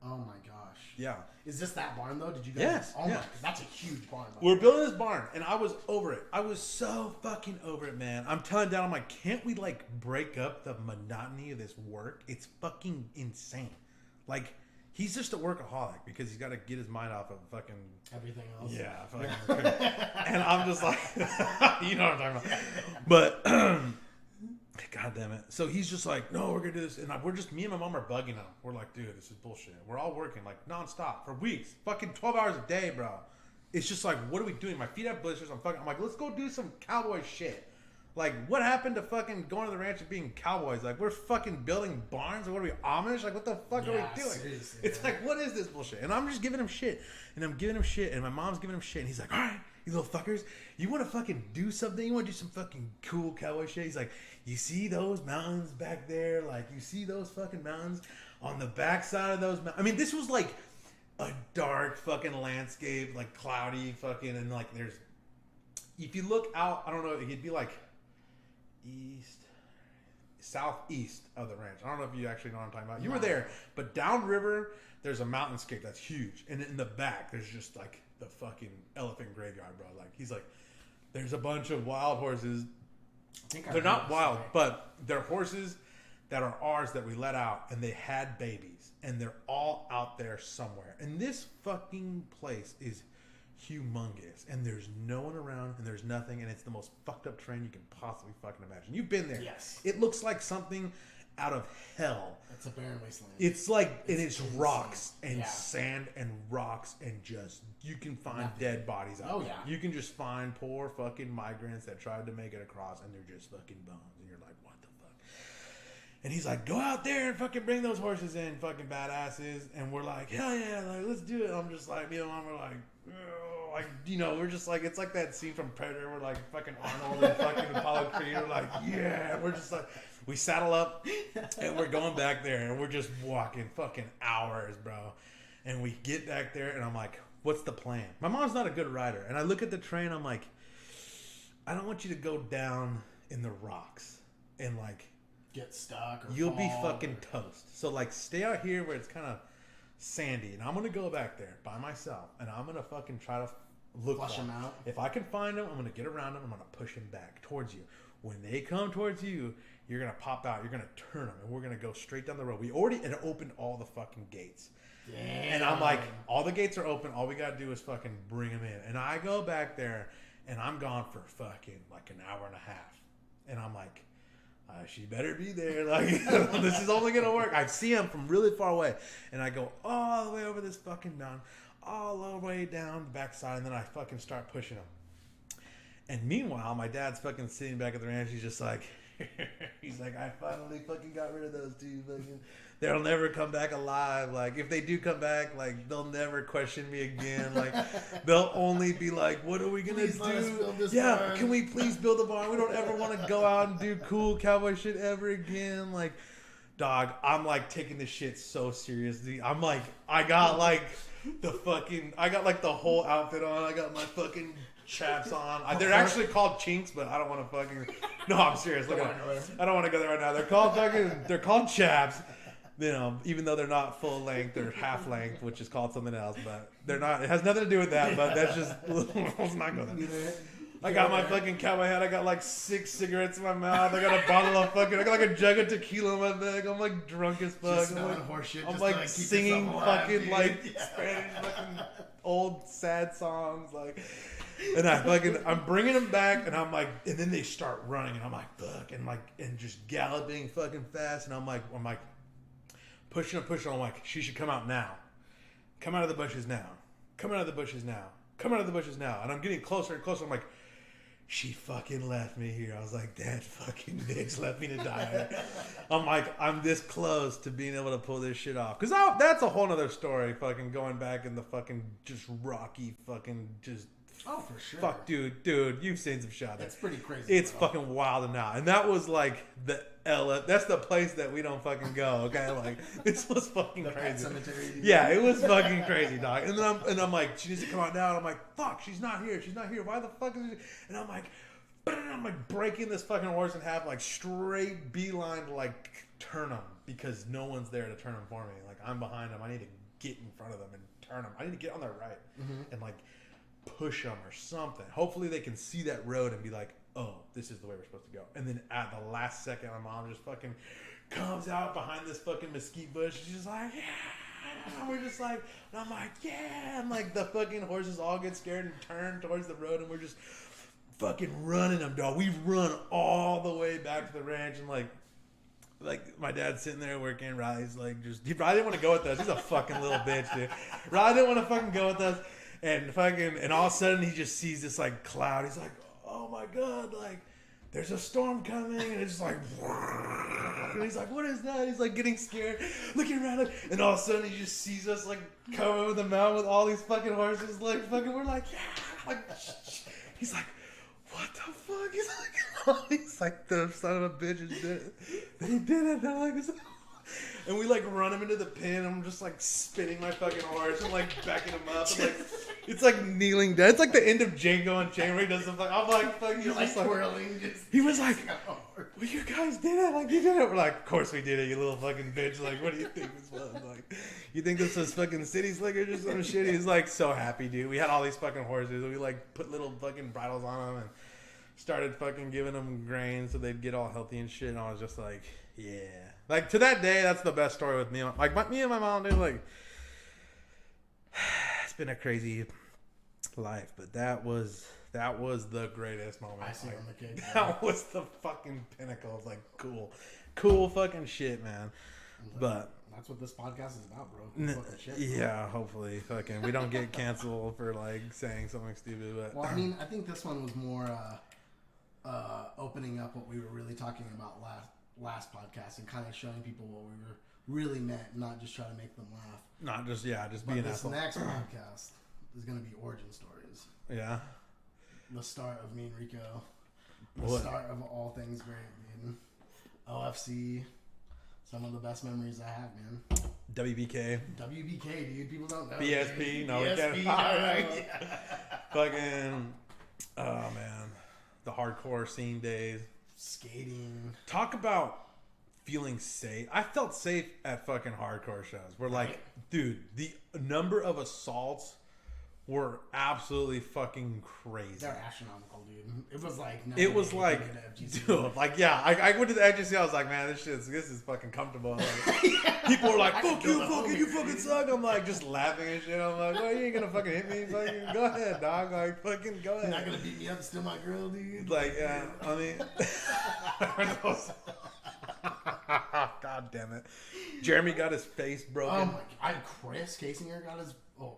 Oh my gosh. Yeah. Is this that barn though? Did you guys? Yes. Oh yeah. my. That's a huge barn. We're building this barn, and I was over it. I was so fucking over it, man. I'm telling Dad, I'm like, can't we like break up the monotony of this work? It's fucking insane. Like, he's just a workaholic because he's got to get his mind off of fucking everything else. Yeah. Fucking, and I'm just like, you know what I'm talking about. But God damn it. So he's just like, no, we're going to do this. And me and my mom are bugging him. We're like, dude, this is bullshit. We're all working like nonstop for weeks. Fucking 12 hours a day, bro. It's just like, what are we doing? My feet have blisters. I'm like, let's go do some cowboy shit. Like, what happened to fucking going to the ranch and being cowboys? Like, we're fucking building barns? Or what are we, Amish? Like, what the fuck are we doing? Seriously, it's like, what is this bullshit? And I'm just giving him shit. And I'm giving him shit. And my mom's giving him shit. And he's like, all right, you little fuckers, you want to fucking do something? You want to do some fucking cool cowboy shit? He's like, you see those mountains back there? Like, you see those fucking mountains on the backside of those mountains? I mean, this was like a dark fucking landscape, like cloudy fucking, and like there's, if you look out, I don't know, it'd be like southeast of the ranch. I don't know if you actually know what I'm talking about. You were there, but downriver, there's a mountainscape that's huge. And in the back, there's just like the fucking elephant graveyard, bro. Like, he's like, there's a bunch of wild horses. They're not wild, but they're horses that are ours that we let out, and they had babies, and they're all out there somewhere. And this fucking place is humongous, and there's no one around, and there's nothing, and it's the most fucked up terrain you can possibly fucking imagine. You've been there. Yes. It looks like something out of hell. It's a barren wasteland. It's like, and it's insane. rocks and sand and rocks, and just, you can find dead bodies out there. You can just find poor fucking migrants that tried to make it across, and they're just fucking bones, and you're like, what the fuck? And he's like, go out there and fucking bring those horses in, fucking badasses. And we're like, hell yeah, like, let's do it. I'm just like, me and Mom are like, oh, like, you know, we're just like, it's like that scene from Predator where like fucking Arnold and fucking Apollo Creed are like, yeah. And we're just like, we saddle up and we're going back there, and we're just walking fucking hours, bro. And we get back there, and I'm like, what's the plan? My mom's not a good rider. And I look at the train, I'm like, I don't want you to go down in the rocks and like get stuck or you'll be fucking toast. So like stay out here where it's kind of sandy, and I'm gonna go back there by myself, and I'm gonna fucking try to flush them out. If I can find them, I'm gonna get around them, I'm gonna push them back towards you. When they come towards you, you're gonna pop out, you're gonna turn them, and we're gonna go straight down the road. We already had opened all the fucking gates. Damn. And I'm like, all the gates are open, all we gotta do is fucking bring them in. And I go back there, and I'm gone for fucking like an hour and a half. And I'm like, she better be there. Like, this is only gonna work. I see him from really far away, and I go all the way over this fucking mountain, all the way down the backside, and then I fucking start pushing him. And meanwhile, my dad's fucking sitting back at the ranch. He's just like, he's like, I finally fucking got rid of those two fucking. They'll never come back alive. Like, if they do come back, like, they'll never question me again. Like, they'll only be like, what are we going to do? Yeah, can we please build a barn? We don't ever want to go out and do cool cowboy shit ever again. Like, dog, I'm, like, taking this shit so seriously. I'm, like, I got, like, the whole outfit on. I got my fucking chaps on. They're actually called chinks, but I don't want to fucking... No, I'm serious. Look at them. I don't want to go there right now. They're called chaps. You know, even though they're not full length, they're half length, which is called something else, but they're not. It has nothing to do with that, but that's just, let's not go there. I got my fucking cowboy hat. I got like 6 cigarettes in my mouth. I got a bottle of fucking, I got like a jug of tequila in my bag. I'm like drunk as fuck. I'm like singing fucking like Spanish fucking old sad songs. Like, and I'm bringing them back, and I'm like, and then they start running, and I'm like, fuck, and like, and just galloping fucking fast, and I'm like, pushing. I'm like, she should come out now. Come out of the bushes now. Come out of the bushes now. Come out of the bushes now. And I'm getting closer and closer. I'm like, she fucking left me here. I was like, that fucking bitch left me to die. I'm like, I'm this close to being able to pull this shit off. Because that's a whole nother story. Fucking going back in the fucking just rocky fucking just... Oh, for sure. Fuck, dude, you've seen some shot. That's pretty crazy. It's fucking wild and out. And that was like that's the place that we don't fucking go, okay? Like, this was fucking crazy. Pet cemetery. Yeah, it was fucking crazy, dog. And then I'm like, she needs to come out now. And I'm like, fuck, she's not here. Why the fuck is she? And I'm like breaking this fucking horse in half, like straight beeline to like turn him, because no one's there to turn him for me. Like, I'm behind them. I need to get in front of them and turn them. I need to get on their right and like push them or something. Hopefully they can see that road and be like, oh, this is the way we're supposed to go. And then at the last second, my mom just fucking comes out behind this fucking mesquite bush. She's just like, yeah. And we're just like, and I'm like, yeah. And like the fucking horses all get scared and turn towards the road, and we're just fucking running them, dog. We run all the way back to the ranch, and like my dad's sitting there working. Riley's like, Riley didn't want to go with us. He's a fucking little bitch, dude. Riley didn't want to fucking go with us. And all of a sudden he just sees this like cloud. He's like, oh my God, like there's a storm coming. And it's just like, and he's like, what is that? He's like getting scared, looking around. And all of a sudden he just sees us like come over the mountain with all these fucking horses. Like fucking, we're like, yeah. Like, he's like, what the fuck? He's like, the son of a bitch is dead. They did it. They're like, and we like run him into the pen. I'm just like spinning my fucking horse and like backing him up. And, like, it's like kneeling down. It's like the end of Django Unchained where he does something. I'm like, fucking. You're like twirling. He was like, well, you guys did it. Like, you did it. We're like, of course we did it, you little fucking bitch. Like, what do you think this was? Like, you think this was fucking city slickers or some shit? He's like so happy, dude. We had all these fucking horses. We like put little fucking bridles on them and started fucking giving them grains so they'd get all healthy and shit. And I was just like, yeah. Like, to that day, that's the best story with me. Like, me and my mom, dude, like, it's been a crazy life, but that was the greatest moment. I see like, on the cake. that was the fucking pinnacle. It's like, cool fucking shit, man. But that's what this podcast is about, bro. Cool fucking shit, bro. yeah, hopefully, fucking, we don't get canceled for like saying something stupid. But well, I mean, I think this one was more opening up what we were really talking about last podcast and kind of showing people what we were really meant, not just trying to make them laugh. not just just But being this asshole. next podcast is going to be origin stories. Yeah. The start of me and Rico. The What? start of all things great, man. OFC. Some of the best memories I have, man. WBK. WBK, dude. People don't know. BSP. Dude. No, we BSP, can't. no. Alright. Fucking. Oh, man. The hardcore scene days. Skating. Talk about feeling safe. I felt safe at fucking hardcore shows. We're like, Right. dude, the number of assaults were absolutely fucking crazy. They're astronomical, dude. It was like... It was like, dude, like, yeah, I went to the FGC, I was like, man, this is fucking comfortable. Like, people were like, fuck you fucking suck. I'm like, just laughing and shit. I'm like, well, you ain't gonna fucking hit me. Fucking go ahead, dog. Like, fucking go ahead. You're not gonna beat me up, still my girl, dude. Like, yeah, I mean, God damn it. Jeremy got his face broken. Oh my God. Chris Casinger got his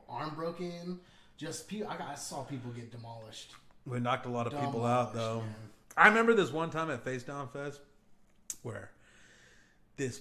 arm broken. Just I saw people get demolished. We knocked a lot of people out, though. Man. I remember this one time at Face Down Fest where this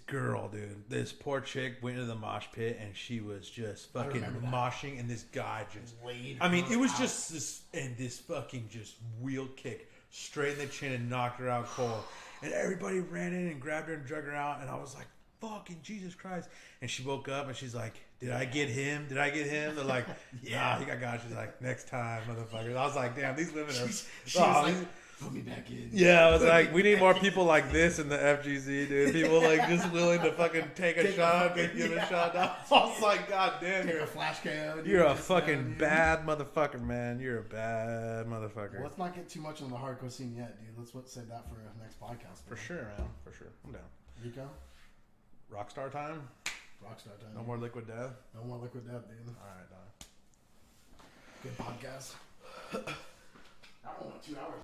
girl, dude, this poor chick went into the mosh pit and she was just fucking moshing, and this guy just laid. I mean, it was just this fucking just wheel kick straight in the chin and knocked her out cold. And everybody ran in and grabbed her and drug her out, and I was like, fucking Jesus Christ. And she woke up and she's like, did I get him? They're like, yeah, he got. She's like, next time, motherfuckers. I was like, damn, these women are. She was like, put me back in. Yeah, I was like, we need more people like this in the FGC, dude. People like just willing to fucking take a shot and give a shot. I was like, God damn, Take a flash KO. Dude, you're a fucking bad motherfucker, man. You're a bad motherfucker. Well, let's not get too much on the hardcore scene yet, dude. Let's save that for our next podcast. For sure, man. For sure. I'm down. Rico? Rockstar time? Rockstar time. No more liquid death? No more liquid death, dude. Alright, dog. Good podcast. That one went 2 hours.